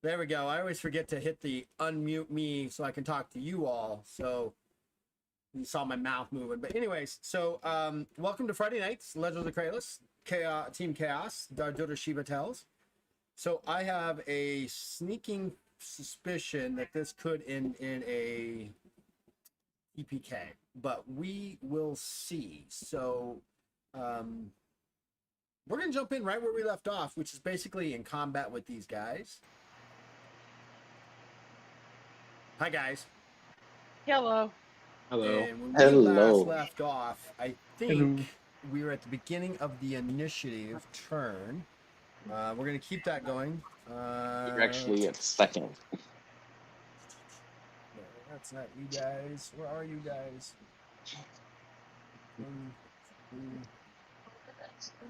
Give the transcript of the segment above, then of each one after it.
There we go. I always forget to hit the unmute me so I can talk to you all. So you saw my mouth moving. But anyways, so welcome to Friday Nights, Legends of Kralis, Team Chaos, Dota Shiva Tells. So I have a sneaking suspicion that this could end in a EPK, but we will see. So we're going to jump in right where we left off, which is basically in combat with these guys. Hi, guys. Hello. Hello. And when we Hello. last left off, I think we were at the beginning of the initiative turn. We're going to keep that going. You're actually at second. No, that's not you guys. Where are you guys?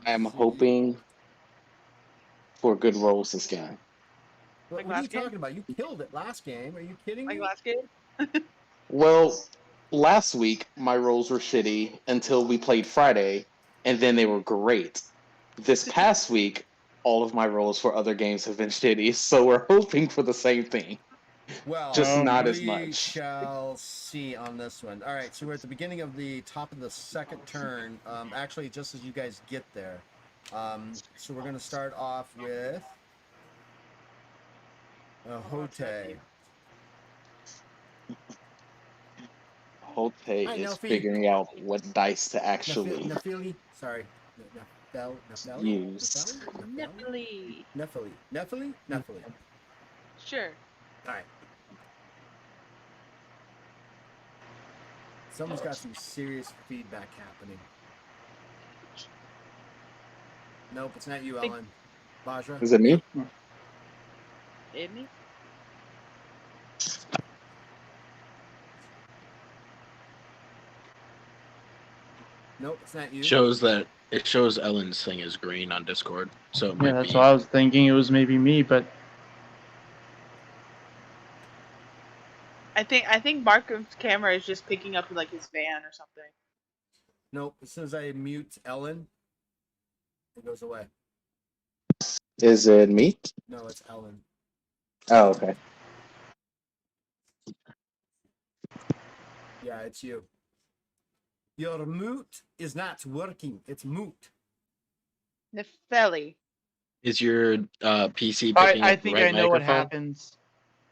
I am hoping for good rolls this game. What are you talking about? You killed it last game. Are you kidding me? Like last game? Well, last week my rolls were shitty until we played Friday, and then they were great. This past week, all of my rolls for other games have been shitty, so we're hoping for the same thing. Well, just not as we much. shall see on this one. All right, so we're at the beginning of the top of the second turn. Actually, just as you guys get there. So we're going to start off with Hote. Hote is figuring out what dice to actually Nefili. Sorry. Nefili. Sure. All right. Someone's got some serious feedback happening. Nope, it's not you, Ellen. Bajra? Is it me? It me? Nope, it's not you. It shows Ellen's thing is green on Discord. So it yeah, that's what I was thinking. It was maybe me, but I think Markham's camera is just picking up like his van or something. Nope. As soon as I mute Ellen, it goes away. Is it me? No, it's Ellen. Oh, okay. Yeah, it's you. Your mute is not working. It's mute. Nefeli. Is your PC picking I up the think right I know what microphone? happens.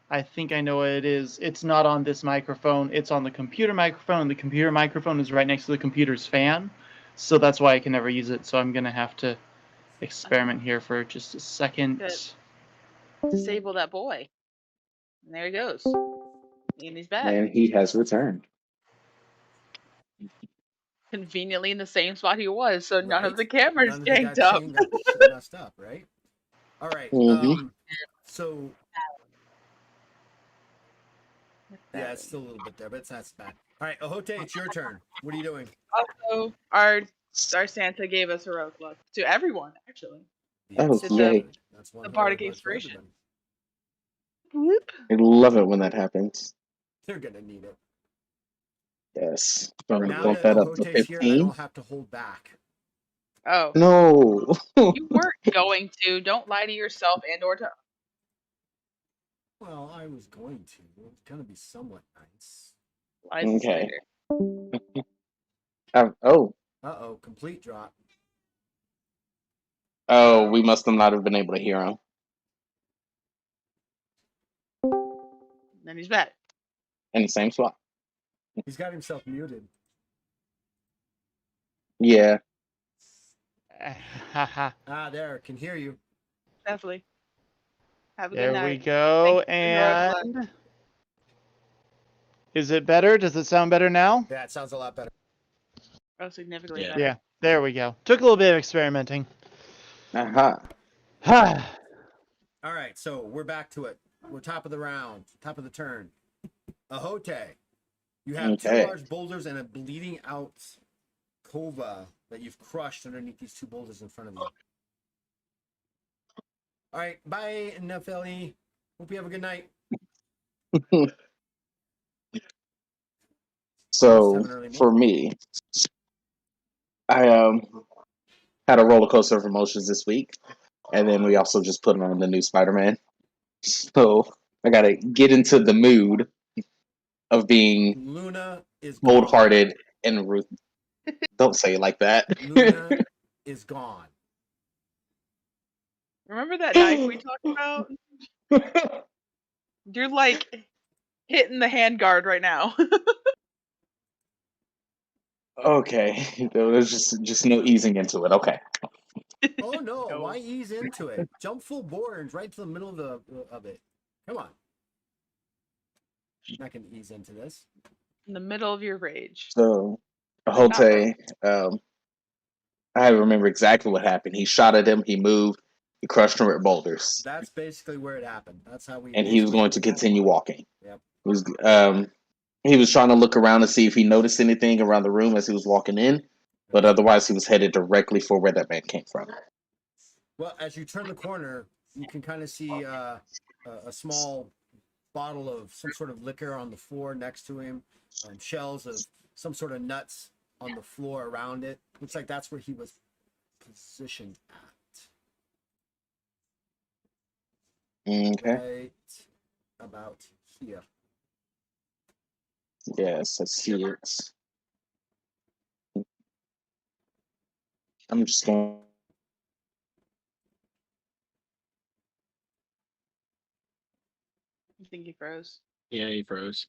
I think I know what it is. It's not on this microphone. It's on the computer microphone, and the computer microphone is right next to the computer's fan. So that's why I can never use it. So I'm going to have to experiment here for just a second. Good. Disable that boy. And there he goes. And he's back. And he has returned. Conveniently in the same spot he was, so none of the Right? cameras None of ganged up. got messed up, right? All right. So yeah, it's still a little bit there, but it's not bad. All right, Ahote, it's your turn. What are you doing? Also, our Santa gave us heroic luck to everyone, actually. Oh, yay. That's the Bardic Inspiration. I love it when that happens. They're gonna need it. Yes. I'm going to Now bump that that up to Ahote's here, I 15. don't have to hold back. Oh. No. You weren't going to. Don't lie to yourself and or to. Well, I was going to. It was gonna be somewhat nice. Okay. Oh. Uh-oh, complete drop. Oh, we must have not have been able to hear him. Then he's back. In the same spot. He's got himself muted. Yeah. There, can hear you. Definitely. Have a There good night. we go. Thank you. And is it better? Does it sound better now? Yeah, it sounds a lot better. Oh, significantly better. Yeah, there we go. Took a little bit of experimenting. Uh-huh. All right, so we're back to it. We're top of the round, top of the turn. Ahote, you have two large boulders and a bleeding out cova that you've crushed underneath these two boulders in front of you. All right, bye, Nefeli. Hope you have a good night. So, for me, I had a roller coaster of emotions this week, and then we also just put on the new Spider-Man. So I gotta get into the mood of being Luna is gone. cold-hearted and ruth. Don't say it like that. Luna is gone. Remember that knife we talked about? You're like hitting the handguard right now. Okay, there's just no easing into it. Okay. Oh no, No. why ease into it? Jump full bore right to the middle of it. Come on. I'm not gonna ease into this. In the middle of your rage. So Like, uh-oh. Hote, I remember exactly what happened. He shot at him. He moved. He crushed him with boulders, That's basically where it happened. That's how we. and he was basically going to ended it. continue walking. Yep. He was trying to look around to see if he noticed anything around the room as he was walking in, but otherwise he was headed directly for where that man came from. Well, as you turn the corner, you can kind of see a small bottle of some sort of liquor on the floor next to him, shells of some sort of nuts on the floor around it. Looks like that's where he was positioned at. Okay. Right about here. Yes, I see it. I'm just going. I think he froze. Yeah, he froze.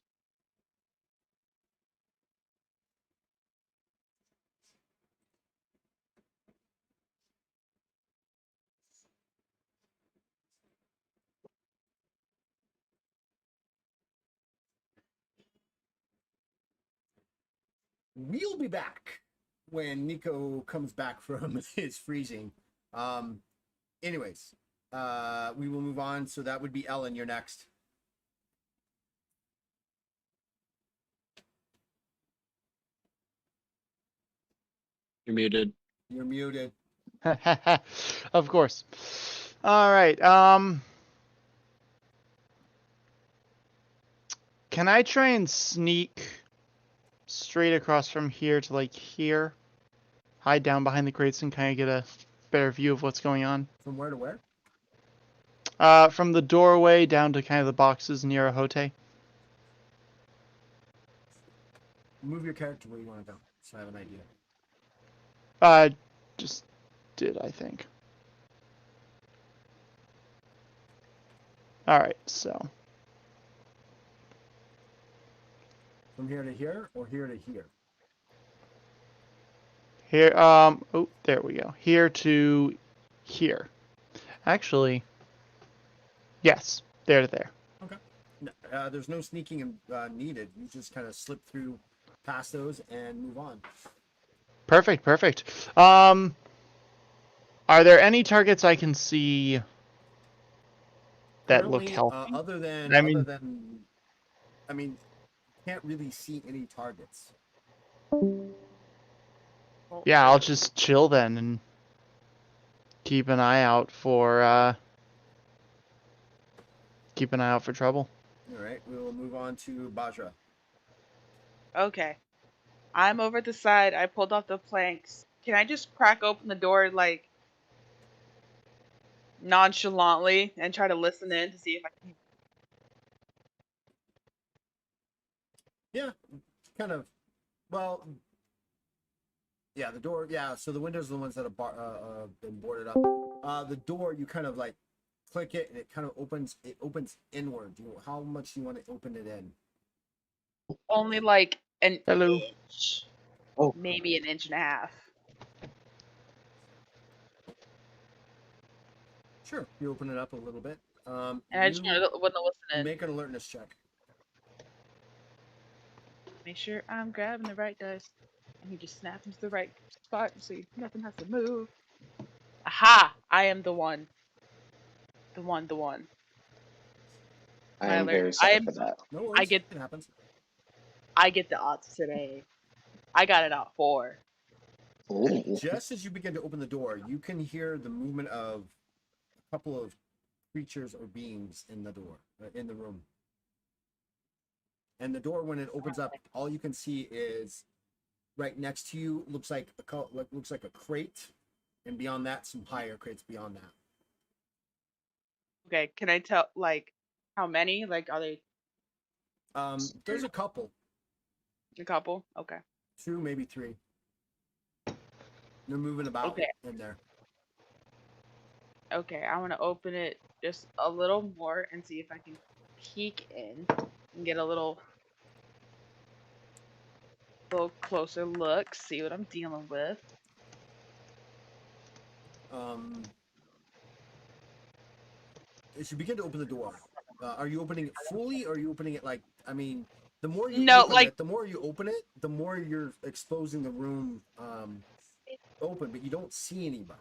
We'll be back when Nico comes back from his freezing. Anyways, we will move on. So that would be Ellen. You're next. You're muted. You're muted. Of course. All right. Can I try and sneak straight across from here to like here? Hide down behind the crates and kind of get a better view of what's going on. From where to where? From the doorway down to kind of the boxes near Ahote. Move your character where you want to go, so I have an idea. Just did, I think. All right, so From here to here, or here to here? here. Oh, there we go. Here to here. Actually, yes, there to there. Okay. No, there's no sneaking needed. You just kind of slip through past those and move on. Perfect, perfect. Are there any targets I can see that look Currently, healthy? other than, I mean, can't really see any targets. Yeah, I'll just chill then and keep an eye out for trouble. All right, we will move on to Bajra. Okay. I'm over at the side. I pulled off the planks. Can I just crack open the door like nonchalantly and try to listen in to see if I can? Yeah, kind of. Well, yeah, the door. Yeah, so the windows are the ones that have been boarded up. The door, you kind of like click it, and it kind of opens. It opens inward. How much do you want to open it in? Only like an Hello. inch, Oh, maybe an inch and a half. Sure, you open it up a little bit. And I just want to listen in. Make an alertness check. Make sure I'm grabbing the right dice. And you just snap into the right spot so nothing has to move. Aha! I am the one. The one. I My am alert. very sorry for that. No worries. get- It happens. I get the odds today. I got it out 4. Ooh. Just as you begin to open the door, you can hear the movement of a couple of creatures or beings in the door, in the room. And the door, when it opens up, all you can see is right next to you looks like a crate, and beyond that, some higher crates beyond that. Okay, can I tell like how many? Like, are they There's a couple, a couple? Okay. 2, maybe 3. They're moving about Okay. in there. Okay, I want to open it just a little more and see if I can peek in and get a little closer look, see what I'm dealing with. As you begin to open the door, are you opening it fully, or are you opening it like? I mean, the more you No, open like it, the more you open it, the more you're exposing the room open, but you don't see anybody.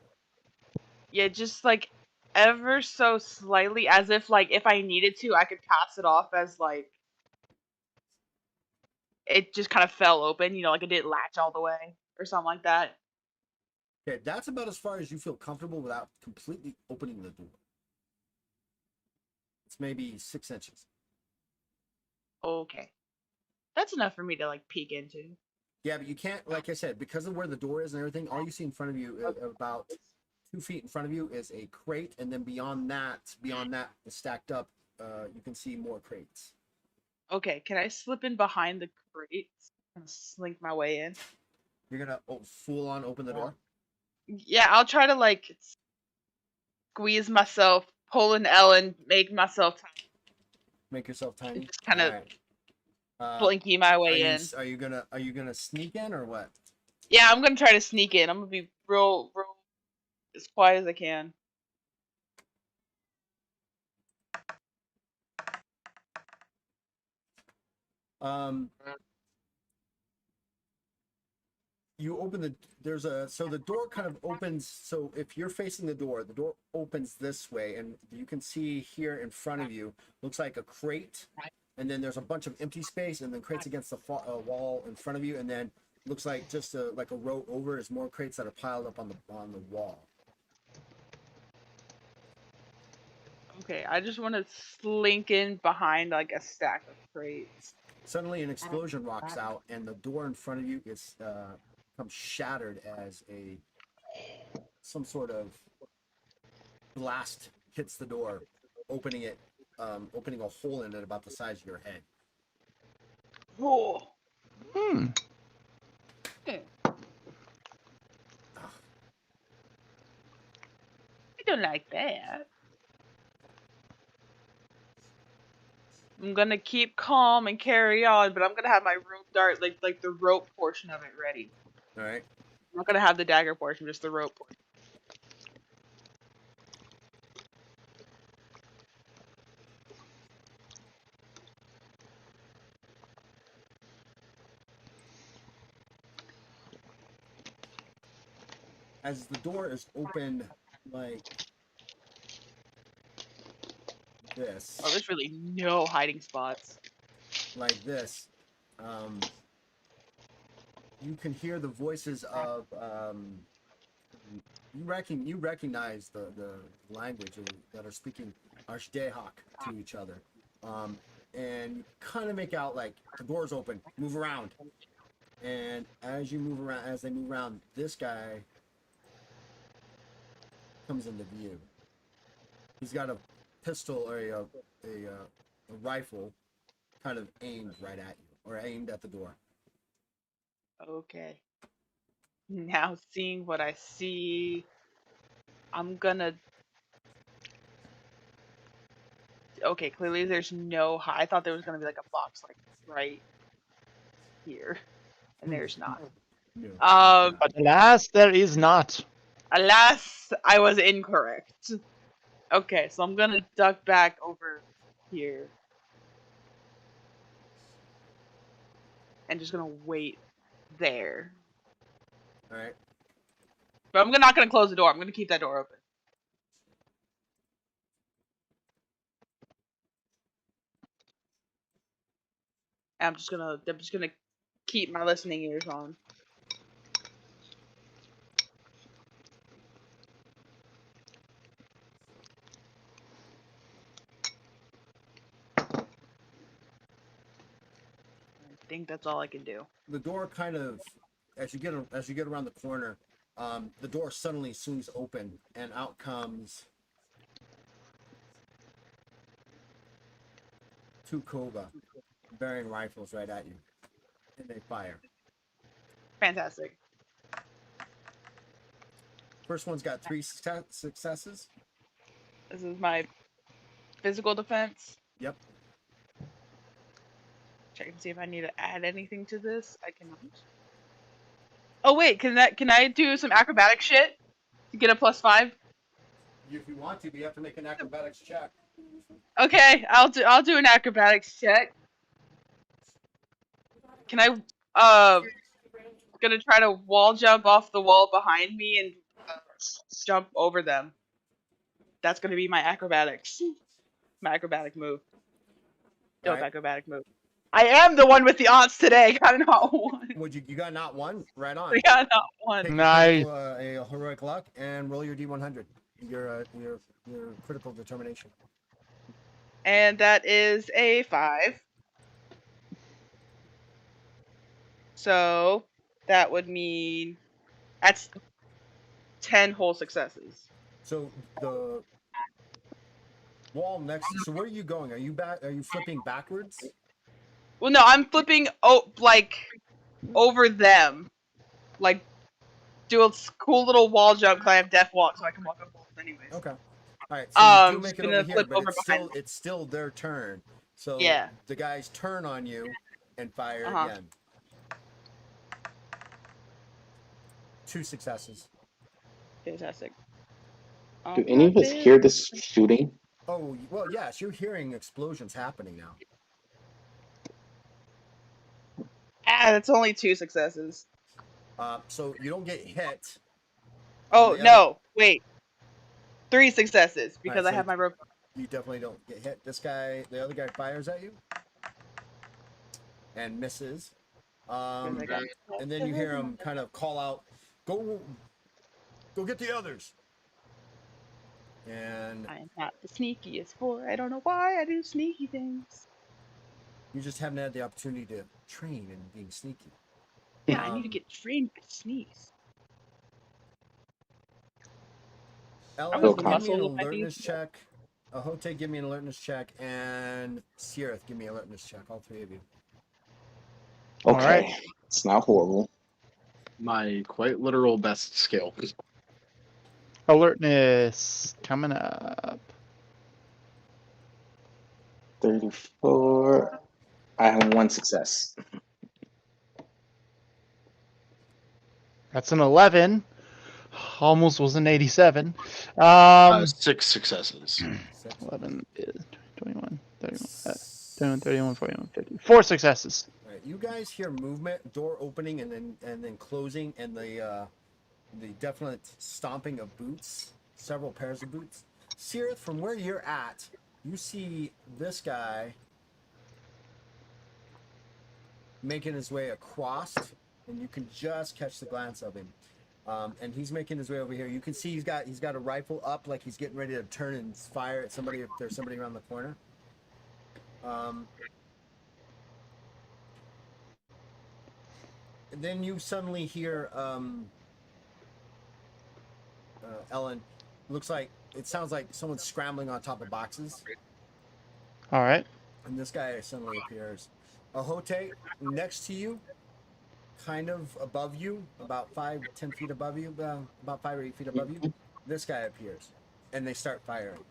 yeah, just like ever so slightly, as if like if I needed to, I could pass it off as like it just kind of fell open, like it didn't latch all the way or something like that. Okay, that's about as far as you feel comfortable without completely opening the door. It's maybe 6 inches. Okay, that's enough for me to like peek into. Yeah, but you can't, like I said, because of where the door is and everything. All you see in front of you, about 2 feet in front of you, is a crate, and then beyond that, stacked up, you can see more crates. Okay, can I slip in behind the crates and slink my way in? You're gonna full on open the door. Yeah, I'll try to like squeeze myself, pull an Ellen, make myself tiny, Make yourself and tiny. just kind All of right. blinky my Are way you in. are you gonna sneak in or what? Yeah, I'm gonna try to sneak in. I'm gonna be real as quiet as I can. Um, you open the door kind of opens. So if you're facing the door opens this way, and you can see here in front of you looks like a crate, and then there's a bunch of empty space, and then crates against the wall in front of you, and then looks like just like a row over is more crates that are piled up on the wall. Okay, I just want to slink in behind like a stack of crates. Suddenly, an explosion rocks out, and the door in front of you is comes shattered as some sort of blast hits the door, opening a hole in it about the size of your head. Oh. Hmm. I don't like that. I'm gonna keep calm and carry on, but I'm gonna have my rope dart, like the rope portion of it ready. All right. I'm not gonna have the dagger portion, just the rope portion. As the door is open like this, Oh, there's really no hiding spots. like this, you can hear the voices of you recognize the language that are speaking Ashdehak to each other, and you kind of make out like the door's open, move around, and as they move around, this guy comes into view. He's got a pistol or a rifle, kind of aimed right at you or aimed at the door. Okay. Now seeing what I see, I'm gonna. Okay, clearly there's no I thought there was gonna be like a box like right here, and there's not. No, But alas, there is not. Alas, I was incorrect. Okay, so I'm gonna duck back over here and just gonna wait there. all right. But I'm not gonna close the door. I'm gonna keep that door open. And I'm just gonna keep my listening ears on. I think that's all I can do. The door kind of, as you get around the corner, the door suddenly swings open, and out comes two Kova bearing rifles right at you, and they fire. Fantastic. First one's got 3 successes. This is my physical defense. Yep. Check and see if I need to add anything to this. I cannot. Oh wait, can I do some acrobatic shit to get a +5? If you want to, but you have to make an acrobatics check. Okay, I'll do an acrobatics check. Can I gonna try to wall jump off the wall behind me and jump over them. That's gonna be my acrobatics. My acrobatic move. Dope Right. acrobatic move. I am the one with the odds today. Got not one. Would you got not one? Right on. We got not Take one. your Nice. critical, a heroic luck and roll your D100. Your critical determination. And that is a 5. So that would mean that's 10 whole successes. So the wall next. So where are you going? Are you back? Are you flipping backwards? Well, no, I'm flipping over them, like do a cool little wall jump because I have death walk, so I can walk up walls anyways. Okay. All right. So you do make it gonna over here, flip but over behind it's still their turn. So Yeah. the guys turn on you and fire Uh-huh. again. 2 successes. Fantastic. Do any of us hear this shooting? Oh well, yes. You're hearing explosions happening now. That's only 2 successes. So you don't get hit. Oh the no! Wait, 3 successes because Alright, I have so- my rope. You definitely don't get hit. This guy, the other guy, fires at you and misses. And then you hear him kind of call out, "Go get the others!" And I am not the sneakiest boy. I don't know why I do sneaky things. you just haven't had the opportunity to train in being sneaky. Yeah, I need to Um, get trained to sneeze. Ellen, was give the me muscle an of my alertness teeth. check. Ahote, give me an alertness check, and Sirith, give me an alertness check. All 3 of you. Okay, Alright. it's not horrible. My quite literal best skill. Alertness coming up. 34. I have 1 success. That's an 11. Almost was an 87. 6 successes. 6. 11 is 21, 31, 31, 41, 50. 4 successes. All right, you guys hear movement, door opening, and then closing, and the definite stomping of boots, several pairs of boots. Sirith, from where you're at, you see this guy making his way across, and you can just catch the glance of him. And he's making his way over here. You can see he's got a rifle up, like he's getting ready to turn and fire at somebody if there's somebody around the corner. And then you suddenly hear Ellen. Looks like it sounds like someone's scrambling on top of boxes. Alright. And this guy suddenly appears. Ahote, next to you, kind of above you, about 5-10 feet above you, about 5 or 8 feet above you. This guy appears, and they start firing.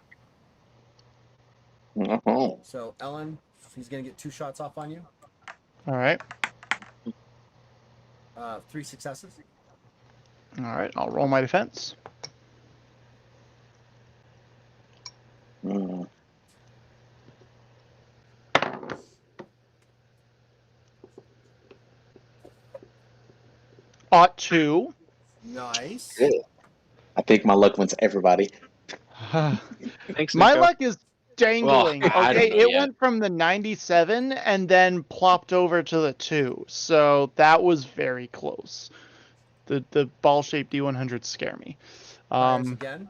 Oh. So Ellen, he's gonna get 2 shots off on you. Alright. 3 successes. Alright, I'll roll my defense. Mm. Ought to. Nice. Good. I think my luck went to everybody. Thanks, My Nico. luck is dangling. Well, I Okay, don't know it yet. went from the 97 and then plopped over to the 2. So that was very close. The ball-shaped D100s scare me. Fires again.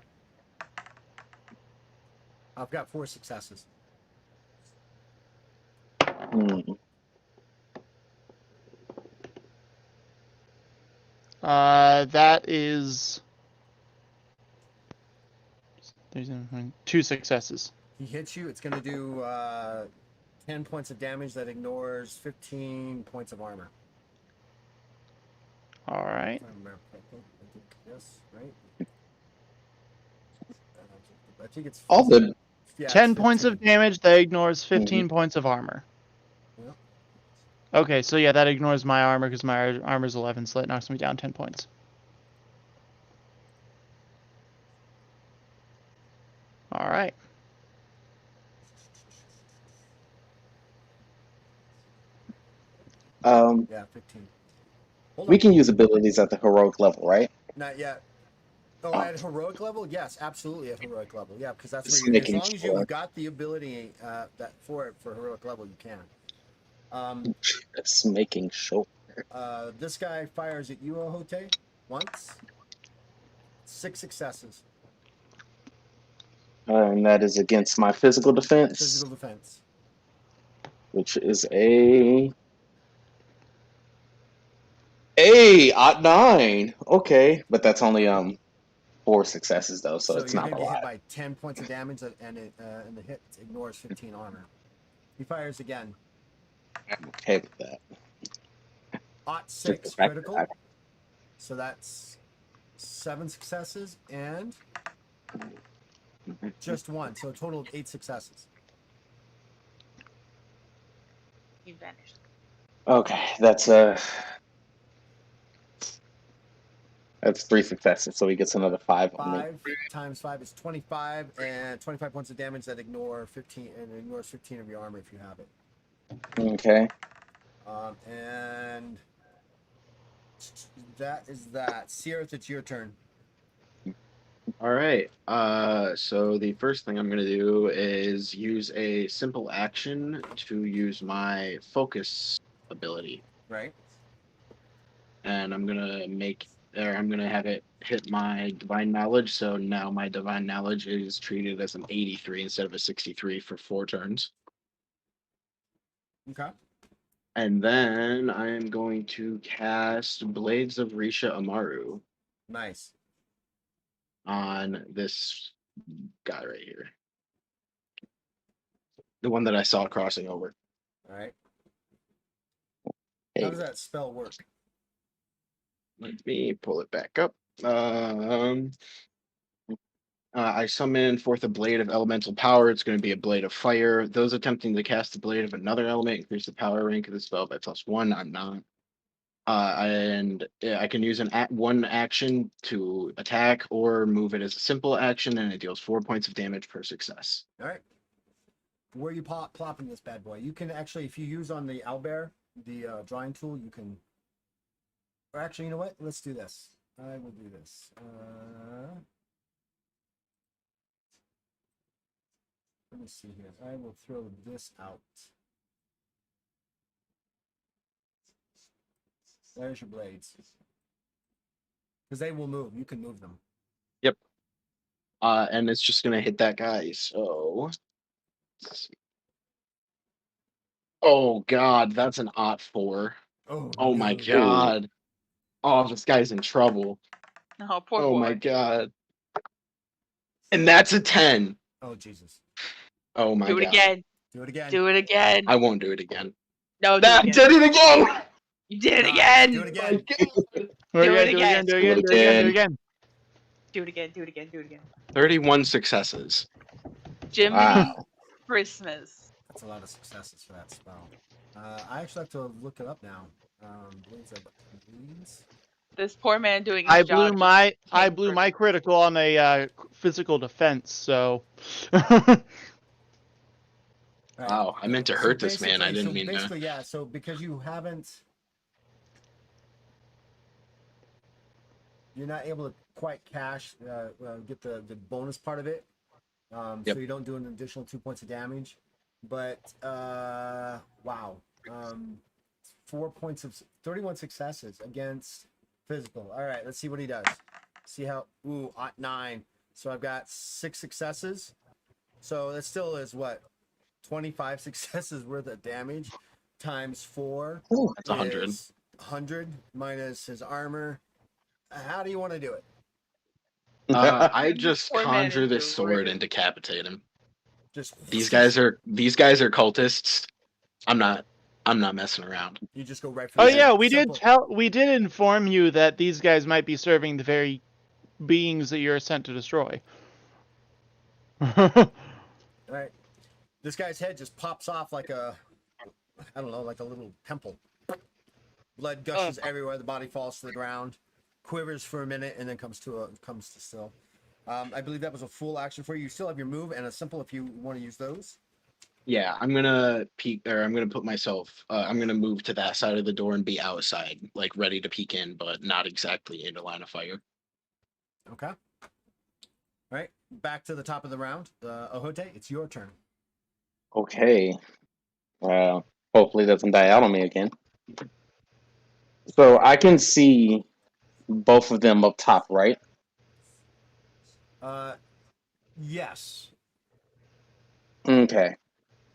I've got 4 successes. Mm. That is 2 successes. He hits you. It's gonna do 10 points of damage that ignores 15 points of armor. All right. If I remember correctly. I think yes, right? I think it's All the 10 it's points of 15. damage that ignores 15 points of armor. Yeah. Okay, so yeah, that ignores my armor because my armor's 11, so that knocks me down 10 points. All right. Yeah, 15. Hold we on. can use abilities at the heroic level, right? Not yet. Oh, at heroic level, yes, absolutely at heroic level. Yeah, because that's Just where you. As making long as sure. you've got the ability that for heroic level, you can. Just making sure. This guy fires at you, Ohote, once. 6 successes. And that is against my physical defense, Physical defense. which is a 9. Okay, but that's only 4 successes though, so it's you're not going a to get hit lot. by 10 points of damage, and the hit ignores 15 armor. He fires again. I'm okay with that. Ot Just the 6 fact critical. that So that's 7 successes and just 1. So a total of 8 successes. You vanished. Okay, that's 3 successes, so he gets another 5 on me. 5 times 5 is 25, and 25 points of damage that ignores 15 of your armor if you have it. Okay. And that is that. Sierra, it's your turn. All right. So the first thing I'm gonna do is use a simple action to use my focus ability, Right. and I'm gonna have it hit my divine knowledge. So now my divine knowledge is treated as an 83 instead of a 63 for 4 turns. Okay. And then I am going to cast Blades of Risha Amaru Nice. on this guy right here. The one that I saw crossing over. All right. Hey. How does that spell work? Let me pull it back up. I summon forth a blade of elemental power. It's going to be a blade of fire. Those attempting to cast the blade of another element increase the power rank of the spell by +1. I'm not. I can use one action to attack or move it as a simple action, and it deals 4 points of damage per success. All right. Where are you plopping this bad boy? You can actually, if you use on the owlbear, the drawing tool, you can. Or actually, you know what? Let's do this. I will do this. Let me see here. I will throw this out. There's your blades. Because they will move. You can move them. Yep. And it's just gonna hit that guy. So, let's see. Oh God, that's an ot 4. Oh my no. God. Oh, this guy's in trouble. Oh, poor Oh boy. my God. And that's a 10. Oh, Jesus. Oh my Do it God. again. Do it again. Do it again. I won't do it again. No, do it I again. did it again. You did it God, again. Do it again. Do it again. Do it again. Do it again. Do it again. Do it again. 31 successes. Jiminy Wow. Christmas. That's a lot of successes for that spell. I actually have to look it up now. Blades of Bleeds. This poor man doing his I job. blew my critical on a physical defense, so. Right. Wow, I meant to So hurt this man. I basically- didn't mean to. Basically, yeah. So because you haven't, you're not able to quite get the bonus part of it. Yep. So you don't do an additional 2 points of damage. But wow, 4 points of 31 successes against physical. All right, let's see what he does. See how at 9. So I've got 6 successes. So that still is what 25 successes worth of damage times 4. Ooh, That's 100. 100 minus his armor. How do you want to do it? I just Poor man conjure is this sword rewarded. and decapitate him. Just These guys are cultists. I'm not messing around. You just go right for Oh the yeah, simple. we did inform you that these guys might be serving the very beings that you're sent to destroy. All right. This guy's head just pops off like a, I don't know, like a little pimple. Blood gushes everywhere. The body falls to the ground, quivers for a minute, and then comes to still. I believe that was a full action for you. You still have your move and a simple if you want to use those. Yeah, I'm gonna peek there. I'm gonna put myself. I'm gonna move to that side of the door and be outside, like ready to peek in, but not exactly in the line of fire. Okay. All right. Back to the top of the round. Ohote, it's your turn. Okay. Hopefully it doesn't die out on me again. So I can see both of them up top, right? Yes. Okay.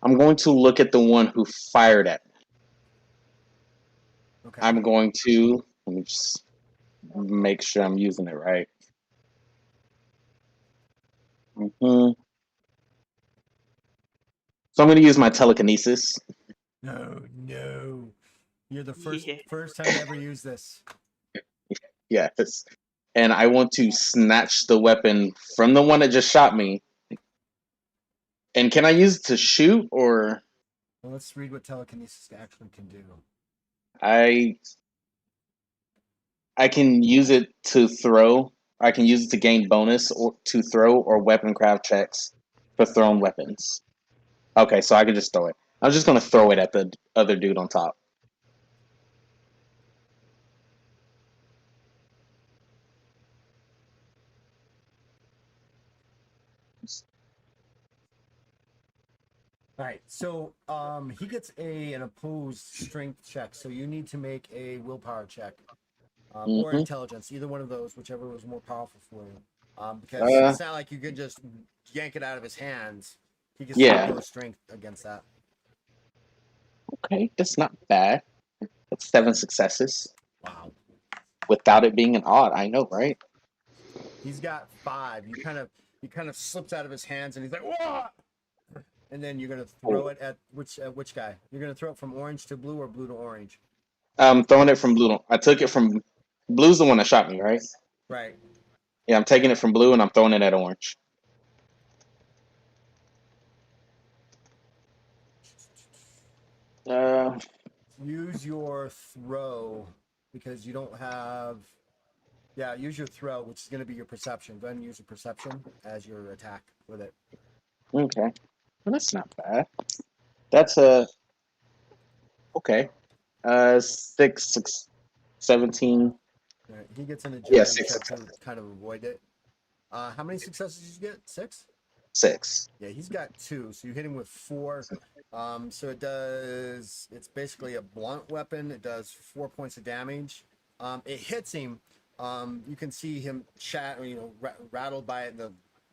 I'm going to look at the one who fired at me. Okay. I'm going to let me just make sure I'm using it right. So I'm going to use my telekinesis. No. You're the Yeah. first time to ever use this. Yes. And I want to snatch the weapon from the one that just shot me. And can I use it to shoot or Well, let's read what telekinesis actually can do. I can use it to throw. I can use it to gain bonus or to throw or weapon craft checks for thrown weapons. Okay, so I can just throw it. I'm just gonna throw it at the other dude on top. All right, so he gets an opposed strength check, so you need to make a willpower check or intelligence, either one of those, whichever was more powerful for you. Because it's not like you can just yank it out of his hands. He gets Yeah. opposed strength against that. Okay, that's not bad. That's 7 successes Wow. without it being an odd. I know, right? He's got 5. He kind of slips out of his hands, and he's like, "Whoa!" And then you're gonna throw it at which guy? You're gonna throw it from orange to blue or blue to orange? I'm throwing it from blue. I took it from blue's the one that shot me, right? Right. Yeah, I'm taking it from blue and I'm throwing it at orange. Use your throw because you don't have. Yeah, use your throw, which is going to be your perception. Go ahead and use your perception as your attack with it. Okay. Well, that's not bad. That's a okay. 6, 17. All right, he gets an Yeah, agility 6 check to successes. kind of avoid it. How many successes did you get? 6? 6. Yeah, he's got 2, so you hit him with 4. So it does. It's basically a blunt weapon. It does 4 points of damage. It hits him. You can see him rattled by it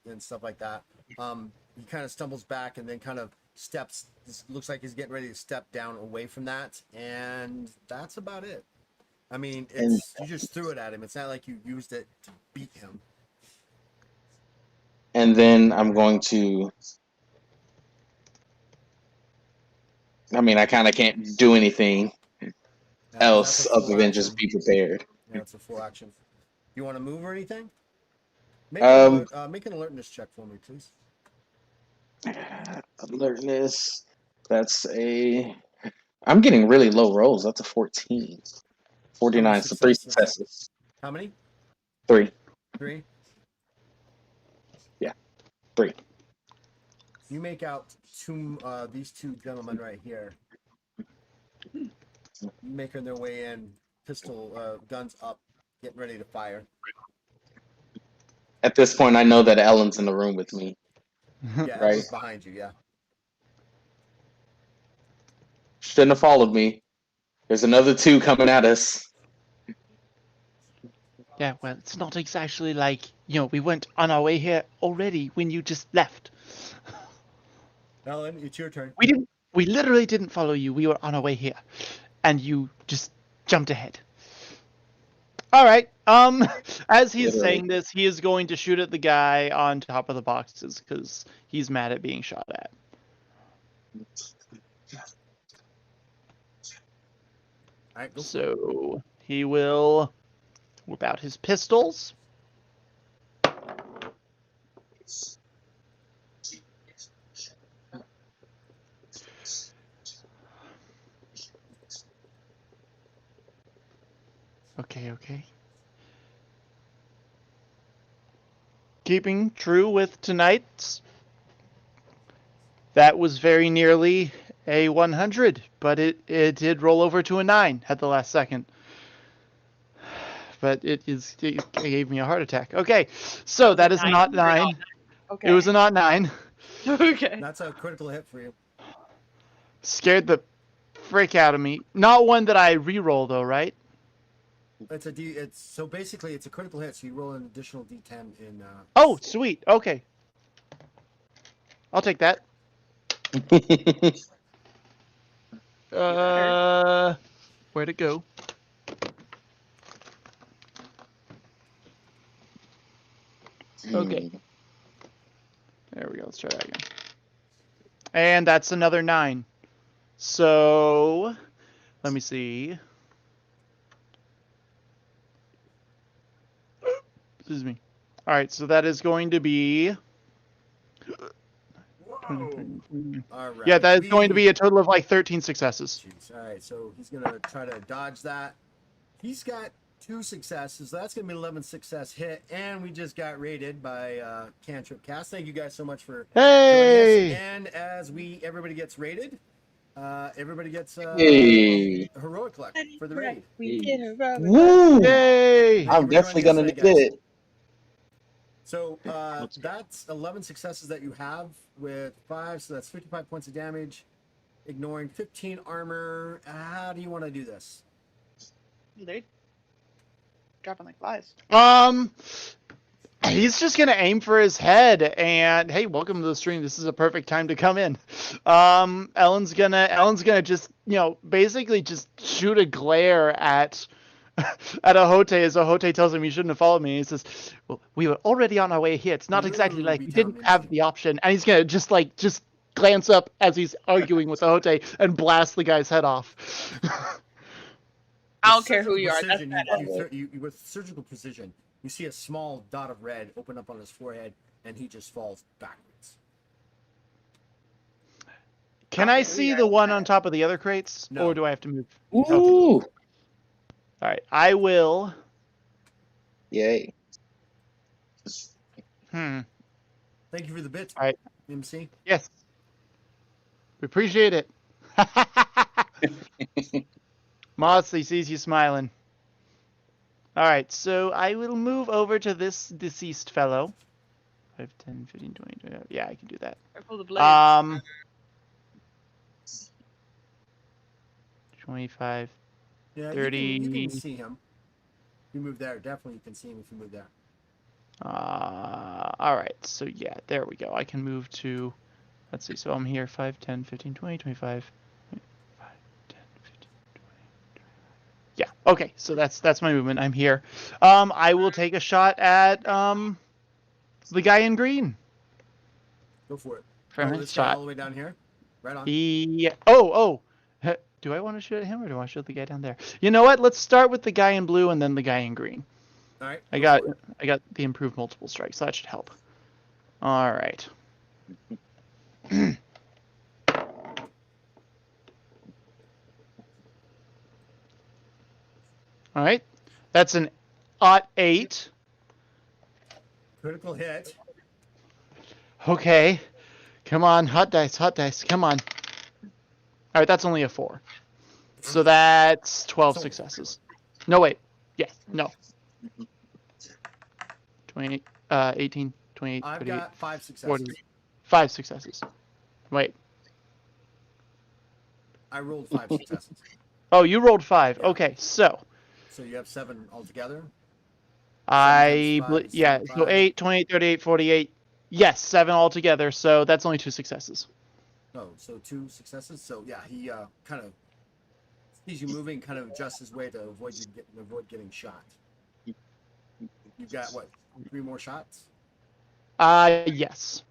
and stuff like that. He kind of stumbles back and then kind of steps. Looks like he's getting ready to step down away from that, and that's about it. I mean, you just threw it at him. It's not like you used it to beat him. And then I'm going to. I mean, I kind of can't do anything else other than just be prepared. Yeah, it's a full action. You want to move or anything? Make an alertness check for me, please. Alertness. That's a. I'm getting really low rolls. That's a 14. 49. So 3 successes. How many? 3. 3. Yeah, 3. You make out these two gentlemen right here, making their way in, pistol guns up, getting ready to fire. At this point, I know that Ellen's in the room with me. Yeah, Right. Ellen's behind you. Yeah. Shouldn't have followed me. There's another 2 coming at us. Yeah, well, it's not exactly like, we went on our way here already when you just left. Ellen, it's your turn. We literally didn't follow you. We were on our way here. And you just jumped ahead. All right. As he's saying this, he is going to shoot at the guy on top of the boxes because he's mad at being shot at. right, go for it. So he will whip out his pistols. Okay. Keeping true with tonight's, that was very nearly a 100, but it did roll over to a 9 at the last second. But it gave me a heart attack. Okay, so that is not 9. Okay. It was a not 9. Okay. That's a critical hit for you. Scared the frick out of me. Not one that I re-roll though, right? So basically it's a critical hit, so you roll an additional D10 in. Oh, sweet. Okay, I'll take that. Where'd it go? Okay. There we go. Let's try that again. And that's another 9. So, let me see. Excuse me. All right, so that is going to be. Whoa. All right. Yeah, that is going to be a total of like 13 successes. Jeez. All right, so he's gonna try to dodge that. He's got 2 successes. So that's gonna be 11 success hit, and we just got raided by Cantrip Cast. Thank you guys so much for joining Hey! us. And as everybody gets raided, everybody gets Hey. a heroic luck for the raid. We did heroic. Woo! Yay! Thank you I'm for definitely joining gonna us need today, guys. it. So that's 11 successes that you have with 5, so that's 55 points of damage, ignoring 15 armor. How do you want to do this? They dropping like flies. He's just gonna aim for his head, and hey, welcome to the stream. This is a perfect time to come in. Ellen's gonna just, basically just shoot a glare at Ahote as Ahote tells him you shouldn't have followed me. He says, "Well, we were already on our way here. It's not exactly like we didn't have the option." And he's gonna just glance up as he's arguing with Ahote and blast the guy's head off. I don't care who you are. That's With surgical precision, you see a small dot of red open up on his forehead, and he just falls backwards. Can I see the one on top of the other crates, No. or do I have to move? Ooh! All right, I will. Yay! Thank you for the bit, All right. MC. Yes. We appreciate it. Moss, he sees you smiling. All right, so I will move over to this deceased fellow. 5, 10, 15, 20, 25. Yeah, I can do that. Careful the blade. 25. Yeah, 30. You can see him. If you move there, definitely you can see him if you move there. All right, so yeah, there we go. I can move to, let's see, so I'm here 5, 10, 15, 20, 25. 5, 10, 15, 20. Yeah, okay, so that's my movement. I'm here. I will take a shot at the guy in green. Go for it. For a This guy shot. all the way down here. Right on. Yeah. Oh. Do I want to shoot at him or do I want to shoot the guy down there? You know what? Let's start with the guy in blue and then the guy in green. All right. I got the improved multiple strike, so that should help. All right. All right. That's an 8. Critical hit. Okay. Come on, hot dice. Come on. All right, that's only a 4. So that's 12 successes. No, wait. Yeah, no. 20, 18, 28, I've 38, got 5 successes. 40. 5 successes. Wait. I rolled 5 successes. Oh, you rolled 5. Yeah. Okay, so So you have 7 altogether? yeah, so 5. 8, 28, 38, 48. Yes, 7 altogether, so that's only 2 successes. Oh, so 2 successes. So yeah, he kind of sees you moving, kind of adjusts his way to avoid getting shot. You've got what, 3 more shots? Yes.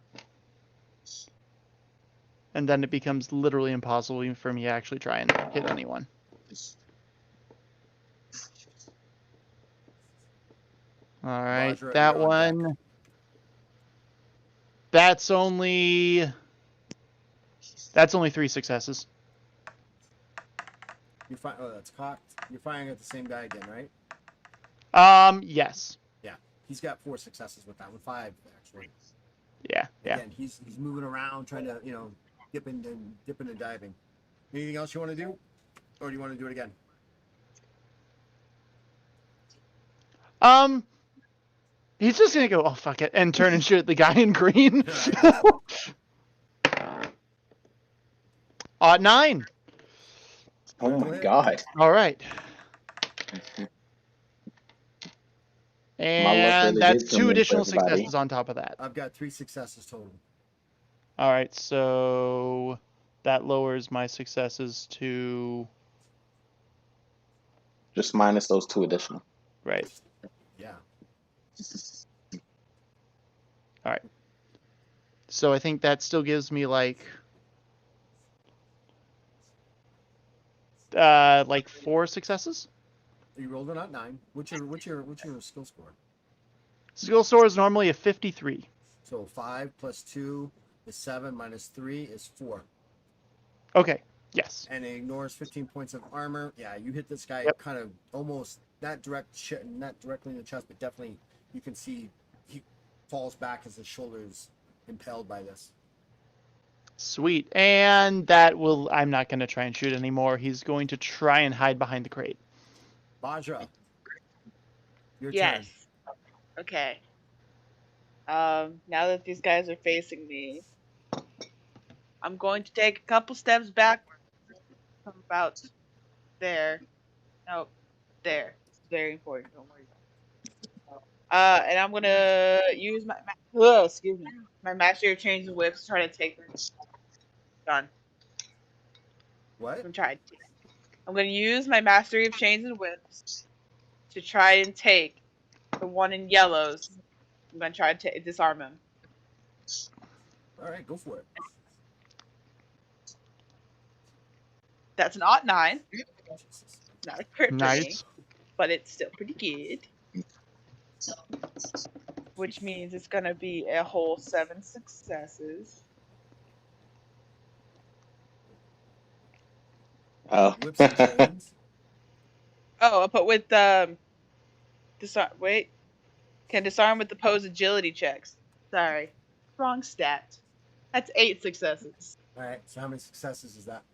And then it becomes literally impossible even for me to actually try and hit anyone. All right, Vajra, that you're on deck. one. That's only 3 successes. Oh, that's cocked. You're firing at the same guy again, right? Yes. Yeah. He's got 4 successes with that one. 5 actually. Yeah. Again, he's moving around, trying to dipping and diving. Anything else you want to do, or do you want to do it again? He's just gonna go, oh fuck it, and turn and shoot at the guy in green. All right, 9. Oh my god. All right. My luck And really that's did come 2 in for additional everybody. successes on top of that. I've got 3 successes total. All right, so that lowers my successes to Just minus those 2 additional. right. Yeah. All right. So I think that still gives me like 4 successes. You rolled it out 9. What's your skill score? Skill score is normally a 53. So 5 plus 2 is 7 minus 3 is 4. Okay. Yes. And it ignores 15 points of armor. Yeah, you hit this guy kind of almost not directly in the chest, but definitely you can see he falls back as his shoulder is impaled by this. Sweet. And that will, I'm not going to try and shoot anymore. He's going to try and hide behind the crate. Vajra, your Yes. turn. Okay. Now that these guys are facing me, I'm going to take a couple steps backwards. From about there. No, there. It's very important. Don't worry about it. And I'm gonna use my mastery of chains and whips to try to take this. Done. What? I'm trying. I'm gonna use my mastery of chains and whips to try and take the one in yellows. I'm gonna try to disarm him. All right, go for it. That's an odd 9. Jesus. Not a crit for me, Nice. but it's still pretty good. Which means it's gonna be a whole 7 successes. Oh. Whips and chains. Oh, but with disarm. Wait, can disarm with opposed agility checks. Sorry, wrong stat. That's 8 successes. All right. So how many successes is that?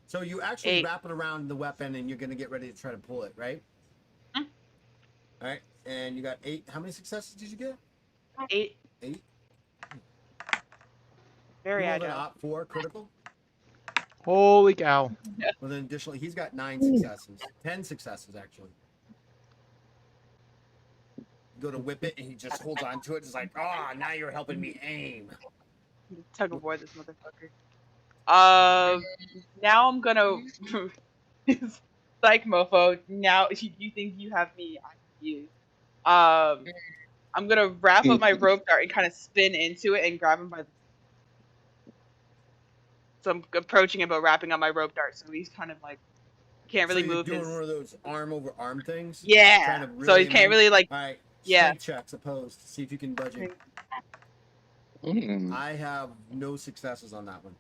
So you actually 8. wrap it around the weapon and you're gonna get ready to try to pull it, right? Mhm. All right. And you got 8. How many successes did you get? 8. 8. Very You rolled an agile. op 4 critical. Holy cow. Well, then additionally, he's got 9 successes. 10 successes actually. Go to whip it and he just holds on to it. It's like, now you're helping me aim. Tug of war, this motherfucker. Now I'm gonna psych mofo. Now you think you have me, I have you. I'm gonna wrap up my rope dart and kind of spin into it and grab him by the. So I'm approaching him, but wrapping up my rope dart, so he's kind of like can't really so you're move doing his. one of those arm over arm things. Yeah. Trying to So really he can't aim. really like. All right. Yeah. Strength checks opposed. See if you can budge it. Mm. I have no successes on that one.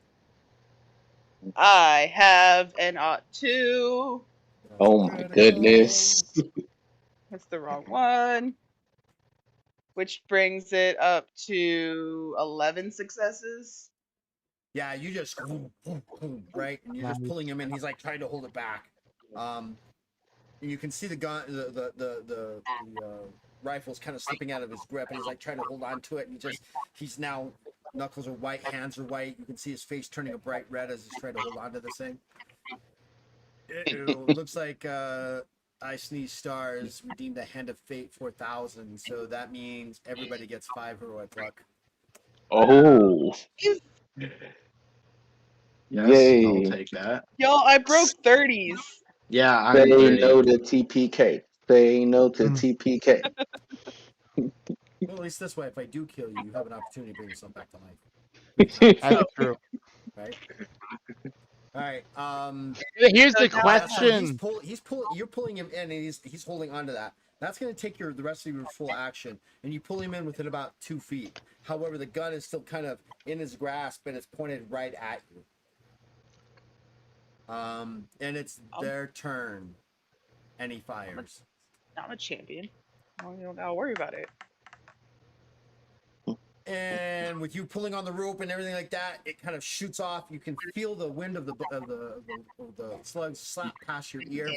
I have an 2. Oh my goodness. That's the wrong one. Which brings it up to 11 successes. Yeah, you just right, and you're just pulling him in. He's like trying to hold it back. And you can see the gun, the rifle's kind of slipping out of his grip, and he's like trying to hold on to it. And he's now knuckles are white, hands are white. You can see his face turning a bright red as he's trying to hold on to this thing. It looks like I Sneeze Stars redeemed a Hand of Fate 4000, so that means everybody gets 5 heroic luck. Oh. Yes, Yay. I'll take that. Yo, I broke 30s. Yeah, I'm Say ready. no to TPK. Say no to TPK. Well, at least this way, if I do kill you, you have an opportunity to bring yourself back to life. That's true. Right? All right. Here's the So now- So question. you're pulling him in, and he's holding on to that. That's going to take the rest of your full action, and you pull him in within about 2 feet. However, the gun is still kind of in his grasp, and it's pointed right at you. And it's their turn, and he fires. I'm a champion. I don't gotta worry about it. And with you pulling on the rope and everything like that, it kind of shoots off. You can feel the wind of the slug slap past your ear.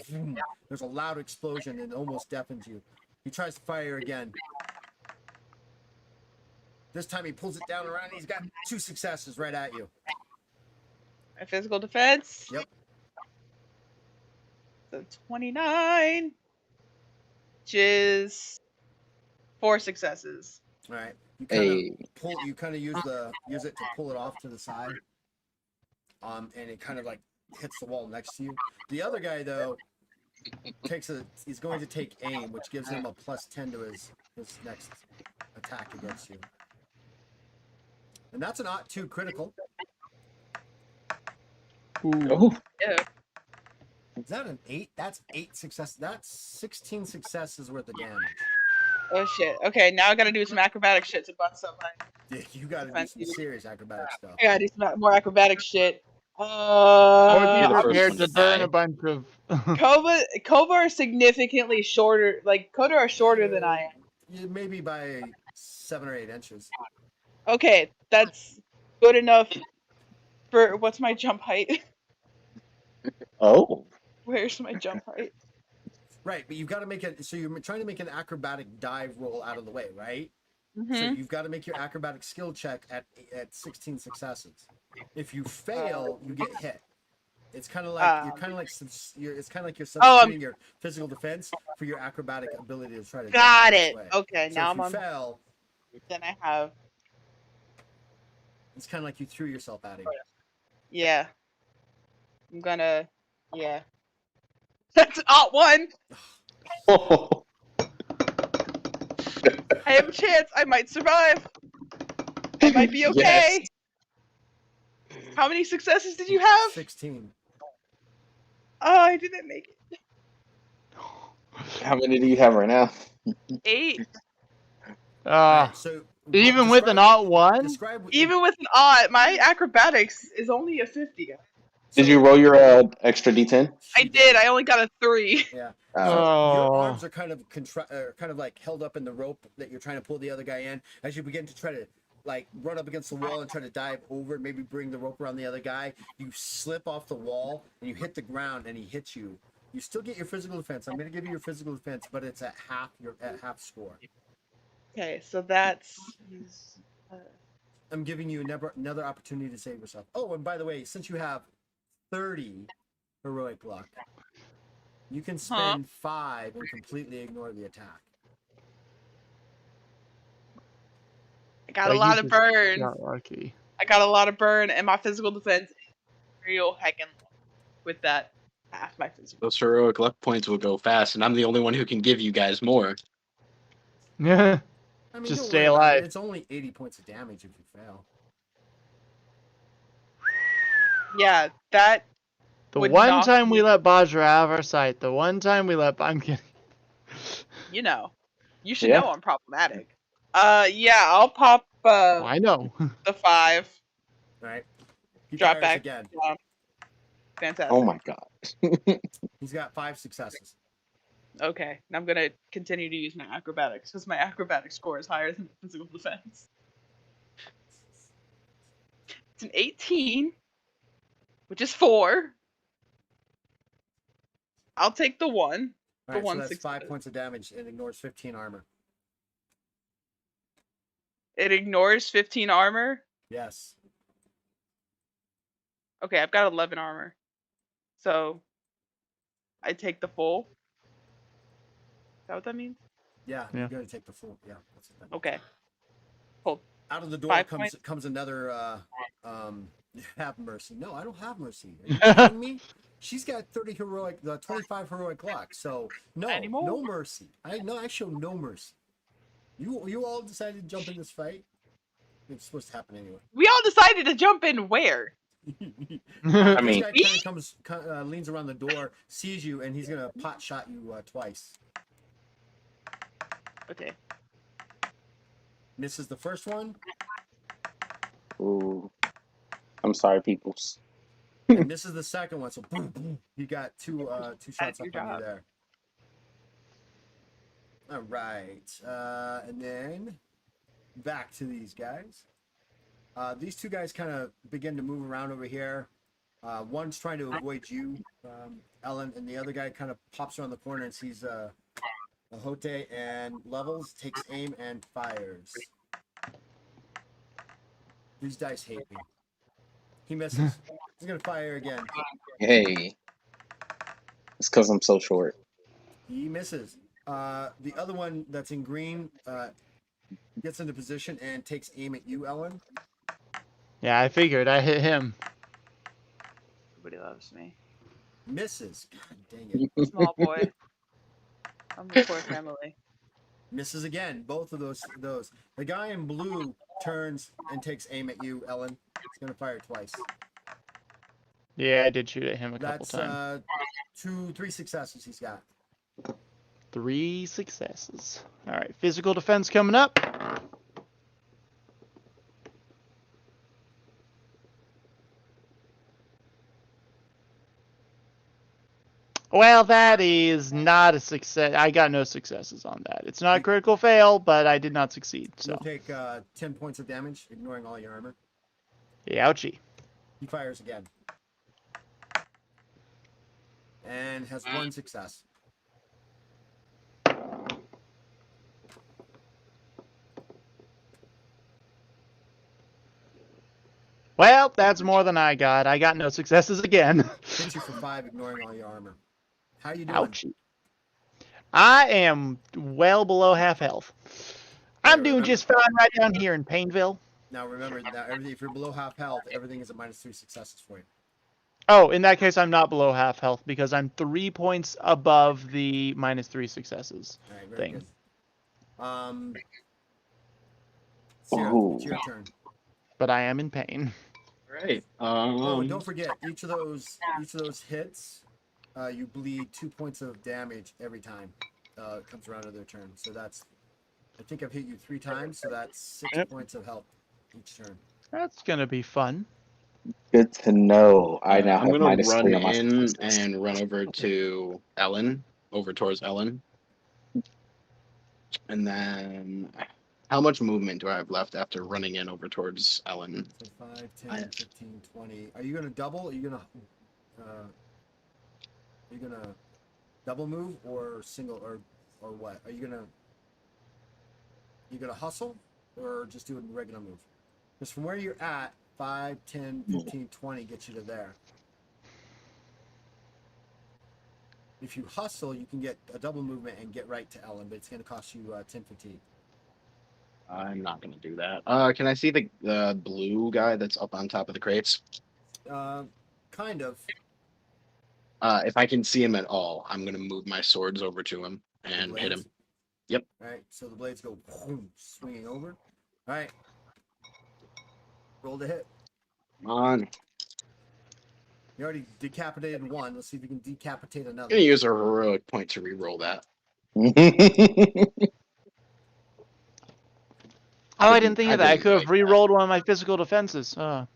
There's a loud explosion and it almost deafens you. He tries to fire again. This time he pulls it down around. He's got 2 successes right at you. My physical defense. Yep. So 29, which is 4 successes. All right. You kind of use it to pull it off to the side. And it kind of like hits the wall next to you. The other guy though he's going to take aim, which gives him a +10 to his next attack against you. And that's an +2 critical. Oh. Yeah. Is that an 8? That's 8 successes. That's 16 successes worth of damage. Oh shit. Okay, now I gotta do some acrobatic shit to bust up my. Yeah, you gotta do some serious acrobatic stuff. I gotta do some more acrobatic shit. Or You're be the first prepared one to to burn die. a bunch of. Kova are significantly shorter. Like Kota are shorter than I am. Maybe by 7 or 8 inches. Okay, that's good enough for what's my jump height? Oh. Where's my jump height? Right, but you've got to make it. So you're trying to make an acrobatic dive roll out of the way, right? Mm-hmm. So you've got to make your acrobatic skill check at 16 successes. If you fail, you get hit. It's kind of like it's kind of like you're substituting your physical defense for your acrobatic ability to try to. Got dive it. this way. Okay, So now if I'm you on. fail, Then I have. it's kind of like you threw yourself at him. Yeah. I'm gonna. Yeah. That's +1. Oh. I have a chance. I might survive. I might be okay. Yes. How many successes did you have? 16. Oh, I didn't make it. How many do you have right now? 8. Alright, so Even with an +1. describe Even with an odd, my acrobatics is only a 50. Did you roll your extra D10? I did. I only got a 3. Yeah. Oh. Your Oh. arms are kind of like held up in the rope that you're trying to pull the other guy in. As you begin to try to like run up against the wall and try to dive over, and maybe bring the rope around the other guy, you slip off the wall and you hit the ground, and he hits you. You still get your physical defense. I'm going to give you your physical defense, but it's at half score. Okay, so that's. I'm giving you another opportunity to save yourself. Oh, and by the way, since you have 30 heroic luck, you can spend 5 and completely ignore the attack. I got a lot of burn. Got lucky. I got a lot of burn, and my physical defense is real heckin' low with that half my physical. Those heroic luck points will go fast, and I'm the only one who can give you guys more. Yeah. I mean, Just don't stay worry about alive. it. It's only 80 points of damage if you fail. Yeah, that. The Would one knock time we me- let Bajra have our sight. The one time we let. I'm kidding. You know. You should Yeah. know I'm problematic. Yeah, I'll pop Oh, I know. the 5. All right. He Drop fires back. again. Fantastic. Oh my god. He's got 5 successes. Okay, and I'm gonna continue to use my acrobatics because my acrobatic score is higher than physical defense. It's an 18, which is 4. I'll take the 1. All The right, so one that's success. 5 points of damage and ignores 15 armor. It ignores 15 armor. Yes. Okay, I've got 11 armor. So I take the full. Is that what that means? Yeah, Yeah. you're going to take the full. Yeah. That's what that means. Okay. Out of the door 5 comes another have mercy. No, I don't have mercy. Are you kidding me? She's got 25 heroic luck. So no, Anymore? no mercy. I show no mercy. You all decided to jump in this fight. It's supposed to happen anyway. We all decided to jump in where? I mean, This guy leans around the door, sees you, and he's gonna pot shot you twice. Okay. Misses the first one Ooh. I'm sorry, peoples. and misses the second one. So boom, boom. You got two shots up your on you job. there. All right, and then back to these guys. These two guys kind of begin to move around over here. One's trying to avoid you, Ellen, and the other guy kind of pops around the corner and sees Hote and levels, takes aim and fires. These dice hate me. He misses. He's gonna fire again. Hey. It's because I'm so short. He misses. The other one that's in green gets into position and takes aim at you, Ellen. Yeah, I figured I hit him. Nobody loves me. Misses. God dang it. Small boy. I'm a poor family. Misses again. Both of those. The guy in blue turns and takes aim at you, Ellen. He's gonna fire twice. Yeah, I did shoot at him a couple That's times. 3 successes he's got. 3 successes. All right, physical defense coming up. Well, that is not a success. I got no successes on that. It's not a critical fail, but I did not succeed. So, You'll take 10 points of damage, ignoring all your armor. ouchie. He fires again. And has 1 success. Well, that's more than I got. I got no successes again. Hits you for 5, ignoring all your armor. How you doing? Ouchie. I am well below half health. I'm doing just fine right down here in Painville. Now remember, if you're below half health, everything is a -3 successes for you. Oh, in that case, I'm not below half health because I'm 3 points above the -3 successes All right, very thing. good. Sierra, it's your turn. But I am in pain. Right. Oh, and don't forget, each of those hits, you bleed 2 points of damage every time it comes around to their turn. So that's, I think I've hit you 3 times, so that's 6 points of health each turn. That's gonna be fun. Good to know. I now I'm have gonna -3 run on my in successes. and run over to Ellen, over towards Ellen. And then, how much movement do I have left after running in over towards Ellen? So 5, 10, 15, 20. Are you gonna double? Are you gonna double move or single or what? Are you gonna hustle or just do a regular move? Because from where you're at, 5, 10, 15, 20 gets you to there. If you hustle, you can get a double movement and get right to Ellen, but it's going to cost you 10 fatigue. I'm not gonna do that. Can I see the blue guy that's up on top of the crates? Kind of. If I can see him at all, I'm gonna move my swords over to him and hit him. Yep. All right, so the blades go boom, swinging over. All right. Roll the hit. Come on. You already decapitated one. Let's see if you can decapitate I'm another. gonna use a heroic point to re-roll that. Oh, I didn't think of that. I didn't could have like re-rolled one of my physical defenses. 5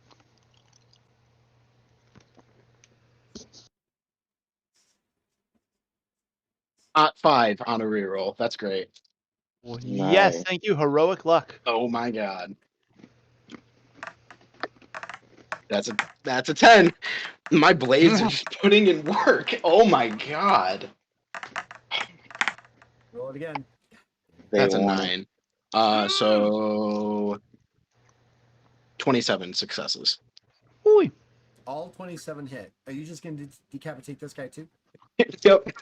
on a reroll. That's great. Yes, Nice. thank you. Heroic luck. Oh my god. That's a 10. My blades are just putting in work. Oh my god. Roll it again. That's a want it. 9. So 27 successes. Ooh. All 27 hit. Are you just going to decapitate this guy too? Yep.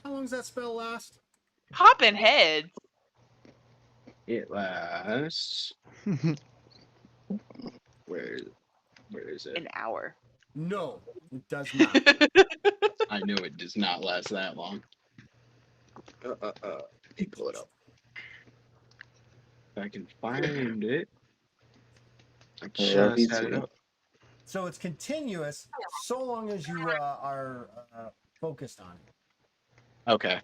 How long does that spell last? Hopping heads. It lasts. Where is it? An hour. No, it does not. I knew it does not last that long. Let me pull it up. If I can find it. I just had it up. So it's continuous so long as you are focused on it. Okay.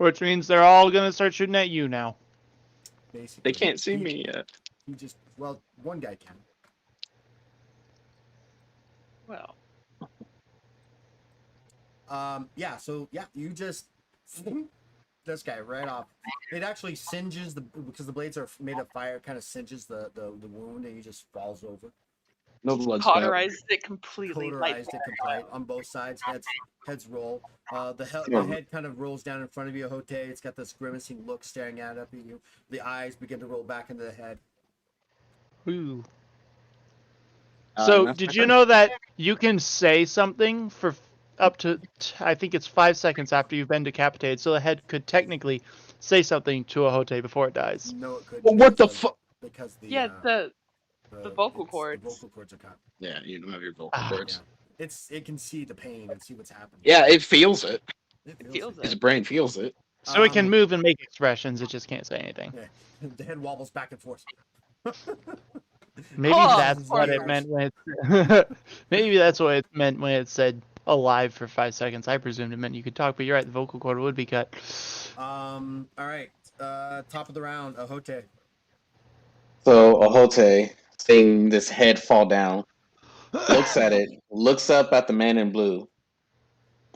Which means they're all gonna start shooting at you now. Basically, They can't see me yet. He just one guy can. Well, Yeah. So yeah, you just this guy right off. It actually singes because the blades are made of fire. Kind of singes the wound, and he just falls over. No blood spout. cauterized it completely. Cauterized it complete on both sides. Heads roll. The head kind of rolls down in front of you, Hote. It's got this grimacing look staring up at you. The eyes begin to roll back into the head. Ooh. So, that's did my you turn. know that you can say something for up to, I think it's 5 seconds after you've been decapitated, so the head could technically say something to a Hote before it dies. No, it couldn't. Well, what the because- fuck? Because Yeah, the vocal the cords. vocal cords are cut. Yeah, you don't have your vocal Ah. cords. Yeah. It can see the pain and see what's happening. Yeah, it feels it. It feels His it. brain feels it. So it can move and make expressions, it just can't say anything. Yeah. The head wobbles back and forth. Maybe Oh, that's what it poor meant when it. Maybe that's what it meant when it said alive for 5 seconds. I presumed it meant you could talk, but you're right. The vocal cord would be cut. All right. Top of the round, Ahote. So Ahote, seeing this head fall down, looks at it, looks up at the man in blue,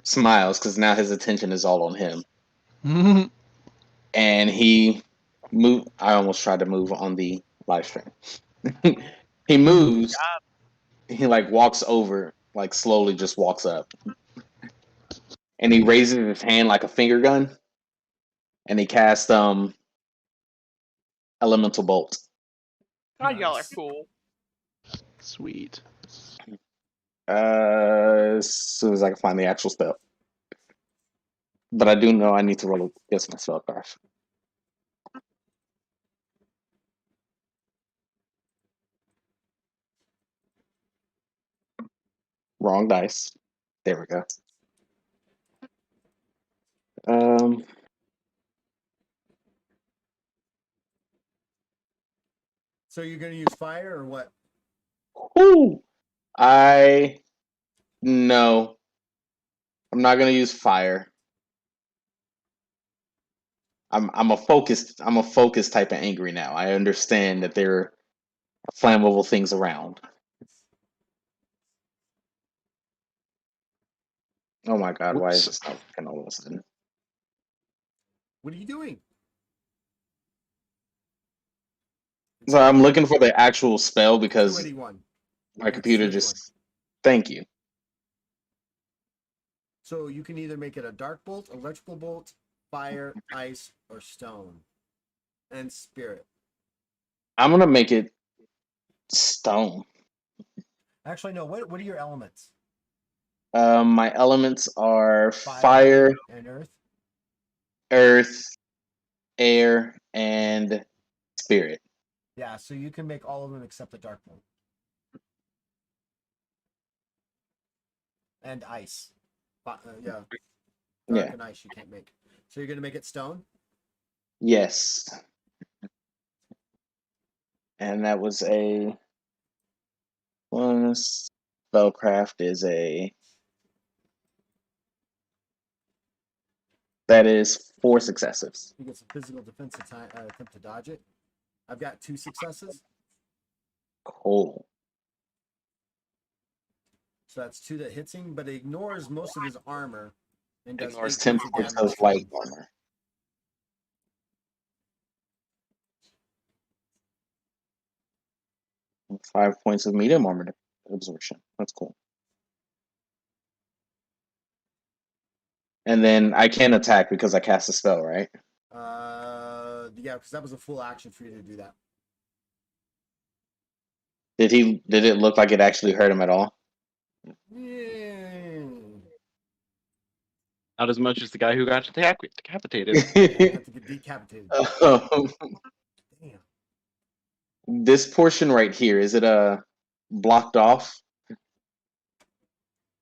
smiles because now his attention is all on him, and he move. I almost tried to move on the live stream. He moves. He like walks over, like slowly just walks up, and he raises his hand like a finger gun, and he casts elemental bolt. God, y'all are Nice. cool. Sweet. As soon as I can find the actual spell. But I do know I need to roll against my spell card. Wrong dice. There we go. So you're gonna use fire or what? No. I'm not gonna use fire. I'm a focused type of angry now. I understand that there are flammable things around. Oh my god, why is Whoops. this not working all of a sudden? What are you doing? So I'm looking for the actual spell because 281. my It's computer 281. just. Thank you. So you can either make it a dark bolt, electrical bolt, fire, ice, or stone. And spirit. I'm gonna make it stone. Actually, no. What are your elements? My elements are fire, and earth. earth, air, and spirit. Yeah, so you can make all of them except the dark bolt. And ice. Yeah. Dark Yeah. and ice you can't make. So you're gonna make it stone? Yes. And that was a one. Spellcraft is a. That is 4 successes. You get some physical defense attempt to dodge it. I've got 2 successes. Cool. So that's 2 that hits him, but it ignores most of his armor and does Ignores 8 10 points of points damage. of light armor. And 5 points of medium armor absorption. That's cool. And then I can attack because I cast a spell, right? Yeah, because that was a full action for you to do that. Did it look like it actually hurt him at all? Yeah. Not as much as the guy who got decapitated. You have to get decapitated. Um, Damn. this portion right here, is it blocked off?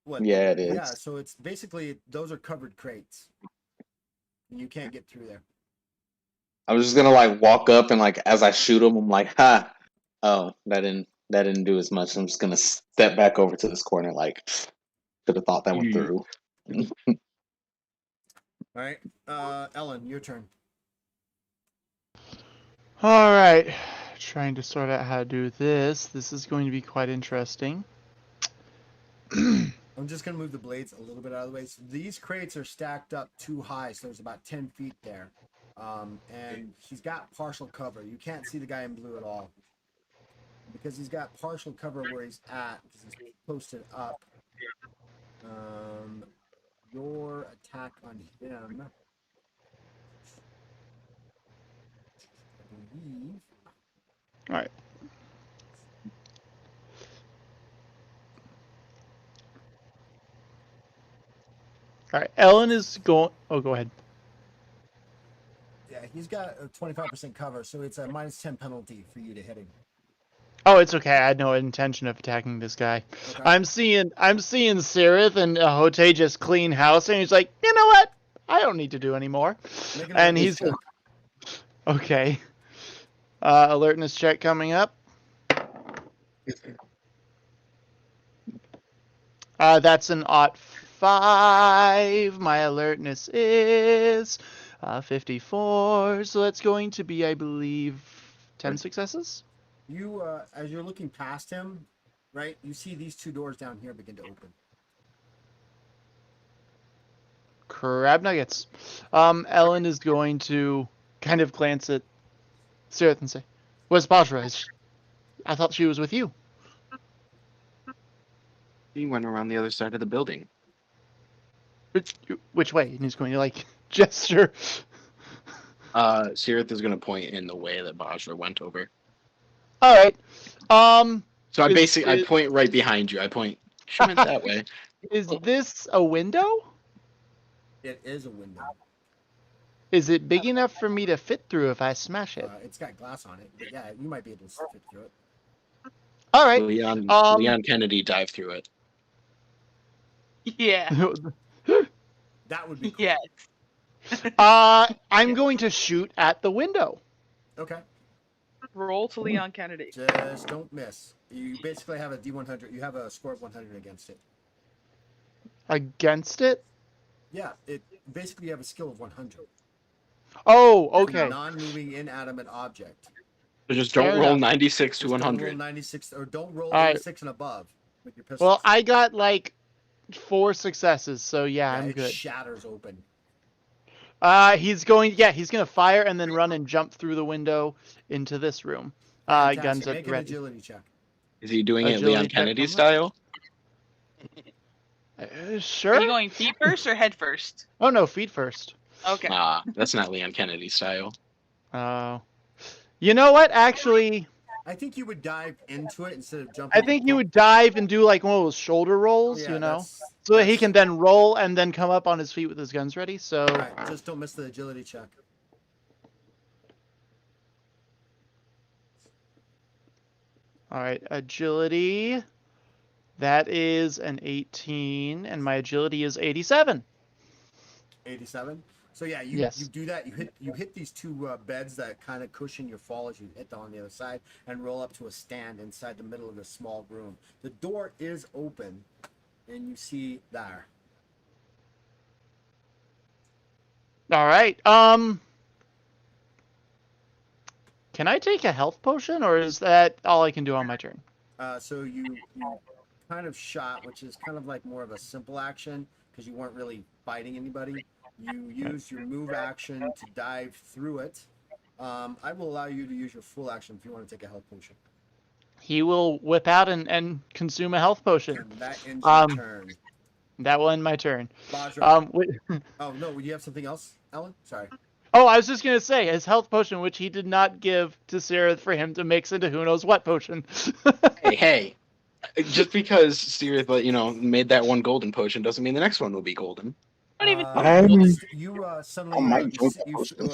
What? Yeah, it is. Yeah, so it's basically those are covered crates. You can't get through there. I was just gonna like walk up and like as I shoot him, I'm like, ha! Oh, that didn't do as much. I'm just gonna step back over to this corner, like should have thought that went through. All right, Ellen, your turn. All right, trying to sort out how to do this. This is going to be quite interesting. I'm just gonna move the blades a little bit out of the way. So these crates are stacked up too high, so there's about 10 feet there. And he's got partial cover. You can't see the guy in blue at all. Because he's got partial cover where he's at, because he's posted up. Your attack on him, I believe. All right. All right, Ellen is going. Oh, go ahead. Yeah, he's got a 25% cover, so it's a -10 penalty for you to hit him. Oh, it's okay. I had no intention of attacking this guy. Okay. I'm seeing Sirith and Hote just clean house, and he's like, you know what? I don't need to do anymore. Make an And alertness he's check. okay. Alertness check coming up. That's an ot 5. My alertness is 54. So that's going to be, I believe, 10 successes. You, as you're looking past him, right, you see these two doors down here begin to open. Crab nuggets. Ellen is going to kind of glance at Sirith and say, "Where's Bajra? I thought she was with you." He went around the other side of the building. Which way? And he's going to like gesture. Sirith is going to point in the way that Bajra went over. All right. So I point right behind you. I point. She went that way. Is this a window? It is a window. Is it big enough for me to fit through if I smash it? It's got glass on it, but yeah, you might be able to fit through it. All right. Leon Kennedy dived through it. Yeah. That would be cool. Yeah. I'm going to shoot at the window. Okay. Roll to Leon Kennedy. Just don't miss. You basically have a D100. You have a score of 100 against it. Against it? Yeah, it basically you have a skill of 100. Oh, It's a okay. non-moving inanimate object. So just don't Fair roll enough. 96 to Just don't 100. roll 96 or don't roll All right. 86 and above with your pistol. Well, I got like 4 successes, so yeah, I'm it good. shatters open. He's going to fire and then run and jump through the window into this room. Fantastic. Guns Make at an ready. agility check. Is he doing it Agility Leon check Kennedy coming style? Sure. Are you going feet first or head first? Oh no, feet first. Okay. Nah, that's not Leon Kennedy style. Oh. You know what? Actually, I think you would dive into it instead of jumping. I think you would dive and do like one of those shoulder rolls, Yeah, you know, that's- so that he can then roll and then come up on his feet with his guns ready. So, All right, just don't miss the agility check. all right, agility. That is an 18, and my agility is 87. 87. So yeah, you Yes. you do that. You hit these two beds that kind of cushion your fall as you hit them on the other side, and roll up to a stand inside the middle of the small room. The door is open, and you see there. All right. Can I take a health potion, or is that all I can do on my turn? So you kind of shot, which is kind of like more of a simple action because you weren't really fighting anybody. You used your move action to dive through it. I will allow you to use your full action if you want to take a health potion. He will whip out and consume a health potion. And that ends your turn. That will end my turn. Bajra. Oh no, would you have something else, Ellen? Sorry. Oh, I was just gonna say his health potion, which he did not give to Sirith for him to mix into who knows what potion. Hey, just because Sirith, made that one golden potion doesn't mean the next one will be golden. Don't even. You suddenly,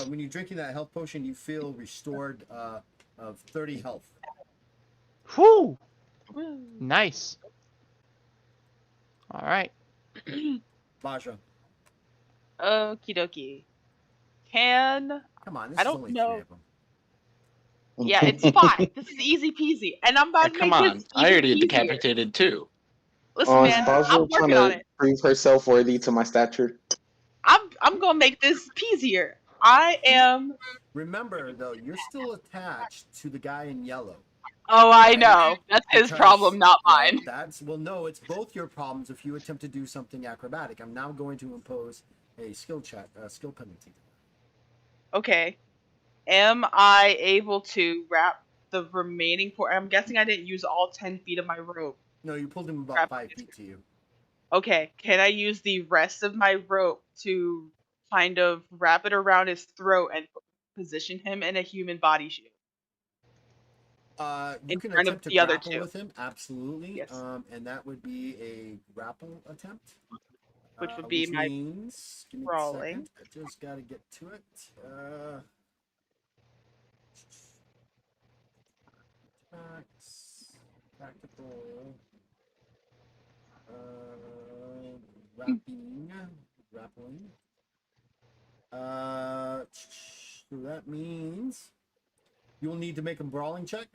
when you're drinking that health potion, you feel restored of 30 health. Whew! Nice. All right. Bajra. Okie dokie. Can Come on, this I is don't only know. 3 of them. Yeah, it's fine. This is easy peasy, and I'm about to Come make on, this I already easier. decapitated too. Listen, Oh, is man, Bajra I'm trying working on to it. prove herself worthy to my stature? I'm gonna make this easier. I am. Remember though, you're still attached to the guy in yellow. Oh, I Right? know. That's his Because, problem, not well, mine. no, it's both your problems if you attempt to do something acrobatic. I'm now going to impose a skill penalty. Okay. Am I able to wrap the remaining I'm guessing I didn't use all 10 feet of my rope. No, you pulled him about Wrap 5 it. feet to you. Okay. Can I use the rest of my rope to kind of wrap it around his throat and position him in a human body shield? You In can front of attempt to the other grapple two. with him, absolutely. Yes. And that would be a grapple attempt. Which would be which my means, give me a brawling. second. I just gotta get to it. Attacks, practical, grappling. So that means you'll need to make a brawling check,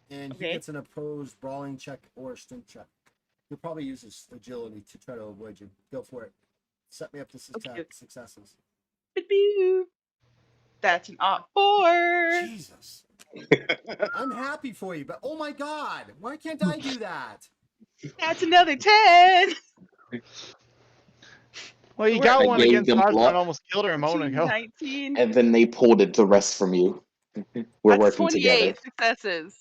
and he Okay. gets an opposed brawling check or strength check. He'll probably use his agility to try to avoid you. Go for it. Set me up to successes. That's an 4. Jesus. I'm happy for you, but oh my god, why can't I do that? That's another 10. Well, you We're got I one gave against them Oscar luck. and almost killed her a moment 18, ago. 19. And then they pulled it the rest from you. We're That's working 28 together. successes.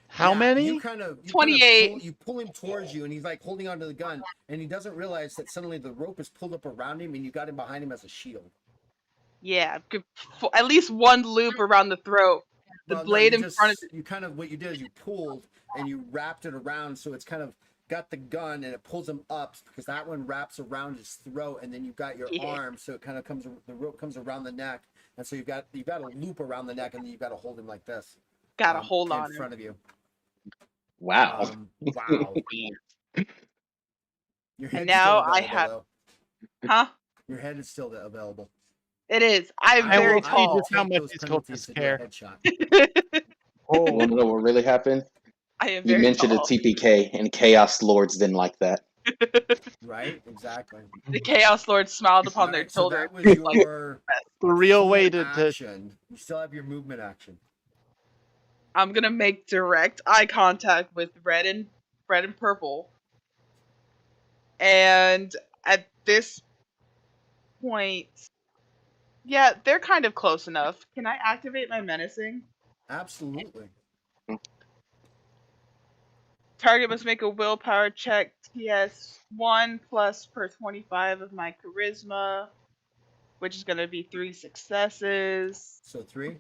How many? You kind of 28. you pull him towards you, and he's like holding onto the gun, and he doesn't realize that suddenly the rope is pulled up around him, and you got him behind him as a shield. Yeah, at least one loop around the throat. The Well, no, blade in front of it. you kind of what you did is you pulled and you wrapped it around, so it's kind of got the gun and it pulls him up because that one wraps around his throat, and then you've got your Yeah. arm, so it kind of the rope comes around the neck, and so you've got a loop around the neck, and then you've got to hold him like this. Gotta hold in on. front of you. Wow. Wow. Your head's Now still I available, have. though. Huh? Your head is still available. It is. I'm I very will see tall. just how Take much those these penalties cultists to do a care. headshot. You Oh, want to know what really happened? I am You very mentioned tall. a TPK, and Chaos Lords didn't like that. Right? Exactly. The Chaos Lord smiled upon their Alright, so children. that was your the real full way to action. You still have your movement action. I'm gonna make direct eye contact with red and purple. And at this point, yeah, they're kind of close enough. Can I activate my menacing? Absolutely. Target must make a willpower check. TS 1 plus per 25 of my charisma, which is gonna be 3 successes. So 3.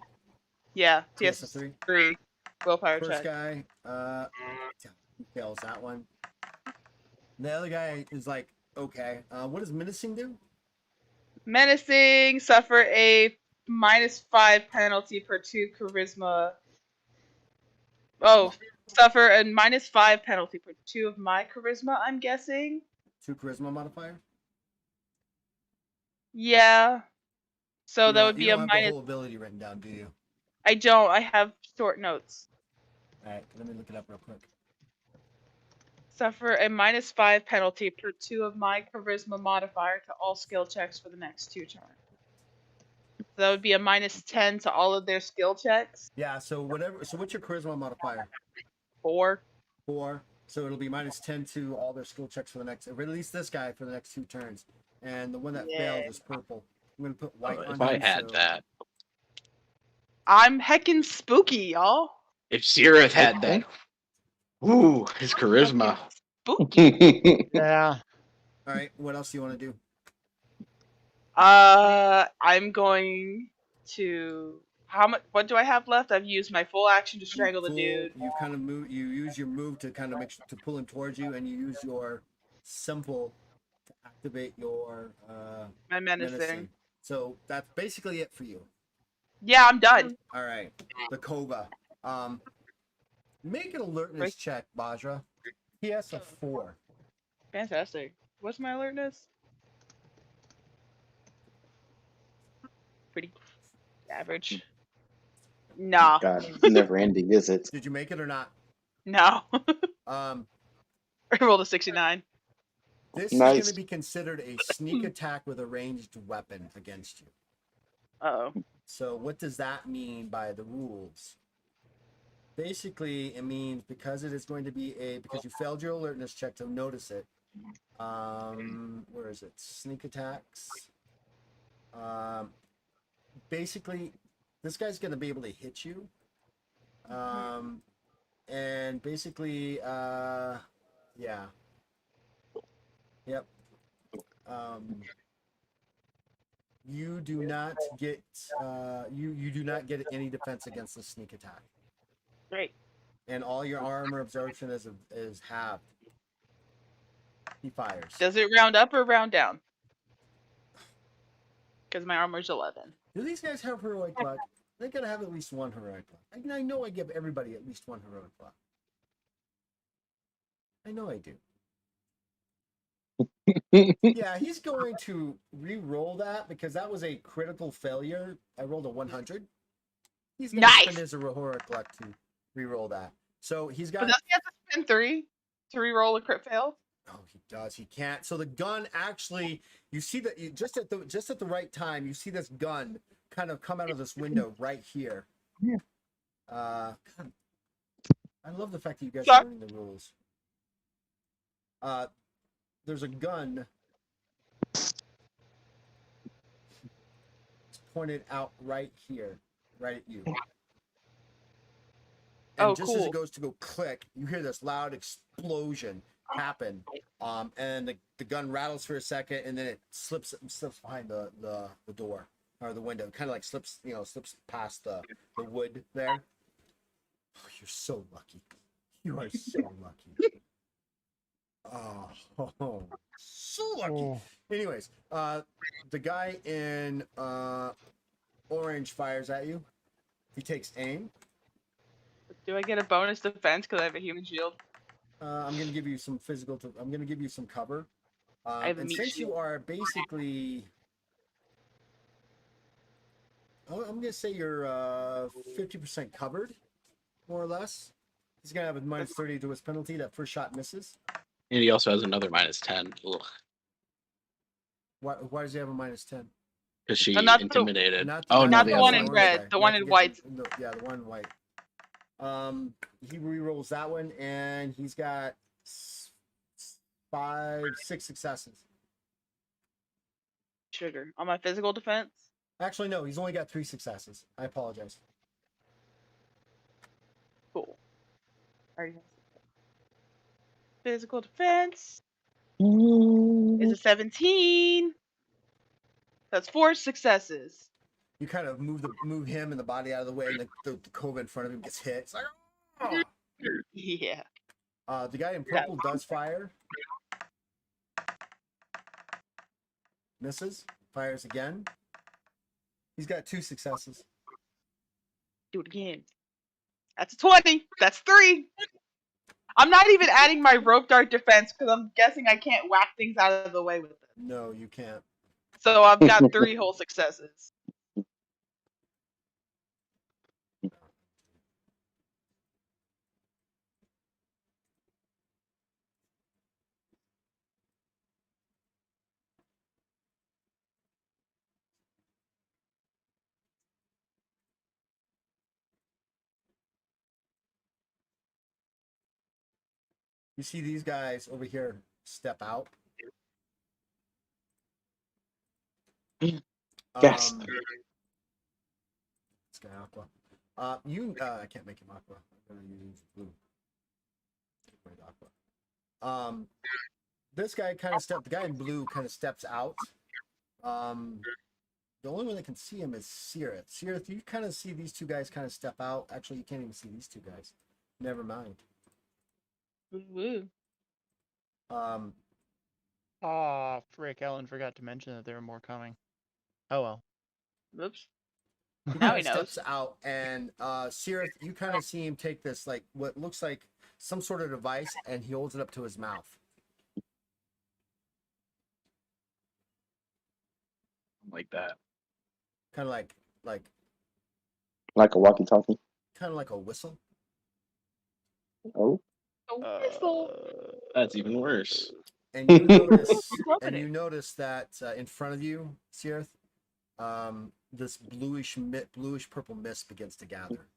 Yeah, TS TS of 3. 3 willpower First check. guy, he fails that one. The other guy is like, okay. What does menacing do? Menacing, suffer a -5 penalty per 2 charisma. Oh, suffer a -5 penalty per 2 of my charisma, I'm guessing. 2 charisma modifier? Yeah. So You that would you be a don't have the minus. whole ability written down, do you? I don't. I have short notes. Alright, let me look it up real quick. Suffer a -5 penalty per 2 of my charisma modifier to all skill checks for the next 2 turns. So that would be a -10 to all of their skill checks. Yeah, so whatever. So what's your charisma modifier? 4. 4. So it'll be -10 to all their skill checks for the next. Or at least this guy for the next 2 turns. And the one that failed is purple. I'm gonna put white on If I him, had so- that, I'm heckin' spooky, y'all. if Xerath had that, ooh, his charisma. Spooky. yeah. All right. What else do you want to do? I'm going to. How much? What do I have left? I've used my full action to strangle the dude. You kind of move. You use your move to kind of to pull him towards you, and you use your simple to activate your My menacing. So that's basically it for you. Yeah, I'm done. All right. The Kova. Make an alertness check, Bajra. TS of 4. Fantastic. What's my alertness? Pretty average. No. God, never ending, is it? Did you make it or not? No. Um, I rolled a 69. This is Nice. going to be considered a sneak attack with a ranged weapon against you. Uh-oh. So what does that mean by the rules? Basically, it means because it is going to be because you failed your alertness check to notice it. Where is it? Sneak attacks. Basically, this guy's going to be able to hit you. And basically, yeah. Yep. You do not get you do not get any defense against the sneak attack, Great. and all your armor absorption is halved. He fires. Does it round up or round down? Because my armor's 11. Do these guys have heroic luck? They gotta have at least one heroic luck. I know I give everybody at least one heroic luck. I know I do. Yeah, he's going to re-roll that because that was a critical failure. I rolled a 100. He's going to spend his heroic luck to re-roll that. So he's got. But does he have to spend 3 to re-roll a crit fail? Oh, he does. He can't. So the gun actually, you see that just at the right time, you see this gun kind of come out of this window right here. Yeah. God, I love the fact that you guys are learning the rules. There's a gun. It's pointed out right here, right at you. And just as it goes to go click, you hear this loud explosion happen. And the gun rattles for a second, and then it slips behind the door or the window. Kind of like slips past the wood there. Oh, you're so lucky. You are so lucky. Oh, so lucky. Oh. Anyways, the guy in orange fires at you. He takes aim. Do I get a bonus defense because I have a human shield? I'm gonna give you some physical. I'm gonna give you some cover. I have a And meat since shield. you are basically, I'm gonna say you're 50% covered, more or less. He's gonna have a minus 30 to his penalty. That first shot misses. And he also has another minus 10. Why does he have a minus 10? Because she Not the- intimidated. Not Oh, no, not the the other one one. in red, the one in white. Yeah, the one in white. He re-rolls that one, and he's got 6 successes. Sugar. On my physical defense? Actually, no, he's only got 3 successes. I apologize. Cool. Already has physical defense is a 17. That's 4 successes. You kind of move him and the body out of the way, and the cove in front of him gets hit. It's like, oh! Yeah. The guy in purple does fire. Misses. Fires again. He's got 2 successes. Do it again. That's a 20. That's 3. I'm not even adding my rope dart defense because I'm guessing I can't whack things out of the way with it. No, you can't. So I've got 3 whole successes. You see these guys over here step out. Yes. This guy Aqua. I can't make him Aqua. I'm gonna use blue. Aqua. This guy the guy in blue kind of steps out. The only one that can see him is Sirith. Sirith, you kind of see these 2 guys kind of step out. Actually, you can't even see these 2 guys. Never mind. Woo. Ah, frick, Ellen forgot to mention that there are more coming. Oh well. Oops. He Now kind he of knows. steps out, and Sirith, you kind of see him take this, like, what looks like some sort of device, and he holds it up to his mouth. Like that. Kind of like Like a walkie-talkie. kind of like a whistle. Oh. A whistle. That's even worse. and you notice, Loving and it. you notice that in front of you, Sirith, this bluish purple mist begins to gather.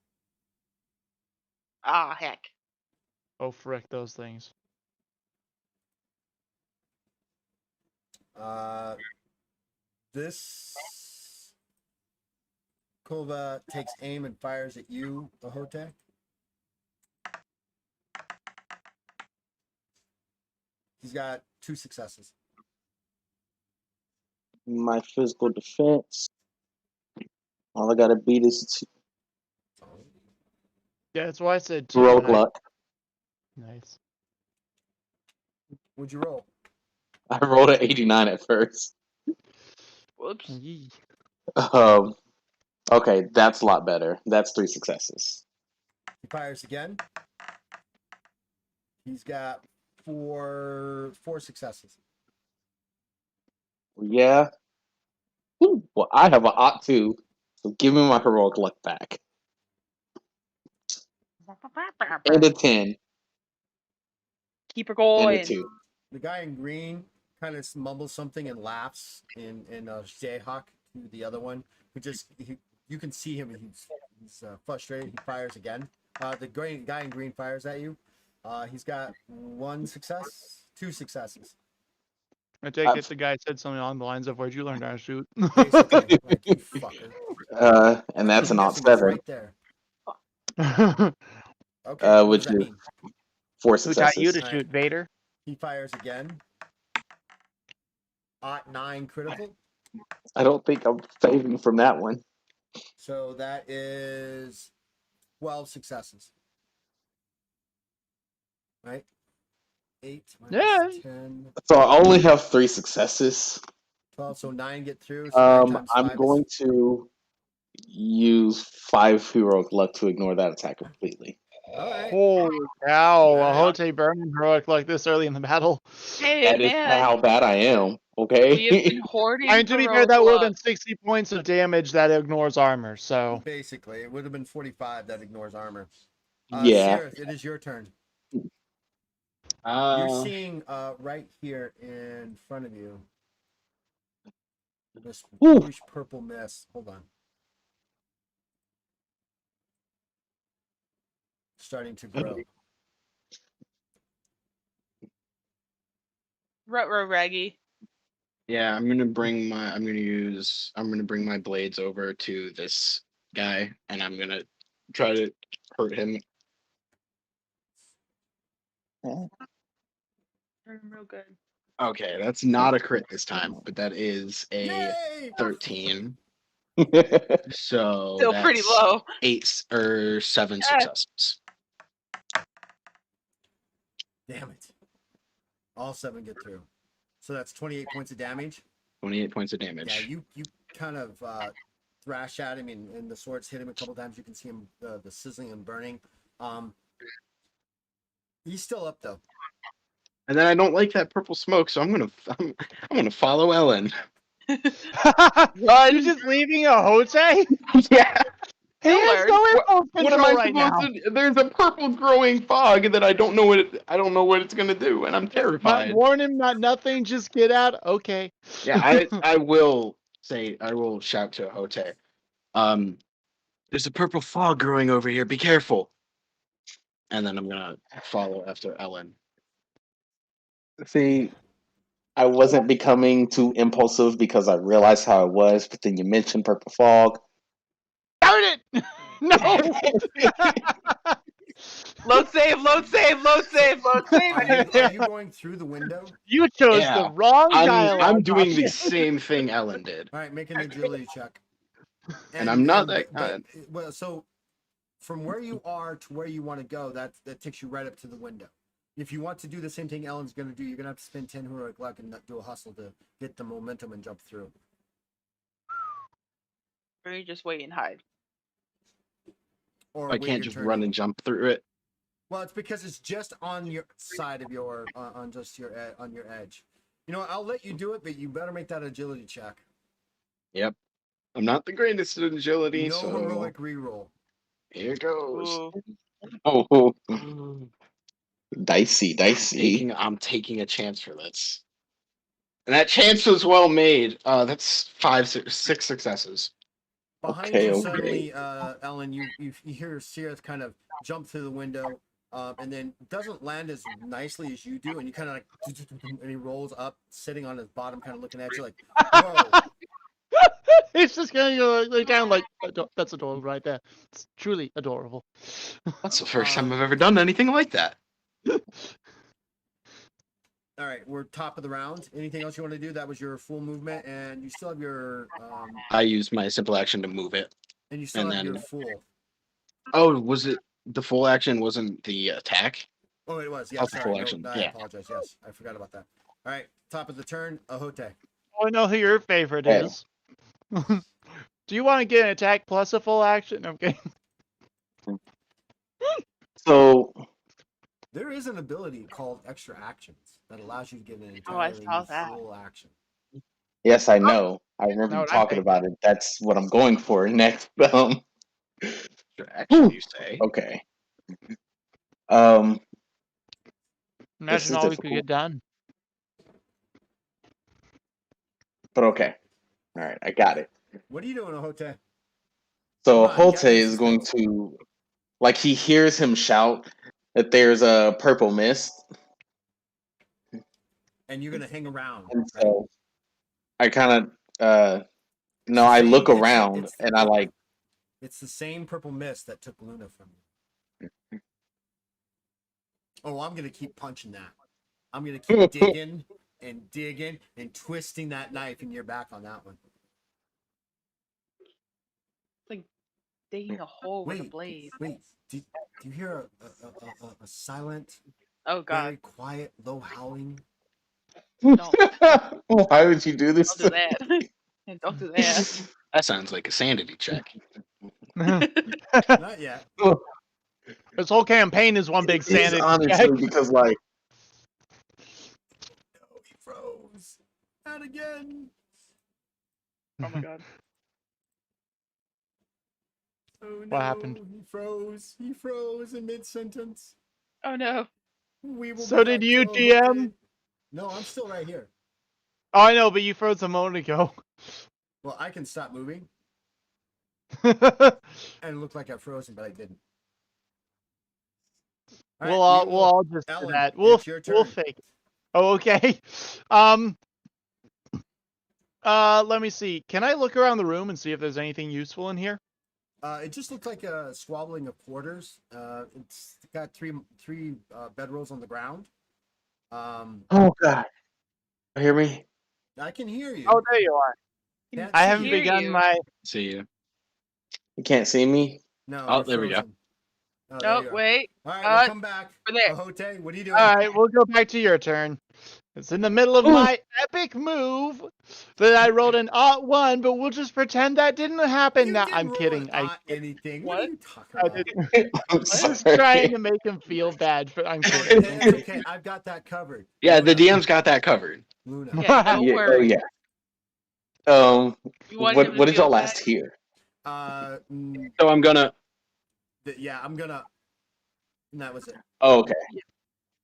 Ah, heck. Oh, frick, those things. This Kova takes aim and fires at you, Ahote. He's got 2 successes. My physical defense. All I gotta beat is Yeah, that's why I said 2. heroic and I- luck. Nice. What'd you roll? I rolled an 89 at first. Whoops. Yee. Um, okay, that's a lot better. That's 3 successes. He fires again. He's got four successes. Yeah. Ooh, well, I have an Ot too, so give me my heroic luck back. And a 10. Keep her And a going. 2. The guy in green kind of mumbles something and laughs in Jayhawk to the other one, who just you can see him. He's frustrated. He fires again. The guy in green fires at you. He's got 1 success, 2 successes. I take it the guy said something along the lines of, "Where'd you learn how to shoot?" Basically, like, you fucker. And that's an I'm Ot guessing it's 7, right there. Okay, what which does that is mean? 4 Who taught you successes. to shoot, Vader? He fires again. Ot 9 critical. I don't think I'm fading from that one. So that is 12 successes. Right? 8 minus Yeah. 10. So I only have 3 successes. 12, so 9 get through. So 9 times 5 I'm going to use 5 heroic luck to ignore that attack completely. All right. Holy cow! Alright. Ahote burning heroic like this early in the battle. Hey, That is man. how bad I am. We have Okay. been hoarding I mean, to be fair, heroic that would have luck. been 60 points of damage that ignores armor, so. Basically, it would have been 45 that ignores armor. Yeah. Sirith, it is your turn. You're Uh, seeing right here in front of you this Ooh. bluish purple mist. Hold on. Starting to grow. Ruh-roh, Raggy. yeah, I'm gonna bring my blades over to this guy, and I'm gonna try to hurt him. Hurt him real good. Okay, that's not a crit this time, but that is a Yay! 13. So Still that's pretty low. 8 or 7 Yeah. successes. Damn it. All 7 get through. So that's 28 points of damage. 28 points of Yeah, damage. you kind of thrash at him, and the swords hit him a couple times. You can see him the sizzling and burning. He's still up though. And then I don't like that purple smoke, so I'm gonna follow Ellen. Run. You're just leaving Ahote? Yeah. He has Killers. no impulse What am control I right now. supposed to? There's a purple growing fog that I don't know what it's gonna do, and I'm Not terrified. warn him, not nothing, just get out. Okay. Yeah, I will shout to Hote. There's a purple fog growing over here. Be careful. And then I'm gonna follow after Ellen. See, I wasn't becoming too impulsive because I realized how I was, but then you mentioned purple fog. Darn it! No! Load save, load save, load save, load save. Are you going through the window? You chose Yeah, the wrong dialogue. I'm doing the option. same thing Ellen did. All right, make an agility check. And I'm not that good. Well, so from where you are to where you want to go, that takes you right up to the window. If you want to do the same thing Ellen's going to do, you're going to have to spend 10 heroic luck and do a hustle to get the momentum and jump through. Or you just wait and hide. Or I wait can't your just turn. run and jump through it. Well, it's because it's just on your side of your on your edge. You know, I'll let you do it, but you better make that agility check. Yep. I'm not the greatest at agility, No so heroic reroll. here goes. Ooh. Oh, Dicey. I'm taking a chance for this. And that chance was well made. That's 6 successes. Behind Okay, you, okay. suddenly, Ellen, you hear Sirith kind of jump through the window, and then doesn't land as nicely as you do, and you kind of like, and he rolls up, sitting on his bottom, kind of looking at you like, whoa. It's just gonna go like down like that's adorable right there. It's truly adorable. That's the first time I've ever done anything like that. All right, we're top of the round. Anything else you want to do? That was your full movement, and you still have your I used my simple action to move it. and you still and have your then- full. Oh, was it the full action? Wasn't the attack? Oh, it was. Yeah, That's the sorry. full No, action, I yeah. apologize. Yes, I forgot about that. All right, top of the turn, Ahote. Oh, I know who your favorite Hey. is. Do you want to get an attack plus a full action? Okay. So There is an ability called extra actions that allows you to get an Oh, I entirely saw new that. full action. yes, I know. I remember Know you what I'm talking thinking. about it. That's what I'm going for next. Actually, you say. Okay. This Imagine is all we could difficult. get done. But okay. All right, I got it. What are you doing, Ahote? So Come on, you Holte gotta be is going suspense. to, like, he hears him shout that there's a purple mist, And you're gonna hang around, and right? so I kind of, It's no, the I same- look it's the- around it's the- and I like, It's the same purple mist that took Luna from you. Oh, I'm gonna keep punching that. I'm gonna keep digging and twisting that knife in your back on that one. Digging a hole with a Wait, blade. wait. Do you hear a silent, Oh god, very quiet, low howling? don't why would you do this? do that. Don't do that. That sounds like a sanity check. Not yet. This whole campaign is one big It is sanity honestly check. because, like, No, he froze. Not again. Oh my god. Oh no. What happened? He froze. He froze in mid sentence. Oh no. We will So be did back you, to GM? Ahote. No, I'm still right here. Oh, I know, but you froze a moment ago. Well, I can stop moving, we'll and it looked like I frozen, but I didn't. All right, all we we'll will- all just do Ellen, that. We'll it's your we'll turn. fake it. Oh, okay. Let me see. Can I look around the room and see if there's anything useful in here? It just looked like a squabbling of quarters. It's got three bedrolls on the ground. oh god, hear me? I can hear you. Oh, there you are. Can't I see haven't you. begun you. my. See you. You can't see me? No, Oh, you're there we go. frozen. Oh, there Oh you are. wait. All right, we'll Uh, come back. over there. Ahote, what are you doing? All right, we'll go back to your turn. It's in the middle of Ooh. my epic move that I rolled an odd one, but we'll just pretend that didn't happen. You Nah, didn't I'm roll kidding. an I odd anything. What What? are you talking I about? didn't. I'm I'm just sorry. trying to make him feel bad, but I'm It's kidding. okay. I've got that covered. Yeah, the Luna. DM's got that covered. Luna. Yeah, don't Yeah, oh worry. yeah. You want What him to did feel y'all last bad? hear? So I'm gonna. Yeah, I'm gonna. And that was it. Oh, okay.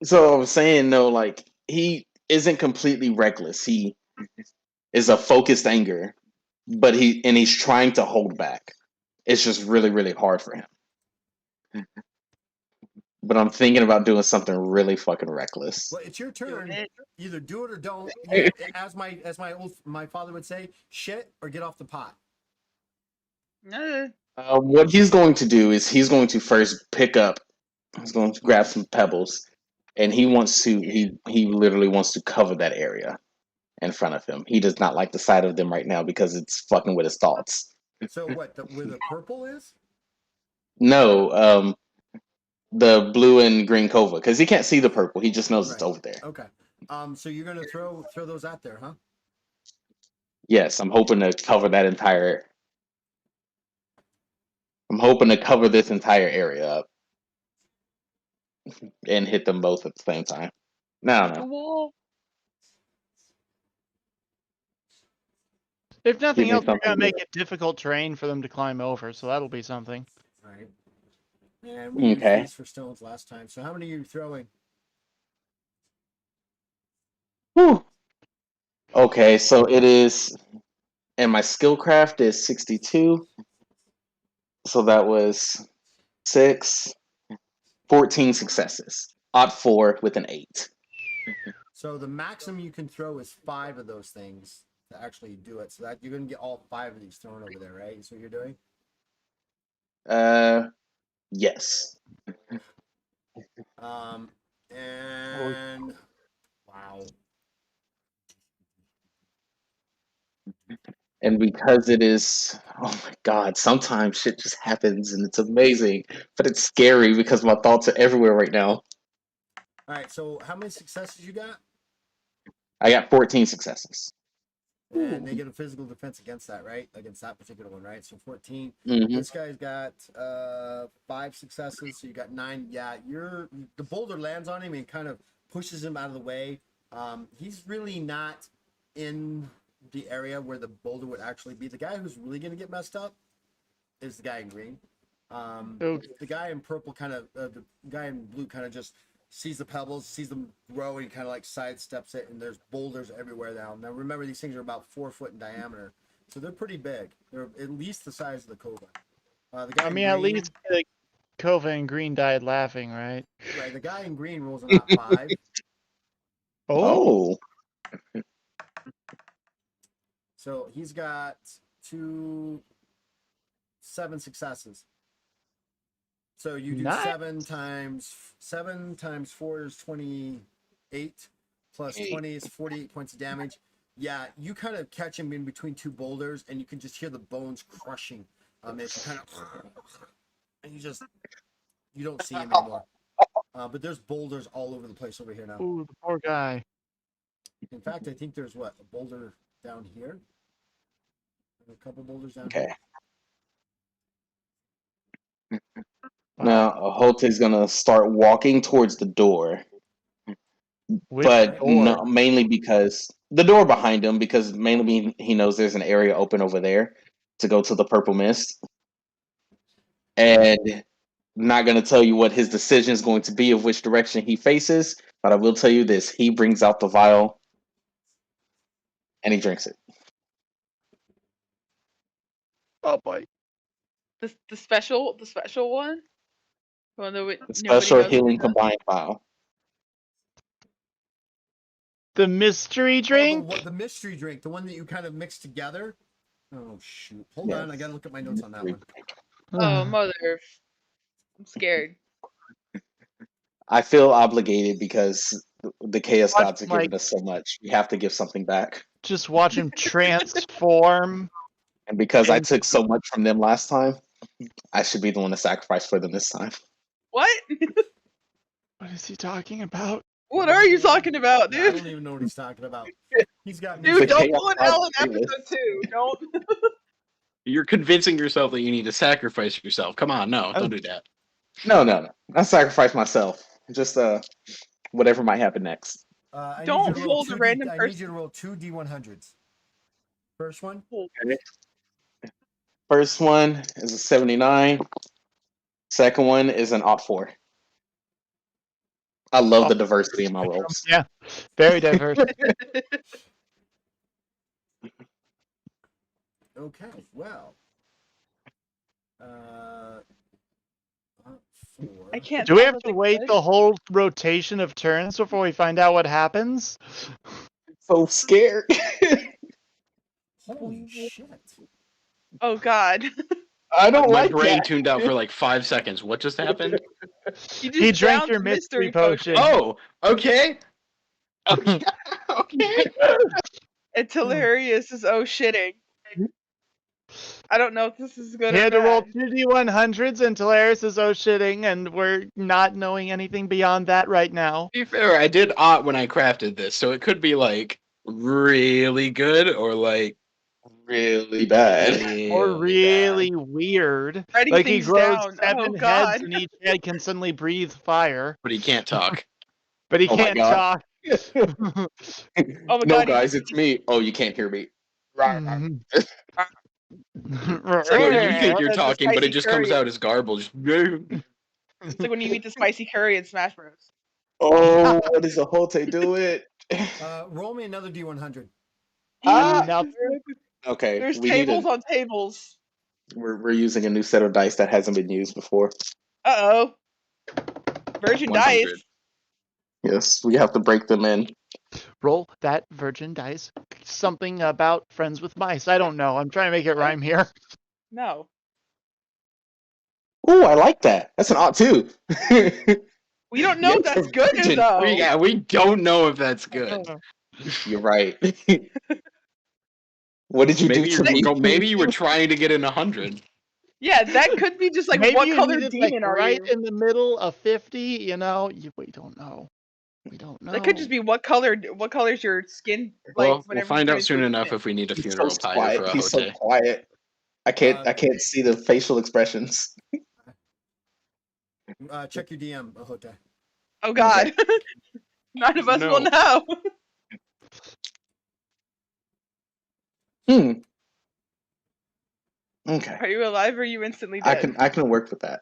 So I was saying, no, like, he isn't completely reckless. He is a focused anger, but he's trying to hold back. It's just really, really hard for him. But I'm thinking about doing something really fucking reckless. Well, it's your turn. it. Either do it or don't. As my father would say, shit or get off the pot. What he's going to do is he's going to first he's going to grab some pebbles, and he literally wants to cover that area in front of him. He does not like the sight of them right now because it's fucking with his thoughts. So what? Where the purple is? No, the blue and green cova, because he can't see the purple. He just knows it's Right. over there. Okay. So you're gonna throw those out there, huh? Yes, I'm hoping to cover that entire. I'm hoping to cover this entire area up and hit them both at the same time. No, The no. wall. If nothing me else, we're something gonna make good. it difficult terrain for them to climb over, so that'll be something. All right. And we used Okay. these for stones last time. So how many are you throwing? Whew. Okay, so it is, and my skill craft is 62. So that was 6, 14 successes. Odd 4 with an 8. So the maximum you can throw is 5 of those things to actually do it. So that you're gonna get all 5 of these thrown over there, right? That's what you're doing. Yes. And wow. And because it is, oh my God, sometimes shit just happens and it's amazing, but it's scary because my thoughts are everywhere right now. All right. So how many successes you got? I got 14 successes. And they get a physical defense against that, right? Against that particular one, right? So 14. Mm-hmm. This guy's got 5 successes, so you got 9. Yeah, the boulder lands on him and kind of pushes him out of the way. He's really not in the area where the boulder would actually be. The guy who's really going to get messed up is the guy in green. The guy in purple the guy in blue kind of just sees the pebbles, sees them grow, and he kind of like sidesteps it, and there's boulders everywhere now. Now remember, these things are about 4 foot in diameter, so they're pretty big. They're at least the size of the cova. The guy I in mean, at green, least the Kova and Green died laughing, right? right? The guy in green rolls an odd 5. Oh. So he's got 7 successes. So you do Nice. 7 times 4 is 28, plus 20 is 48 points of damage. Yeah, you kind of catch him in between 2 boulders, and you can just hear the bones crushing. As you kind of, and you don't see him anymore. But there's boulders all over the place over here now. Ooh, the poor guy. In fact, I think there's a boulder down here. A couple boulders down Okay. here. Now, Holte's gonna start walking towards the door, Which but door? no, mainly because the door behind him, because mainly he knows there's an area open over there to go to the purple mist. And not gonna tell you what his decision is going to be of which direction he faces, but I will tell you this: he brings out the vial and he drinks it. Oh boy. The special one. Well, The nobody special knows. healing combined vial. The mystery drink? The mystery drink, the one that you kind of mix together. Oh shoot! Hold on, I gotta look at my notes on that one. Oh, mother! I'm scared. I feel obligated because the Chaos Watch Gods have him, given us so much. We have to give something back. Just watch him transform. And because I took so much from them last time, I should be the one to sacrifice for them this time. What? What is he talking about? What are you talking about, Yeah, I dude? don't even know what he's talking about. He's got me. Dude, The don't Chaos pull an Gods L in have given us- episode 2. Don't. You're convincing yourself that you need to sacrifice yourself. Come on, no, don't do that. No. I sacrifice myself. Just whatever might happen next. I Don't need you to roll hold a 2 random I need person. you to roll 2 D100s. First one. First one is a 79. Second one is an odd 4. I love the diversity in my rolls. Yeah, very diverse. Okay, well. 4. I can't. Do we tell have that to they wait could. the whole rotation of turns before we find out what happens? So scared. Holy shit! Oh God! I don't My like brain that. tuned out for like 5 seconds. What just happened? You just He drank downed your the mystery potion. Oh, okay. Okay. Okay. It's hilarious. Is shitting. I don't know if this is good He or had to roll bad. 2D100s and Talaris is shitting, and we're not knowing anything beyond that right now. To be fair, I did odd when I crafted this, so it could be like really good or like Really bad. Or really bad. weird. Writing Like he things grows down. 7 Oh heads God! and each head can suddenly breathe fire. But he can't talk. But he Oh my can't God. talk. Oh my No, God! guys, it's me. Oh, you can't hear me. Mhm. It's like So when you think you're the talking, but it spicy just curry. comes out as garbage. It's like when you eat the spicy curry in Smash Bros. Oh, what does the Hote do it? Roll me another D100. Another. Okay, There's we need tables on tables. we're using a new set of dice that hasn't been used before. Uh-oh. Virgin 100. dice. Yes, we have to break them in. Roll that virgin dice. Something about friends with mice. I don't know. I'm trying to make it rhyme here. No. Ooh, I like that. That's an odd too. We don't know if Yes, that's good virgin. though. We don't know if that's I don't good. know. You're right. What did you do to me? Maybe you were trying to get in 100. Yeah, that could be just like Maybe what you color needed demon are right you? in the middle of 50. You know, we don't know. We don't know. That could just be what color's your skin like Well, we'll whenever you find turn out into soon a enough demon. if we need a He's funeral so pyre for quiet. a He's so Hote. quiet. I can't see the facial expressions. Check your DM, Ahote. Oh god. None of us will No. know. Hmm. Okay. Are you alive or are you instantly I dead? can work with that.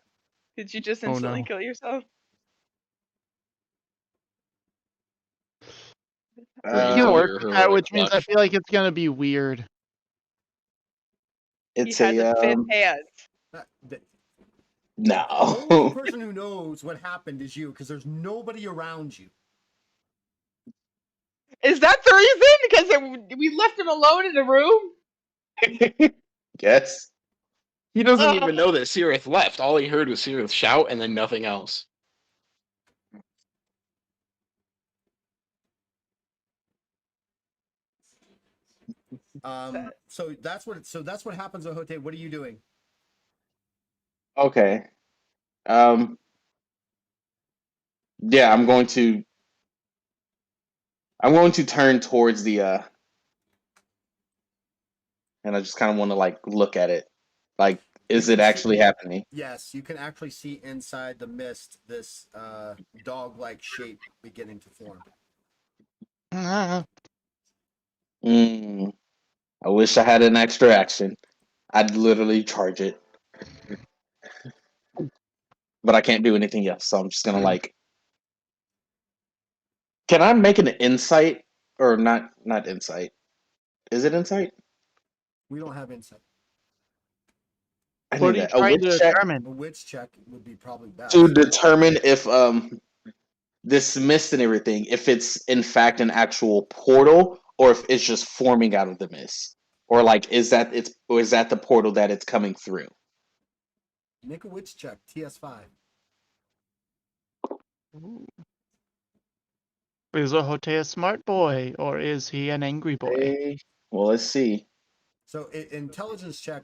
Did you just Oh, instantly no. kill yourself? Breathe You can into work your with that, heroic which means I luck. feel like it's gonna be weird. He It's has a fifth a hand. The only no. person who knows what happened is you, because there's nobody around you. Is that the reason? Because we left him alone in the room? Yes. He doesn't Ugh. even know that Sirith left. All he heard was Sirith shout and then nothing else. So that's what happens, Ahote. What are you doing? Okay. Um. Yeah, I'm going to turn towards the and I just kind of want to like look at it. Like, You is it can see- actually happening? Yes, you can actually see inside the mist this dog-like shape beginning to form. Mm, I wish I had an extra action. I'd literally charge it, but I can't do anything else. So I'm just gonna like. Can I make an insight or not? Not insight. Is it insight? We don't have insight. I What need are you that. A trying witch to check determine? A witch check would be probably best. to determine if this mist and everything, if it's in fact an actual portal or if it's just forming out of the mist, or like is that the portal that it's coming through? Make a witch check. TS5. Is Ohote a smart boy or is he an angry boy? Hey, well, let's see. So intelligence check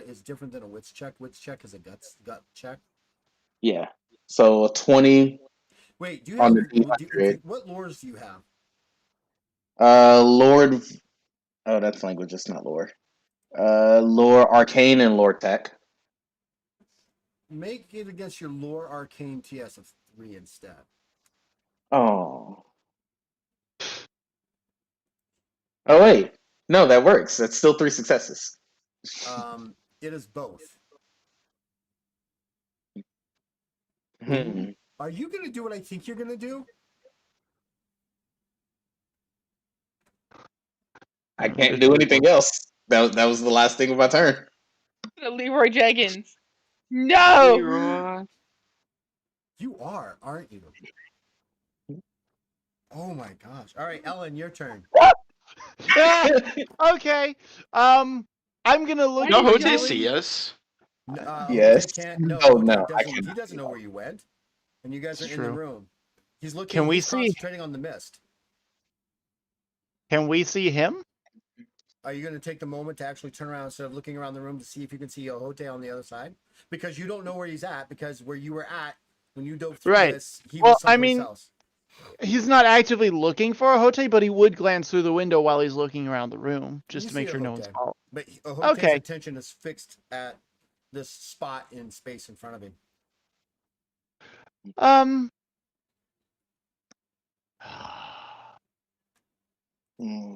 is different than a witch check. Witch check is a gut check. Yeah. So 20 Wait, do you on have the D100. what lores do you have? Lord. Oh, that's language. It's not lore. Lore arcane and lore tech. Make it against your lore arcane TS of 3 instead. Oh. Oh wait. No, that works. That's still 3 successes. It is both. Hmm. Are you gonna do what I think you're gonna do? I can't do anything else. That was the last thing of my turn. Leroy Jenkins. No! Leroy. You are, aren't you? Oh my gosh. All right, Ellen, your turn. Okay. I'm gonna look No, at Hote Kelly. see us. Yes. Hote can't. No, Oh, Hote no, I doesn't. He cannot. doesn't know where you went, and you guys are It's in the true. room. He's looking. Can we he's see? concentrating on the mist. Can we see him? Are you going to take the moment to actually turn around instead of looking around the room to see if you can see Hote on the other side? Because you don't know where he's at. Because where you were at when you dove through Right. this, he Well, was I someplace mean, else. He's not actively looking for Ohote, but he would glance through the window while he's looking around the room just You to make see sure no one's Ahote, following. but Ahote's Okay. attention is fixed at this spot in space in front of him.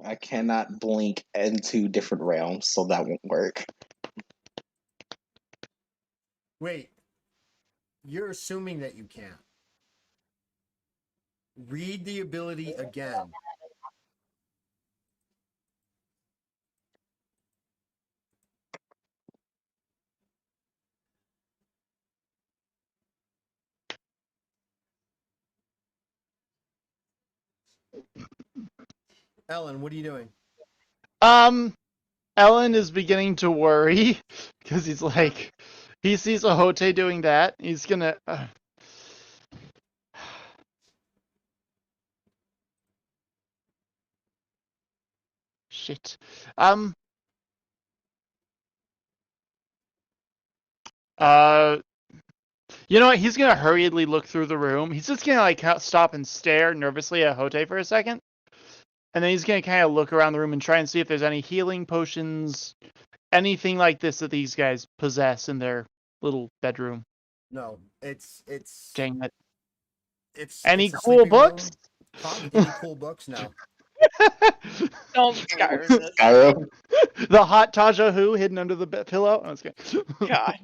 I cannot blink into different realms, so that won't work. Wait, you're assuming that you can't. Read the ability again. Ellen, what are you doing? Ellen is beginning to worry because he's like, he sees Ahote doing that. He's gonna. Shit. Um. You know what? He's gonna hurriedly look through the room. He's just gonna like stop and stare nervously at Hote for a second, and then he's gonna kind of look around the room and try and see if there's any healing potions, anything like this that these guys possess in their little bedroom. No, Dang it! it's Any a cool sleeping room. books? Probably any cool books? No. Don't Skyrim this. Skyrim. The hot Taja Who hidden under the pillow. Oh, okay. God.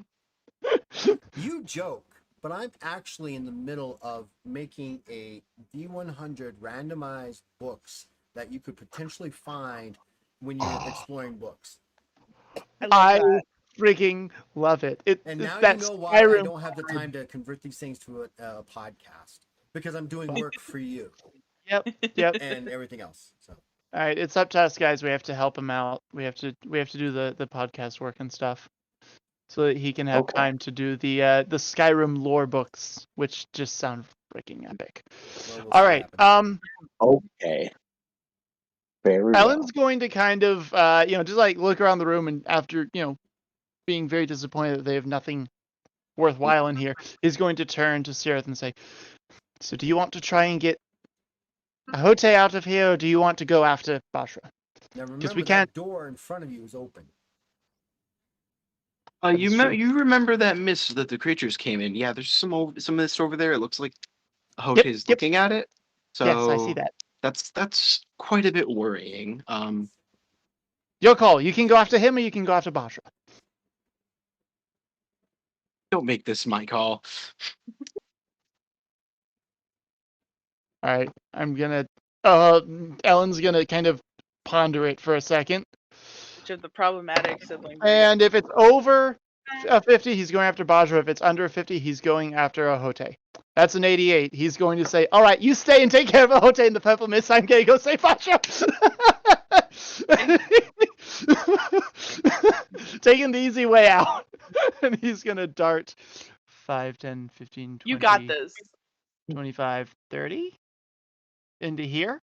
You joke, but I'm actually in the middle of making a D100 randomized books that you could potentially find when you're exploring books. I love that. freaking love it. And now you that know why I Skyrim- don't have the time to convert these things to a podcast, because I'm doing work for you Yep. Yep. and everything else. So All right, it's up to us, guys. We have to help him out. We have to do the podcast work and stuff, so that he can have Okay. time to do the Skyrim lore books, which just sound freaking epic. well, we'll All see right, what happens. Okay. Very Ellen's going to kind of just like look around the room, and after being very disappointed that they have nothing worthwhile in here, is going to turn to Sirith and say, "So, do you want to try and get Ahote out of here, or do you want to go after Bashra?" Now we remember can't- that door in front of you is open. You That's true. you remember that mist that the creatures came in? Yeah, there's some mist over there. It looks like Hote is yep. looking at it. So Yes, I see that. That's quite a bit worrying. Your call. You can go after him, or you can go after Bashra. Don't make this my call. All right, I'm gonna. Ellen's gonna kind of ponder it for a second, Which of the problematic siblings? and if it's over 50, he's going after Bajra. If it's under 50, he's going after Ahote. That's an 88. He's going to say, "All right, you stay and take care of Ahote in the purple mist. I'm gonna go save Bajra." Taking the easy way out, and he's gonna dart 5, 10, 15, 20. You got this. 25, 30 into here.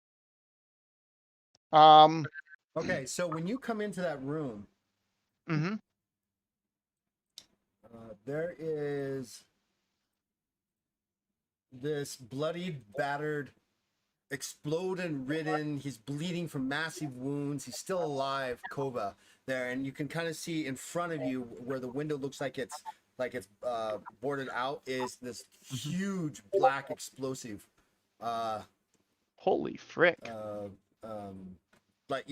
Okay, so when you come into that room, Mm-hmm. there is this bloodied, battered, exploded-ridden. He's bleeding from massive wounds. He's still alive, Kova, there, and you can kind of see in front of you where the window looks like it's boarded out is this huge black explosive. Holy frick! Like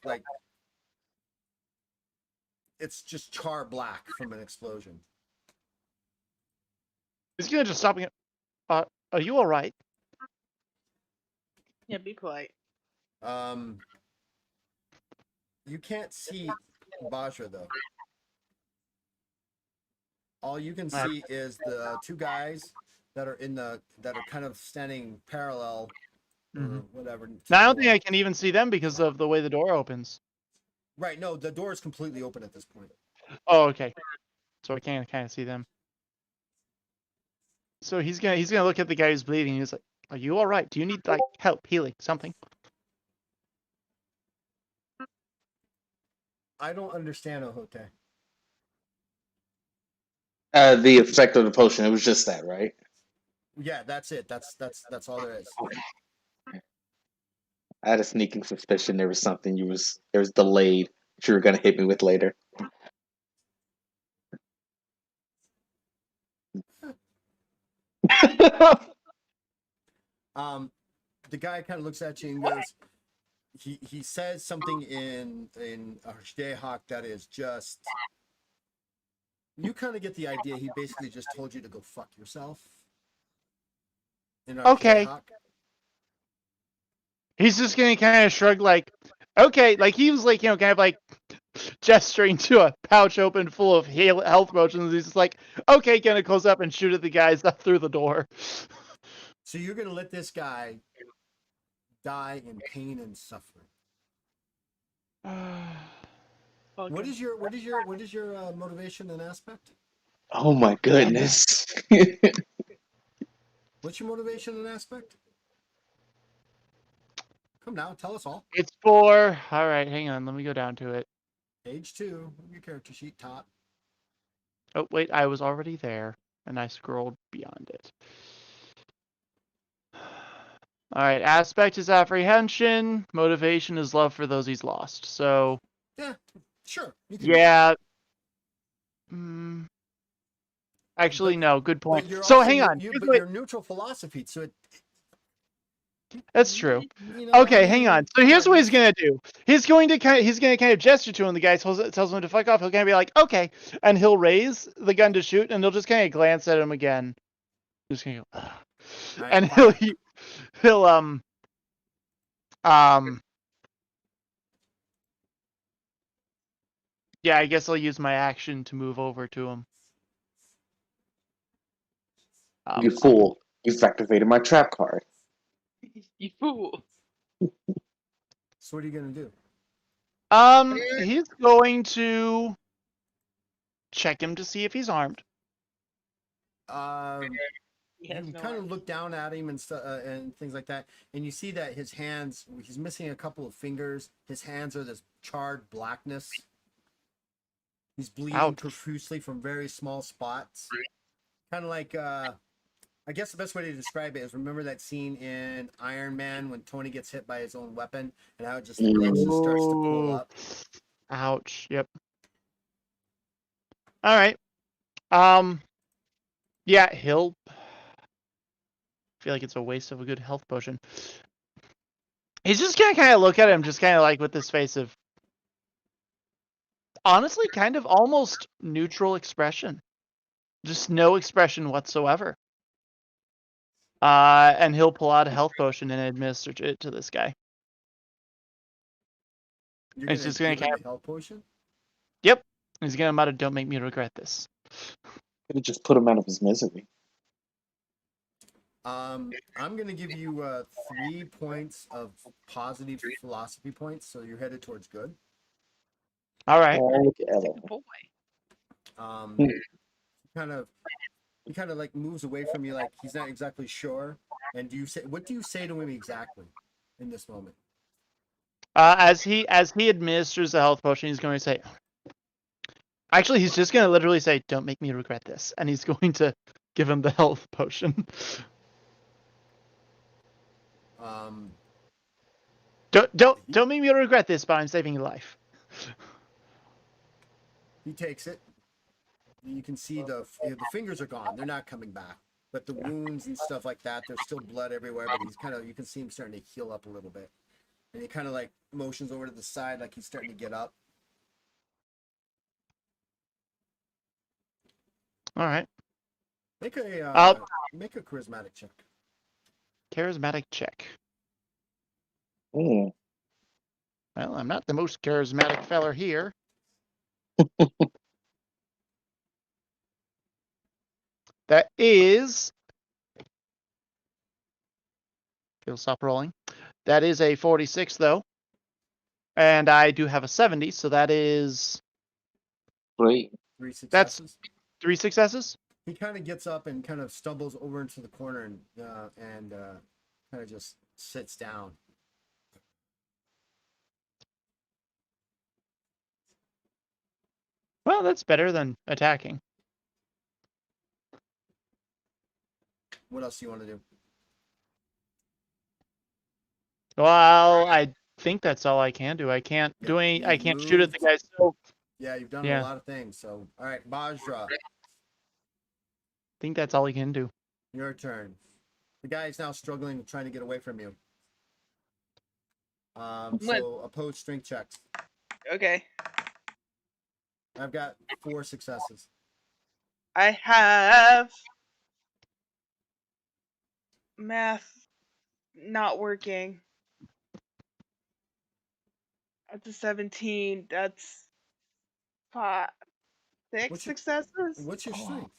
like it's just char black from an explosion. He's gonna just stop it. Are you all right? Yeah, be polite. You can't see Bajra though. All you can see is the two guys that are kind of standing parallel or whatever. Now, I don't think I can even see them because of the way the door opens. Right, no, the door is completely open at this point. Oh, okay. So I can kind of see them. So he's gonna look at the guy who's bleeding. He's like, "Are you all right? Do you need like help healing something?" I don't understand Ohote. The effect of the potion. It was just that, right? Yeah, that's it. That's all there is. I had a sneaking suspicion there was something there was delayed that you were gonna hit me with later. The guy kind of looks at you and goes, he says something in Archdehawk that is just, you kind of get the idea. He basically just told you to go fuck yourself. In Okay. Archdehawk. He's just gonna kind of shrug, like, "Okay." Like he was like kind of like gesturing to a pouch open full of health potions. He's just like, "Okay," gonna close up and shoot at the guys through the door. So you're gonna let this guy die in pain and suffering. Okay. What is your motivation and aspect? Oh my goodness. What's your motivation and aspect? Come now, tell us all. It's for. All right, hang on. Let me go down to it. Page 2 of your character sheet, top. Oh wait, I was already there, and I scrolled beyond it. All right, aspect is apprehension. Motivation is love for those he's lost. So Yeah, sure. You can do that. yeah. Actually, no. Good But point. you're So also, hang on. but you're neutral philosophy, so That's true. you know, Okay, I hang mean, on. So here's what he's gonna do. He's gonna kind of gesture to him. The guy tells him to fuck off. He'll kind of be like, okay, and he'll raise the gun to shoot, and he'll just kind of glance at him again. Just gonna go, ugh. All right, And fine. he'll yeah, I guess I'll use my action to move over to him. You fool. You've activated my trap card. You fool. So what are you gonna do? He's going to check him to see if he's armed. He has You no kind of arms. look down at him and stuff and things like that, and you see that his hands, he's missing a couple of fingers. His hands are this charred blackness. He's bleeding Ouch. profusely from very small spots. Kind of like, I guess the best way to describe it is, remember that scene in Iron Man when Tony gets hit by his own weapon and how it just, the blood just starts to pull up. Ouch. Yep. All right. Yeah, he'll feel like it's a waste of a good health potion. He's just gonna kind of look at him, just kind of like with this face of, honestly, kind of almost neutral expression, just no expression whatsoever. And he'll pull out a health potion and administer it to this guy. You're It's gonna just gonna give him kind a health potion? Yep. He's gonna mutter, "Don't make me regret this." Could have just put him out of his misery. I'm gonna give you 3 points of positive philosophy points, so you're headed towards good. All right. Boy. He kind of like moves away from you, like he's not exactly sure. And what do you say to him exactly in this moment? As he administers the health potion, he's going to say, actually, he's just going to literally say, "Don't make me regret this," and he's going to give him the health potion. Don't make me regret this, but I'm saving your life. He takes it. You can see the fingers are gone; they're not coming back. But the wounds and stuff like that, there's still blood everywhere. But you can see him starting to heal up a little bit, and he kind of like motions over to the side, like he's starting to get up. All right. Make a charismatic check. Charismatic check. Mm. Well, I'm not the most charismatic feller here. That is. He'll stop rolling. That is a 46, though. And I do have a 70, so that is. Great. 3 successes. That's 3 successes? He kind of gets up and kind of stumbles over into the corner and kind of just sits down. Well, that's better than attacking. What else do you want to do? Well, I think that's all I can do. I can't do any. I can't shoot at the guy. So yeah, you've done yeah. a lot of things. So, all right, Bajra, I think that's all he can do. your turn. The guy is now struggling, trying to get away from you. So opposed strength checks. Okay. I've got 4 successes. I have math not working. That's a 17. That's 6 successes. What's your strength?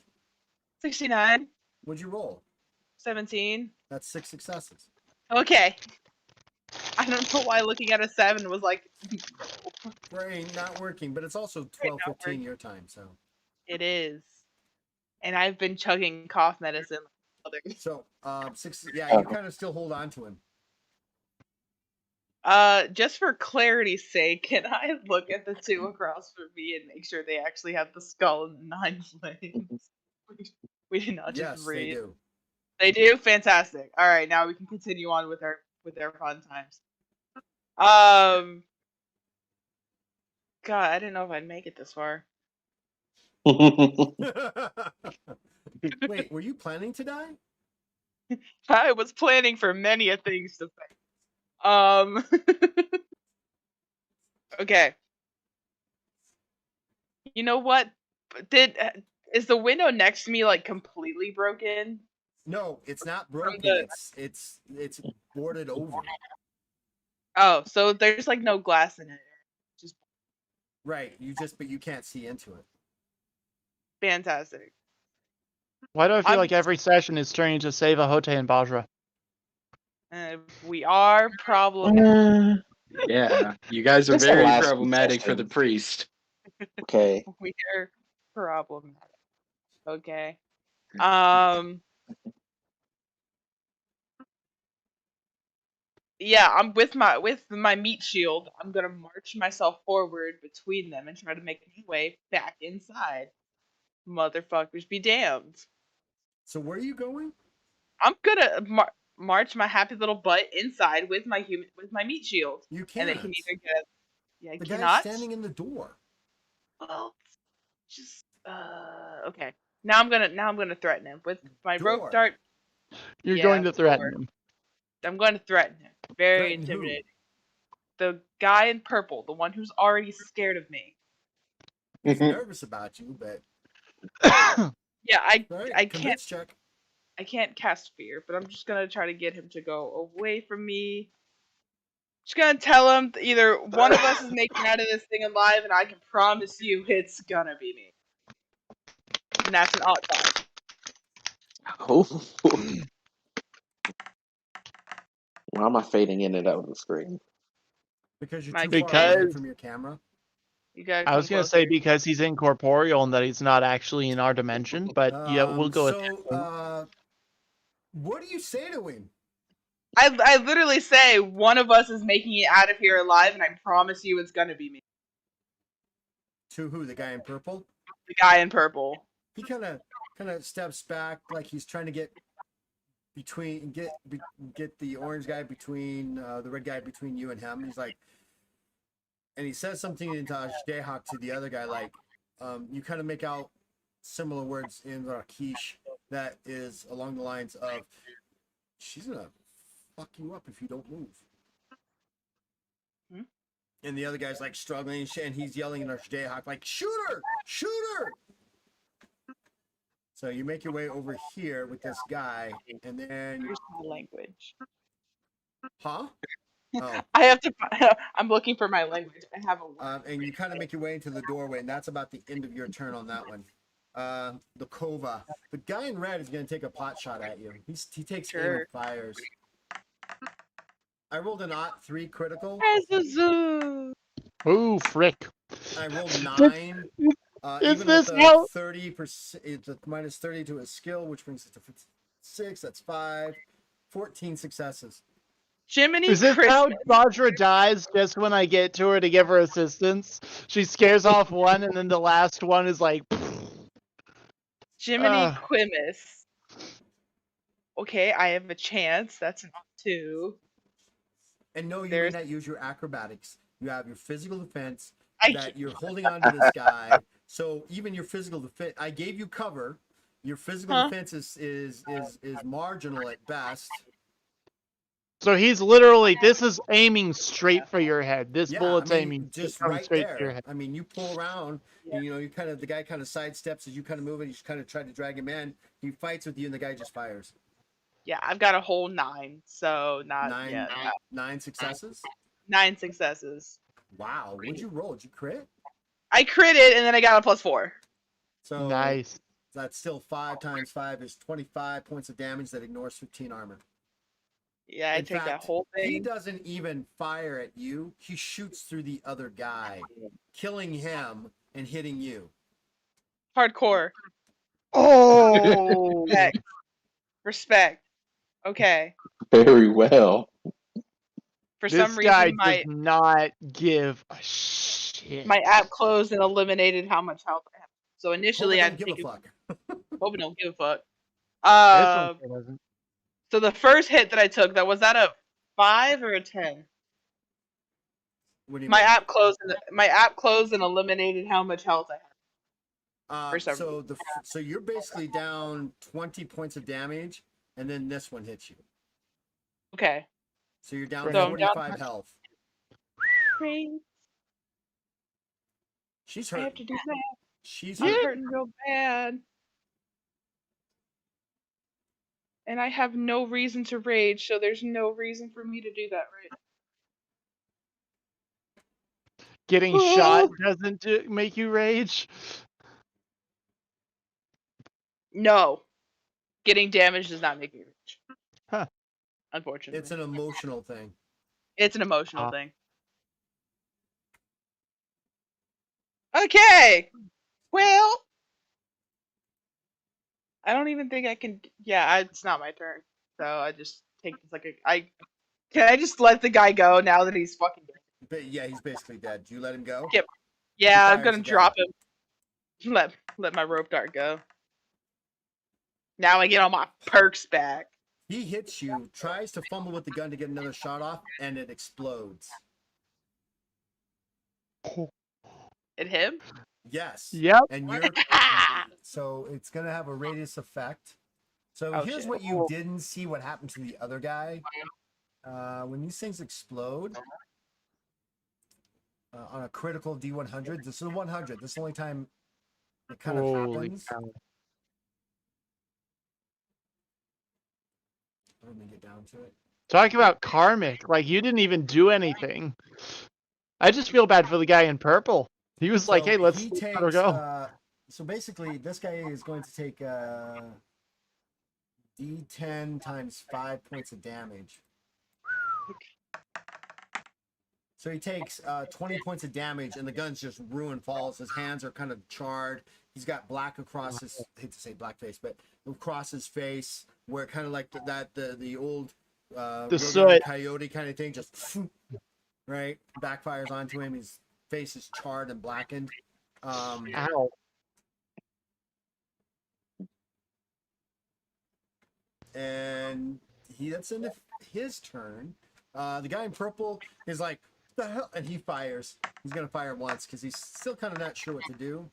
69. What'd you roll? 17. That's 6 successes. Okay. I don't know why looking at a 7 was like, Brain not working, but it's also 12:15 your time, so. it is. And I've been chugging cough medicine. So, 6. Yeah, Oh. you kind of still hold on to him. Just for clarity's sake, can I look at the 2 across from me and make sure they actually have the skull and 9 flames? We did not just Yes, read. they do. They do? Fantastic. All right, now we can continue on with our fun times. God, I didn't know if I'd make it this far. Wait, were you planning to die? I was planning for many a things to say. Okay. You know what? Is the window next to me like completely broken? No, it's not broken. the- It's boarded over. Oh, so there's like no glass in it. Just Right. But you can't see into it. fantastic. Why do I feel I'm- like every session is turning to save a Hote and Bajra? We are problem. Yeah, you guys are That's the very last problematic for session. the priest. Okay. We are problematic. Okay. Yeah, I'm with my meat shield. I'm gonna march myself forward between them and try to make my way back inside. Motherfuckers be damned. So where are you going? I'm gonna march my happy little butt inside with my meat shield, You and can't. they can either get. Yeah, I The cannot. guy's standing in the door. Well, just okay. Now I'm gonna threaten him with my Door. rope dart. You're Yeah, going to threaten door. him. I'm going to threaten him. Very Threaten who? intimidating. The guy in purple, the one who's already scared of me. He's nervous about you, but Yeah, all right, I convince check. I can't cast fear, but I'm just gonna try to get him to go away from me. Just gonna tell him either one of us is making out of this thing alive, and I can promise you it's gonna be me. And that's an odd thought. Oh. Why am I fading in and out of the screen? Because you're Mike, too far away Because- from your camera. You gotta I was come gonna say closer. because he's incorporeal and that he's not actually in our dimension, but yeah, we'll go with that. So, what do you say to him? I literally say one of us is making it out of here alive, and I promise you it's gonna be me. To who? The guy in purple? The guy in purple. He kind of steps back like he's trying to get the orange guy between the red guy between you and him. He's like, and he says something in Jayhawk to the other guy, like, you kind of make out similar words in Rakish that is along the lines of, she's gonna fuck you up if you don't move. Hmm? And the other guy's like struggling and he's yelling in Jayhawk like, shoot her! Shoot her! So you make your way over here with this guy, and then, Here's my language. huh? Oh. I have to. I'm looking for my language. I have a. And you kind of make your way into the doorway, and that's about the end of your turn on that one. The Kova. The guy in red is going to take a pot shot at you. He takes aim and fires. I rolled an 3 critical. Ooh, frick. I rolled 9. Is Even this with how- 30%, it's a minus 30 to a skill, which brings it to 6. That's 5. 14 successes. Jiminy Is this how Christmas. Bajra dies just when I get to her to give her assistance? She scares off one, and then the last one is like. Jiminy Quimus. Okay, I have a chance. That's an 2. And no, you There's- may not use your acrobatics. You have your physical defense I that you're holding on to this guy. So even your physical defense, I gave you cover. Your physical Huh? defense is marginal at best. So he's literally. This is aiming straight for your head. This Yeah, bullet's I mean, aiming just coming right straight for your there. head. I mean, you pull around, and the guy kind of sidesteps as you kind of move, and you just kind of try to drag him in. He fights with you, and the guy just fires. Yeah, I've got a whole 9, so not 9 successes. 9 successes. Wow, what'd you roll? Did you crit? I critted, and then I got a +4. So Nice. that's still 5 times 5 is 25 points of damage that ignores 15 armor. Yeah, I In take that fact, whole he thing. doesn't even fire at you. He shoots through the other guy, killing him and hitting you. Hardcore. Oh, Respect. Respect. Okay. Very well. For this some guy reason, does not give a shit. my app closed and eliminated how much health I have. So Homer initially, don't I'd give take a it. fuck. Hope it don't give a fuck. This one doesn't. So the first hit that I took, was that a 5 or a 10? What do you My mean? app closed. My app closed and eliminated how much health I had. For some So so you're basically down 20 points of damage, and then this one hits you. Okay. So you're down So I'm 45 health. Great. She's I hurt. have to do that. She's I'm hurt. hurting real bad. And I have no reason to rage, so there's no reason for me to do that right Getting now. shot doesn't make you rage. No. Getting damaged does not make me rage. Huh. Unfortunately. It's an emotional thing. It's an emotional thing. Okay. Well, I don't even think I can. Yeah, it's not my turn. So I just take this like can I just let the guy go now that he's fucking dead? But yeah, he's basically dead. Do you let him go? Yep. Yeah, I'm fires gonna again. drop him. Let my rope dart go. Now I get all my perks back. He hits you, tries to fumble with the gun to get another shot off, and it explodes. At him? Yes. Yep. And you're so it's gonna have a radius effect. So Oh, here's shit. what you didn't see what happened to the other guy. When these things explode on a critical D100, this is a 100. This is the only time it kind of Holy happens. cow. Let me get down to it. Talk about karmic. Like, you didn't even do anything. I just feel bad for the guy in purple. He was like, hey, let's he let takes, her go. so basically, this guy is going to take D10 times 5 points of damage. So he takes 20 points of damage, and the gun's just ruined, falls. His hands are kind of charred. He's got black across his, I hate to say blackface, but across his face, where kind of like the old The Roadrunner soot. Coyote kind of thing, just right backfires onto him. His face is charred and blackened. Ow. And that's into his turn. The guy in purple is like, the hell, and he fires. He's gonna fire once because he's still kind of not sure what to do,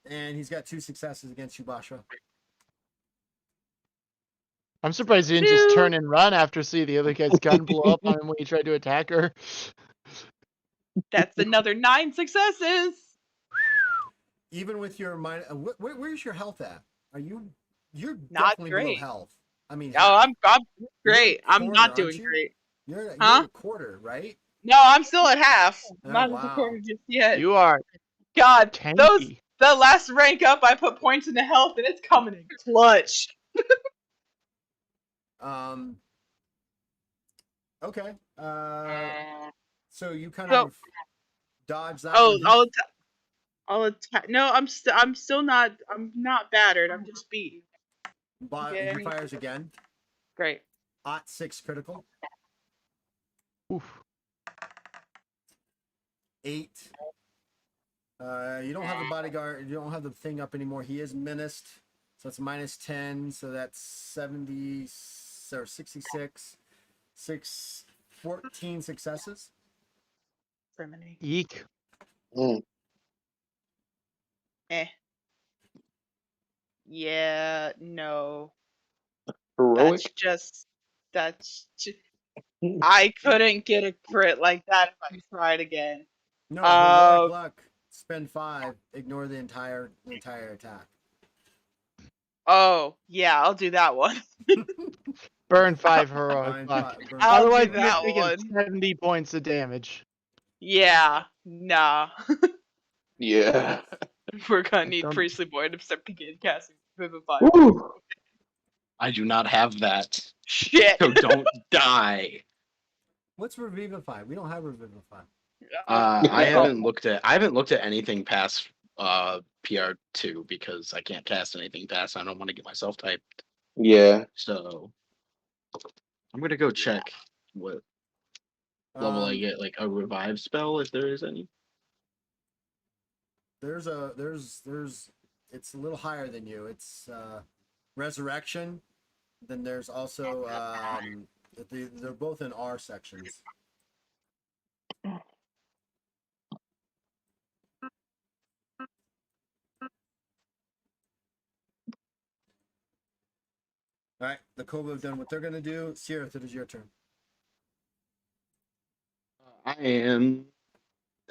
and he's got 2 successes against you, Basha. I'm surprised he didn't just turn and run after see the other guy's gun blow up on him when he tried to attack her. That's another 9 successes. Even with your mind, where's your health at? You're Not definitely great. below health. I mean, Oh, I'm great. You're a I'm not quarter, doing aren't you? great. you're Huh? a quarter, right? No, I'm still at half. Oh, Not at the wow. quarter just yet. You are God, tanky. the last rank up, I put points into health, and it's coming in clutch. Okay. So you kind So- of dodge that. Oh, one. I'll attack. No, I'm still not. I'm not battered. I'm just beaten. He fires again. Great. Ot 6 critical. Oof. 8. You don't have the bodyguard. You don't have the thing up anymore. He is menaced, so it's minus 10. So that's 70 or 66. 14 successes. Criminy. Eek. Yeah. No. Heroic. That's just. I couldn't get a crit like that if I tried again. No, heroic luck. Spend 5. Ignore the entire attack. Oh, yeah, I'll do that one. Burn 5 heroic. Burn I'll Otherwise, do you're that taking one. 70 points of damage. Yeah, nah. Yeah. We're gonna need Don't- Priestly Boy to start begin casting Vivify. Woo. I do not have that. Shit. So don't die. What's Revivify? We don't have Revivify. I haven't looked at anything past PR2 because I can't cast anything past. I don't want to get myself typed. Yeah. So I'm gonna go check what level I get, like a revive spell if there is any. There's it's a little higher than you. It's resurrection. Then there's also they're both in R sections. All right, the Cova have done what they're gonna do. Sierra, it is your turn. I am.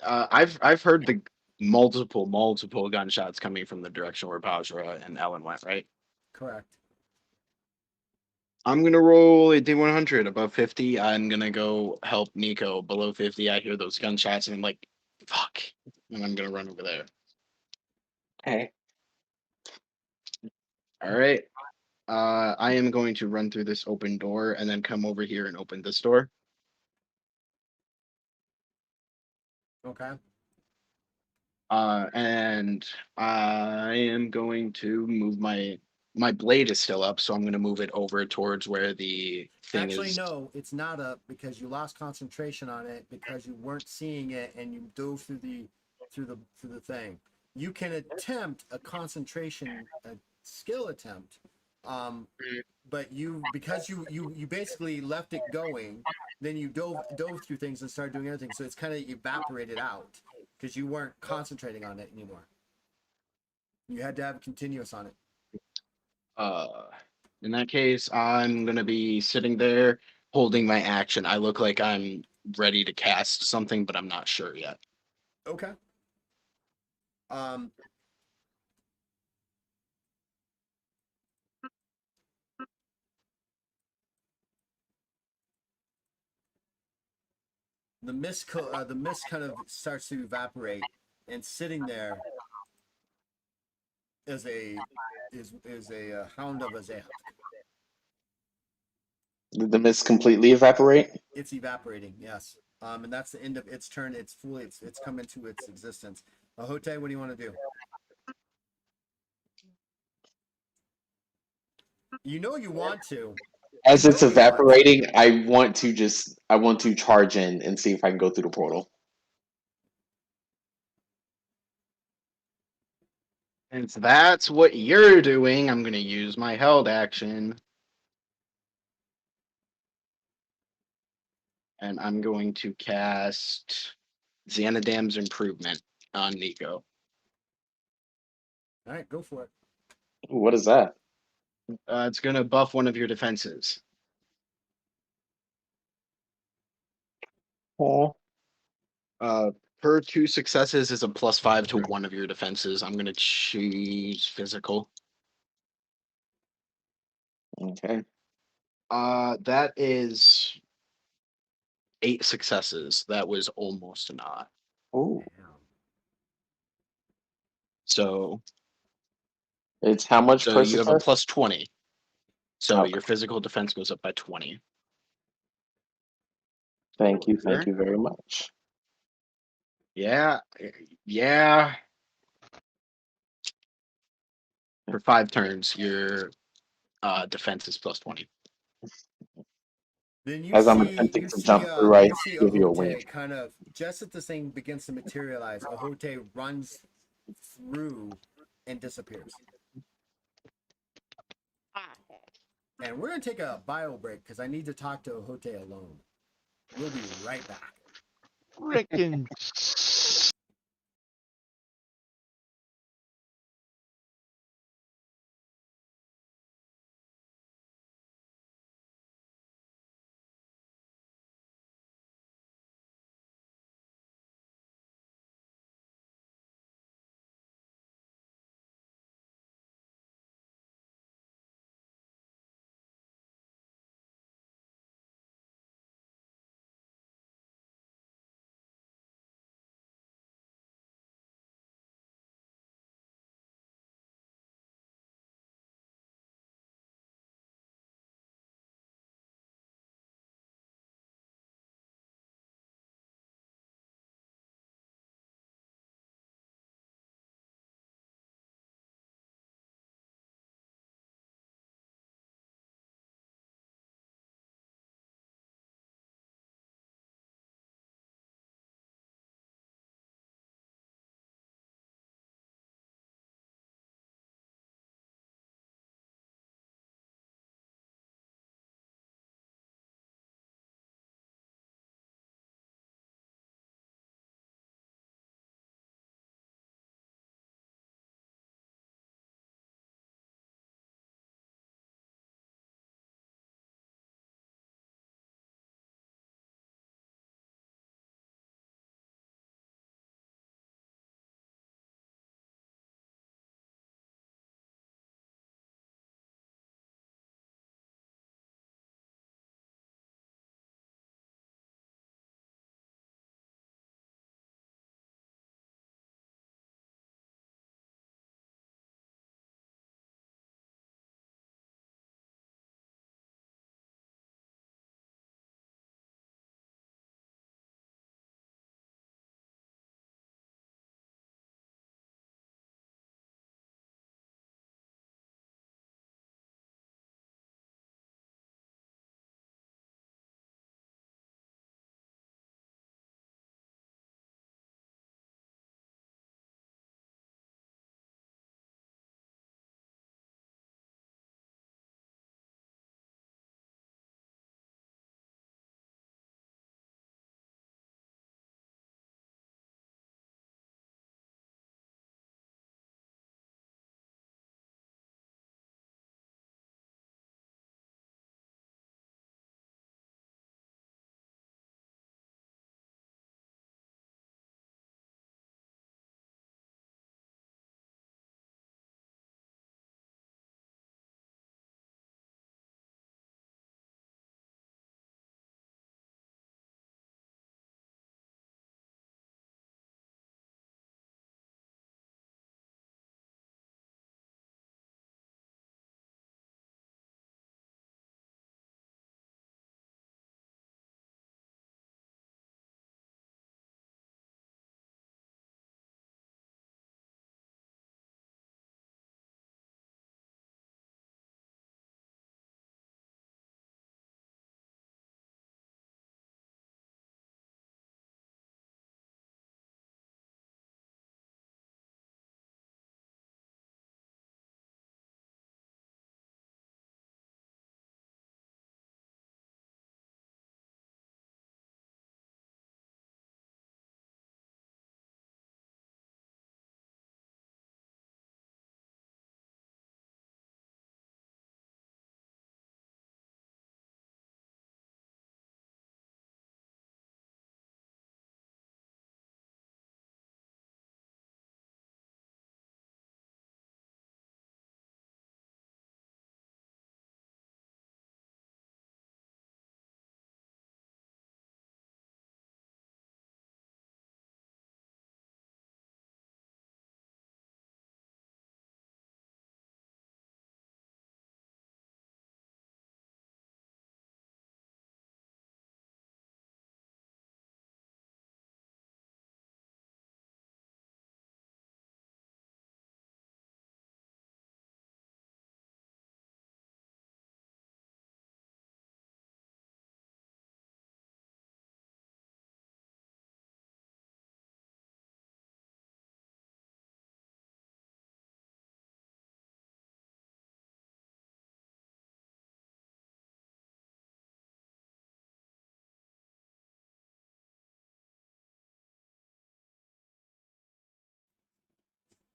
I've heard the multiple gunshots coming from the direction where Bajra and Ellen went. Right. Correct. I'm gonna roll a D100 above 50. I'm gonna go help Nico below 50. I hear those gunshots and I'm like, fuck, and I'm gonna run over there. Okay. All right. I am going to run through this open door and then come over here and open this door. Okay. And I am going to move my blade is still up, so I'm going to move it over towards where the thing Actually, is. no, it's not up because you lost concentration on it because you weren't seeing it and you dove through the thing. You can attempt a concentration a skill attempt, but because you basically left it going, then you dove through things and started doing everything. So it's kind of evaporated out because you weren't concentrating on it anymore. You had to have continuous on it. Uh, in that case, I'm going to be sitting there holding my action. I look like I'm ready to cast something, but I'm not sure yet. Okay. Um, the mist kind of starts to evaporate, and sitting there is a hound of Azeh. Did the mist completely evaporate? It's evaporating, yes. And that's the end of its turn. It's come into its existence. Hote, what do you want to do? You know you want to. As You it's know you want to. evaporating, I want to charge in and see if I can go through the portal. Since that's what you're doing, I'm going to use my held action. And I'm going to cast Xanadam's Improvement on Nico. All right, go for it. What is that? It's going to buff one of your defenses. Oh, Per 2 successes is a +5 to one of your defenses. I'm going to choose physical. okay. That is 8 successes. That was almost not. Oh, So it's how much per you have a success? +20. So Okay. your physical defense goes up by 20. Thank you. Thank Sure. you very much. Yeah. Yeah. For 5 turns, your defense is +20. Then As I'm attempting to jump through, I you see give you a wink. Ahote kind of just as the thing begins to materialize. Ahote runs through and disappears. And we're gonna take a bio break because I need to talk to Ahote alone. We'll be right back. Frickin'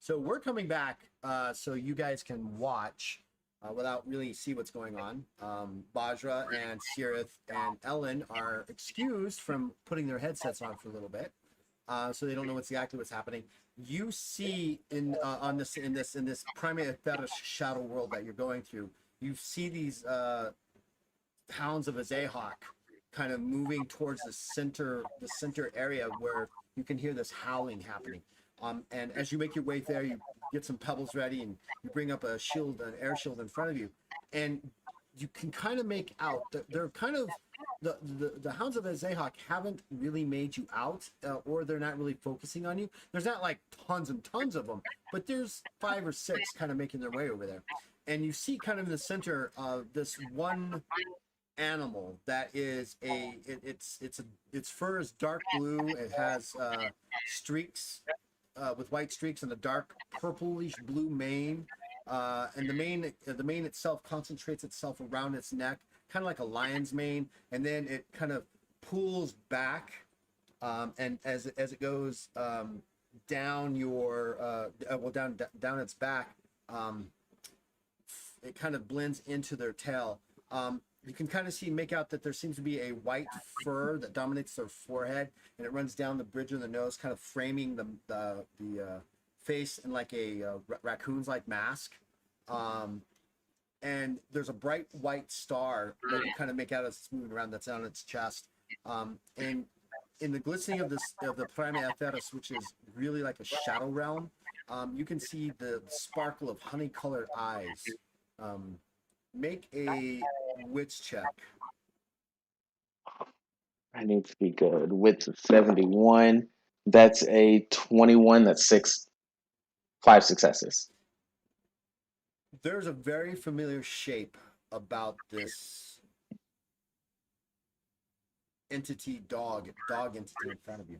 So we're coming back so you guys can watch without really see what's going on. Bajra and Sirith and Ellen are excused from putting their headsets on for a little bit, so they don't know exactly what's happening. You see in this primary shadow world that you're going through, you see these hounds of Azahok kind of moving towards the center area where you can hear this howling happening. And as you make your way there, you get some pebbles ready and you bring up a shield, an air shield in front of you, and you can kind of make out that they're kind of the hounds of Azahok haven't really made you out, or they're not really focusing on you. There's not like tons and tons of them, but there's 5 or 6 kind of making their way over there, and you see kind of in the center of this one animal that is its fur is dark blue. It has streaks with white streaks and a dark purplish blue mane. And the mane itself concentrates itself around its neck, kind of like a lion's mane, and then it kind of pulls back, and as it goes down down its back, it kind of blends into their tail. You can kind of make out that there seems to be a white fur that dominates their forehead, and it runs down the bridge of the nose, kind of framing the face in like a raccoon's like mask. And there's a bright white star that you kind of make out as it's moving around that's on its chest. And in the glistening of the Prime Aetheris, which is really like a shadow realm, you can see the sparkle of honey-colored eyes. Make a wits check. I need to be good. Wits of 71. That's a 21. That's 5 successes. There's a very familiar shape about this dog entity in front of you.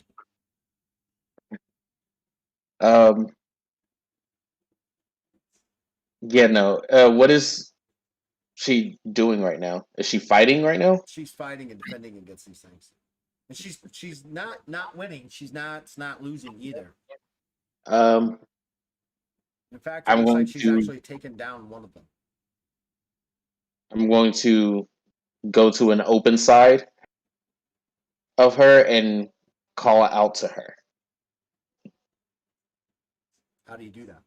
Yeah, no. What is she doing right now? Is she fighting right now? She's fighting and defending against these things, and she's not winning. She's not losing either. In fact, it looks like she's actually taken down one of them. I'm going to go to an open side of her and call out to her. How do you do that?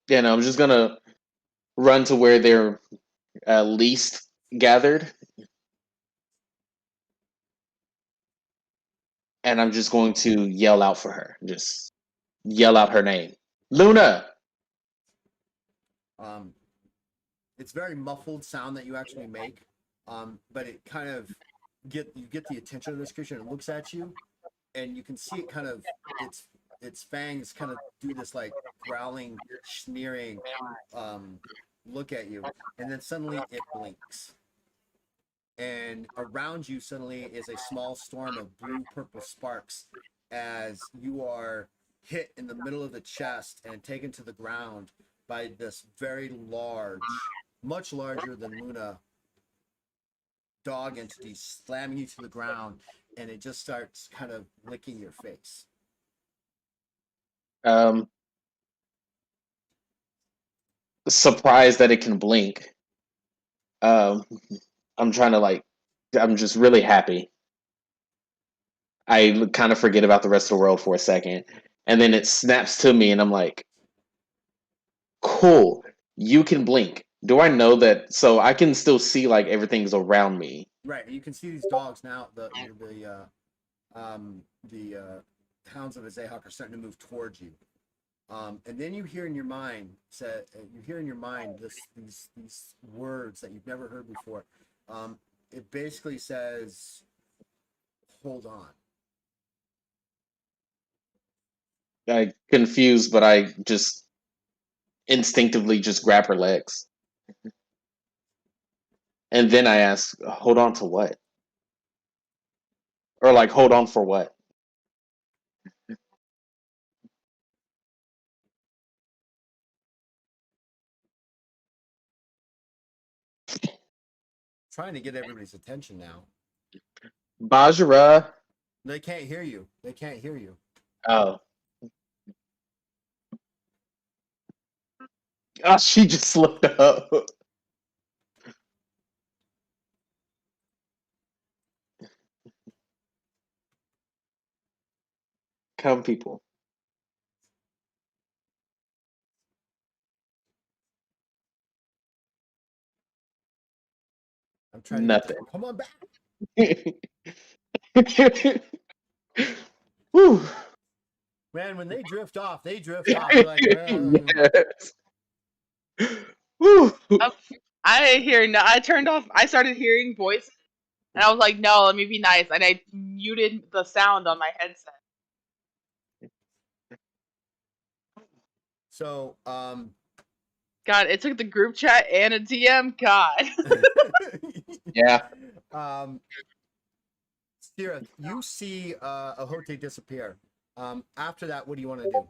Yeah, no, I'm just gonna run to where they're least gathered, and I'm just going to yell out for her. Just yell out her name, Luna. It's very muffled sound that you actually make, but it kind of you get the attention of this creature, and it looks at you, and you can see it kind of its fangs kind of do this like growling, sneering look at you, and then suddenly it blinks, and around you suddenly is a small storm of blue purple sparks as you are hit in the middle of the chest and taken to the ground by this very large, much larger than Luna dog entity, slamming you to the ground, and it just starts kind of licking your face. Surprised that it can blink. I'm just really happy. I kind of forget about the rest of the world for a second, and then it snaps to me, and I'm like, cool, you can blink. Do I know that? So I can still see like everything's around me. Right, you can see these dogs now. The hounds of Azahok are starting to move towards you. And then you hear in your mind these words that you've never heard before. It basically says, "Hold on." I confused, but I just instinctively just grab her legs, and then I ask, "Hold on to what?" Or like, "Hold on for what?" Trying to get everybody's attention now. Bajra, They can't hear you. They can't hear you. Oh. Oh, she just looked up. Come, people. I'm trying to Nothing. get come on back. Whew. Man, when they drift off, they drift off. You're like, Yes. Whew. Oh, I hear no. I turned off. I started hearing voices, and I was like, "No, let me be nice," and I muted the sound on my headset. So, God, it took the group chat and a DM. God. Yeah. Stirith, you see Ahote disappear. After that, what do you want to do?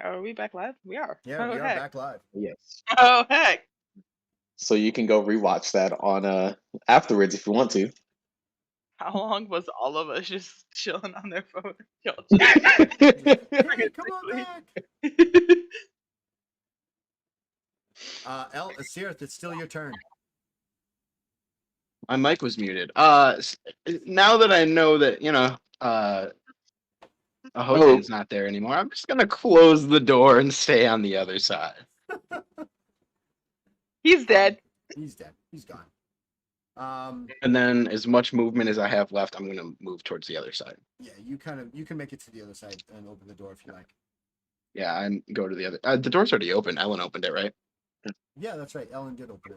Are we back live? We are. Yeah, Oh, we are heck. back live. Yes. Oh heck. So you can go rewatch that on afterwards if you want to. How long was all of us just chilling on their phone? Hey, come on back. Sirith, it's still your turn. My mic was muted. Now that I know that Ahote's not there anymore, I'm just gonna close the door and stay on the other side. He's dead. He's dead. He's gone. And then, as much movement as I have left, I'm gonna move towards the other side. Yeah, you can make it to the other side and open the door if you like. Yeah, and go to the other. The door's already open. Ellen opened it, right? Yeah, that's right. Ellen did open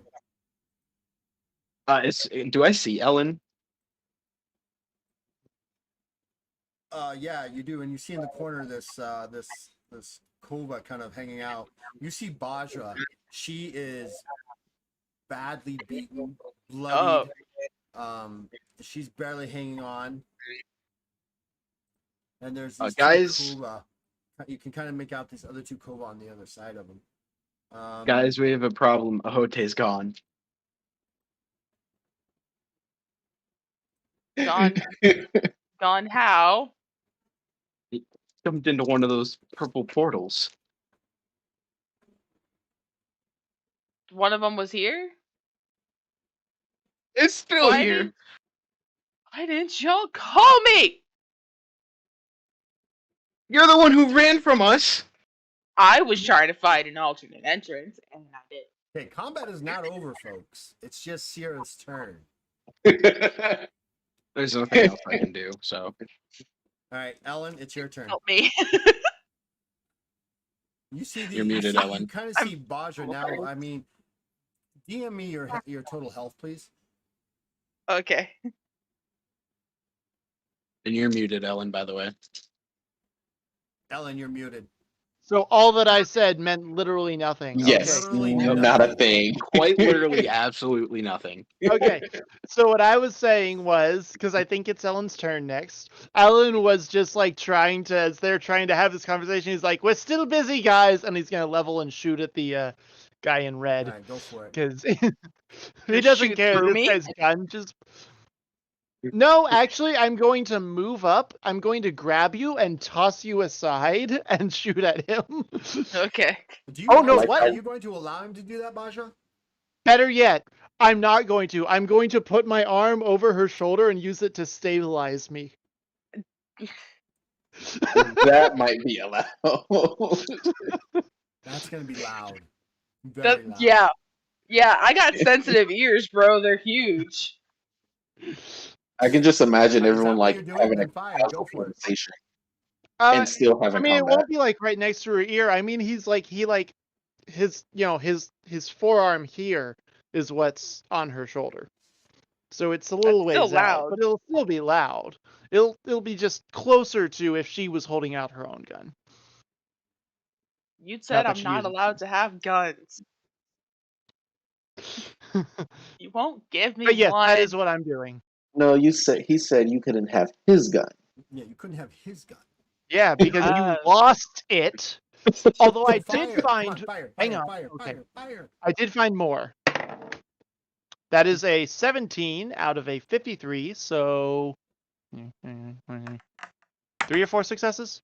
it. Do I see Ellen? Yeah, you do, and you see in the corner this Kova kind of hanging out. You see Bajra. She is badly beaten, bloodied. She's barely hanging on. And there's these guys. two Kova. You can kind of make out these other two Kova on the other side of them. Guys, we have a problem. Ahote's gone. Gone. Gone how? He jumped into one of those purple portals. One of them was here? It's still here. Why didn't y'all call me? You're the one who ran from us. I was trying to find an alternate entrance, and I did. Okay, combat is not over, folks. It's just Sierra's turn. There's nothing else I can do, so. All right, Ellen, it's your turn. Help me. You see You're muted, Ellen. You kind of see Bajra now. I mean, DM me your total health, please. Okay. And you're muted, Ellen, by the way. Ellen, you're muted. So all that I said meant literally nothing. Yes, Literally not a thing. Quite literally, absolutely nothing. Okay. So what I was saying was, because I think it's Ellen's turn next, Ellen was just like trying to, as they're trying to have this conversation, he's like, "We're still busy, guys," and he's gonna level and shoot at the guy in red. All right, go for it. Because he doesn't Shoot care. through This me? guy's gun just. No, actually, I'm going to move up. I'm going to grab you and toss you aside and shoot at him. Okay. Are you going to allow him to do that, Bajra? Better yet, I'm not going to. I'm going to put my arm over her shoulder and use it to stabilize me. That might be allowed. That's going to be loud. Very loud. Yeah. Yeah, I got sensitive ears, bro. They're huge. I can just imagine Is that everyone what like you're doing? having a Then fine, casual go for it. conversation and still having I mean, combat. it won't be like right next to her ear. I mean, his forearm here is what's on her shoulder. So it's a little That's still ways out, loud. but it'll still be loud. It'll be just closer to if she was holding out her own gun. You said that I'm she not uses allowed to have guns. You won't give me But yes, one. that is what I'm doing. No, he said you couldn't have his gun. Yeah, you couldn't have his gun. Yeah, because you lost it. Although I Fire. did find. Come on, fire, hang on. fire, Okay. fire. I did find more. That is a 17 out of a 53, so 3 or 4 successes?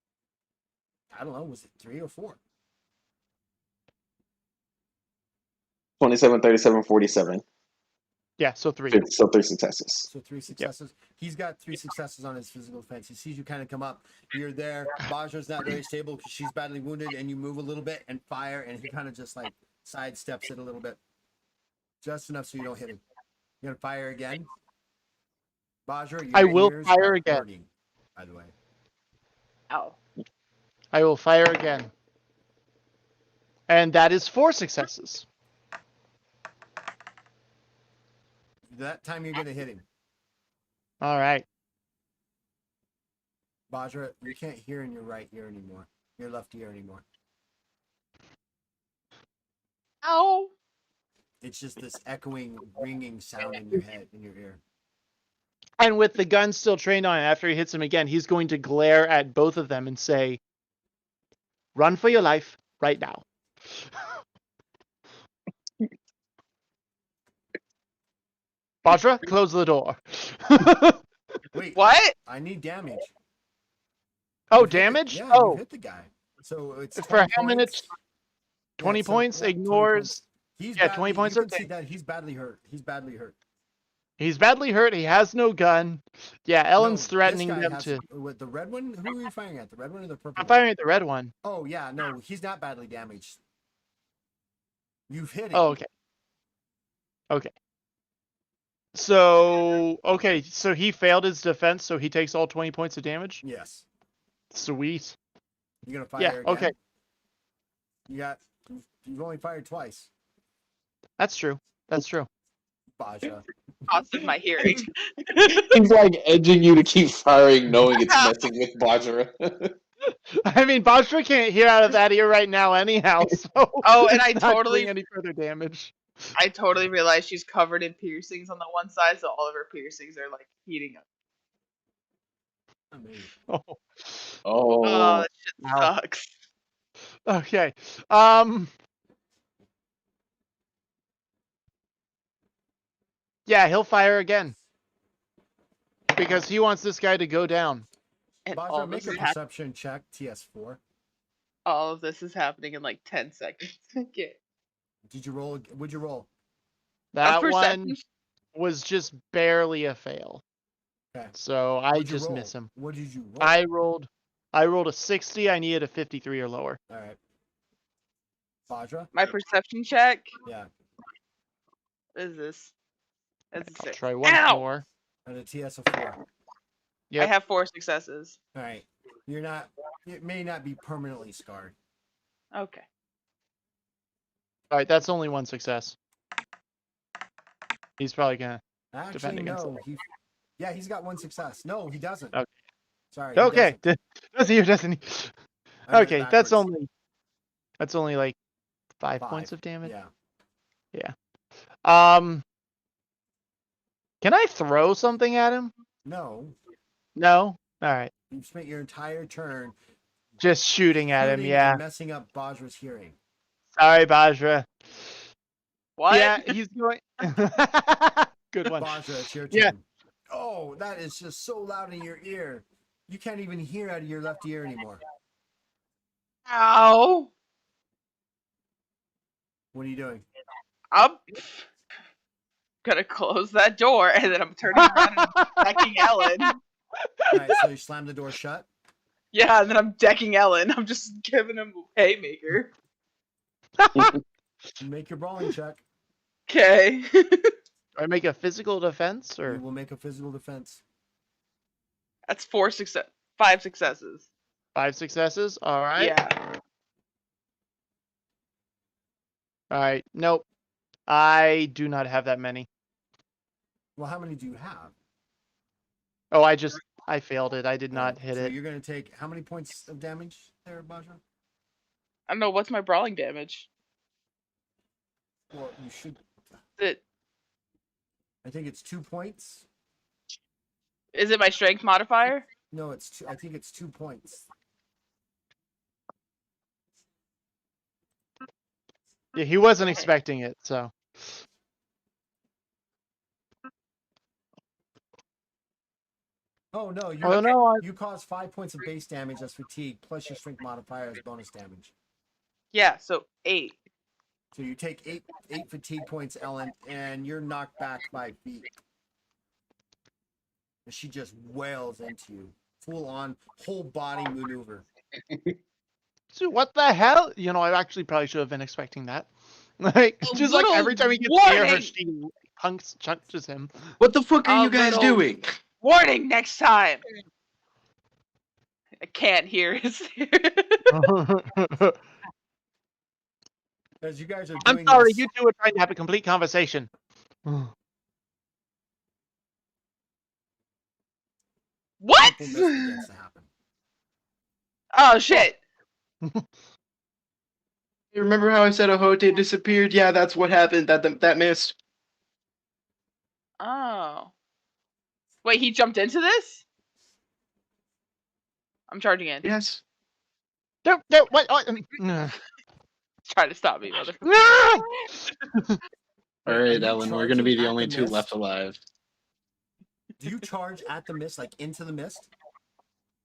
I don't know. Was it 3 or 4? 27, 37, 47. Yeah, so 3. So 3 successes. So 3 successes. He's got 3 successes on his physical defense. He sees you kind of come up. You're there. Bajra's not very stable because she's badly wounded, and you move a little bit and fire, and he kind of just like sidesteps it a little bit, just enough so you don't hit him. You're gonna fire again, Bajra. I will ears fire are again. hurting, by the way. Ow. I will fire again. And that is 4 successes. That time you're gonna hit him, All right. Bajra. You can't hear in your right ear anymore. Your left ear anymore. Ow. It's just this echoing, ringing sound in your head, in your ear. And with the gun still trained on it, after he hits him again, he's going to glare at both of them and say, "Run for your life right now." Bajra, close the door. Wait, What? I need damage. Oh, You've hit the- damage? yeah, Oh, you hit the guy. So it's for 20 how many points. 20 Yeah, so, points, 20 ignores. points. He's Yeah, badly, 20 points You of can see that he's badly hurt. He's badly hurt. He's badly hurt. He has no gun. Yeah, Ellen's No, threatening this guy them has, to. with the red one. Who are you firing at? The red one or the purple? I'm one? firing at the red one. Oh yeah, no, he's not badly damaged. You've hit him. Oh, okay. Okay. So he failed his defense, so he takes all 20 points of damage. Yes. Sweet. You're gonna fire Yeah. again. Okay. You've only fired twice, That's true. That's true. Bajra. Cost of my hearing. He's like edging you to keep firing, knowing it's messing with Bajra. I mean, Bajra can't hear out of that ear right now, anyhow. So Oh, and I it's not totally- doing any further damage. I totally realized she's covered in piercings on the one side, so all of her piercings are like heating up. Amazing. Oh. Oh, Oh, that shit Ow. sucks. Okay. Yeah, he'll fire again because he wants this guy to go down. And Bajra, make a perception check. TS4. all of this is happening in like 10 seconds. Okay. Did you roll? Would you roll? That perception- one was just barely a fail. Okay. So I What'd you just roll? miss him. What did you roll? I rolled a 60. I needed a 53 or lower. All right. Bajra. My perception check Yeah. is this. That's a 6. Try once Ow! more. And a TS of 4. I Yep. have 4 successes. All right. You're not. It may not be permanently scarred. Okay. All right, that's only one success. He's probably gonna. Actually, Defend against no. Yeah, he's got 1 success. No, he doesn't. Okay. Sorry. he Okay, doesn't. does he or doesn't he? I read Okay, backwards. that's only like 5 5. points of damage. Yeah. Can I throw something at him? No. No. All right, You've spent your entire turn just shooting at him. shooting Yeah. and messing up Bajra's hearing. Sorry, Bajra. What? Yeah, he's going. Good one. Bajra, it's your turn. Yeah. Oh, that is just so loud in your ear. You can't even hear out of your left ear anymore. Ow! What are you doing? I'm gonna close that door, and then I'm turning around and decking Ellen. All right, so you slam the door shut. Yeah, and then I'm decking Ellen. I'm just giving him a haymaker. Make your brawling check. Okay. Do I make a physical defense You or will make a physical defense. That's 5 successes. 5 successes? All right. Yeah. All right. Nope. I do not have that many. Well, how many do you have? Oh, I failed it. I did not hit so it. You're going to take how many points of damage there, Bajra? I don't know, what's my brawling damage? Well, you should. I think it's 2 points. Is it my strength modifier? No, it's 2. I think it's 2 points. Yeah, he wasn't expecting it, so. Oh no, Oh no! you cause 5 points of base damage as fatigue plus your strength modifier as bonus damage. Yeah, so 8. So you take eight fatigue points, Ellen, and you're knocked back 5 feet. And she just wails into you, full on whole body maneuver. So what the hell? You know, I actually probably should have been expecting that. Like, A just like little every time he gets near her, warning. she punches him. What the fuck are A you guys little- doing? Warning next time. I can't hear his. As you guys are I'm doing sorry, this, you two are trying to have a complete conversation. What? triple miss begins to happen. Oh shit. You remember how I said Ahote disappeared? Yeah, that's what happened. That missed. Oh. Wait, he jumped into this? I'm charging in. Yes. Don't, what? Try to stop me, mother. No! All Are right, you Ellen, we're gonna charging be the at only the two mist? left alive. Do you charge at the mist, like into the mist?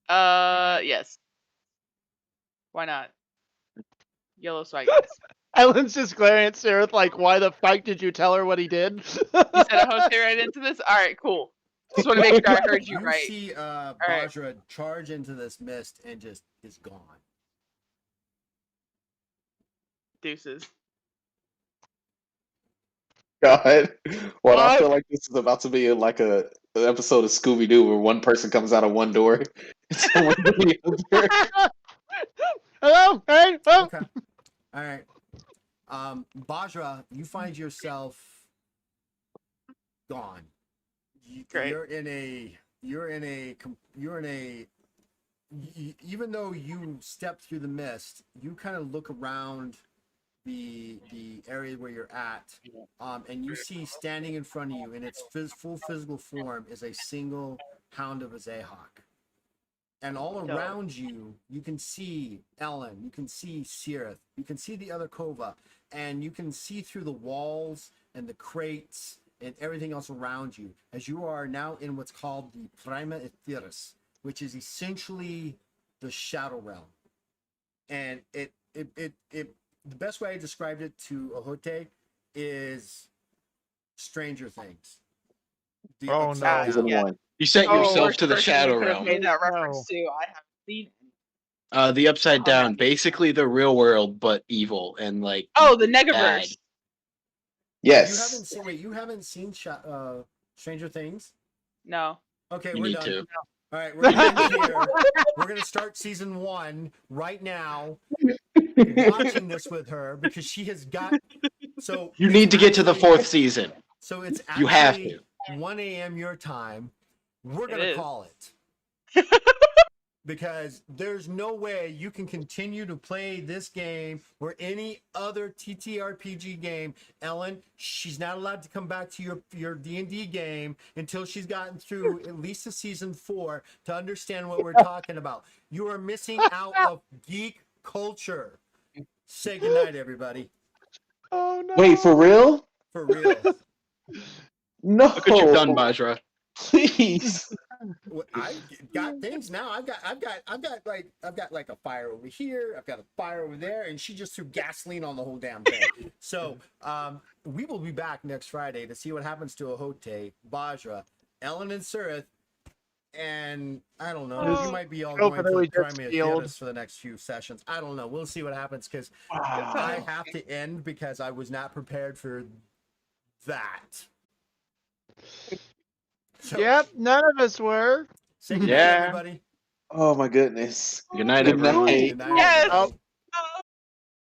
Yes. Why not? Yellow swag. Ellen's just glaring at Sarah like, why the fuck did you tell her what he did? You said a host right into this? Alright, cool. Just want to make sure I heard you You right. see right. Bajra charge into this mist and just is gone. Deuces. God, well, I What? feel like this is about to be like an episode of Scooby Doo where one person comes out of one door and someone in the other. Hello? Hey? Oh. Okay. All right. Bajra, you find yourself gone. Great. Even though you step through the mist, you kind of look around the area where you're at, and you see standing in front of you in its full physical form is a single hound of a Zayhawk. And all Dope. around you, you can see Ellen, you can see Sirith, you can see the other Kova, and you can see through the walls and the crates and everything else around you, as you are now in what's called the Prima Etheris, which is essentially the Shadow Realm. And it the best way I described it to Ahote is Stranger Things. The Oh, upside no. down. Season Yeah. one. You sent Oh, yourself worst to the person Shadow you could have Realm. made that No. reference to. I haven't seen it. The Upside Oh, Down, man. basically the real world, but evil and like. Oh, the bad. Negaverse. Yes. You haven't seen Stranger Things? No. Okay, You we're need done. to. All right, we're gonna end here. We're gonna start season 1 right now. Watching this with her because she has got. So You it's need to get to the actually- 4th season. So it's You have actually 1 a.m. your time. We're It gonna is. call it because there's no way you can continue to play this game or any other TTRPG game. Ellen, she's not allowed to come back to your D&D game until she's gotten through at least to season 4 to understand what we're talking about. You are missing out of geek culture. Say goodnight, everybody. Oh, no. Wait, for real? For real. No. Look what you've done, Bajra. Please. I got things now. I've got like a fire over here. I've got a fire over there, and she just threw gasoline on the whole damn thing. So we will be back next Friday to see what happens to Ahote, Bajra, Ellen, and Surith. And I don't know. You might be all Oh, going but to we the just Primary healed. Theaters for the next few sessions. I don't know. We'll see what happens because I have to end because I was not prepared for that. So, Yep, none of us were. say goodnight, Yeah. everybody. Oh my goodness. Good night, Good everyone. night. Good night, Yes. everybody.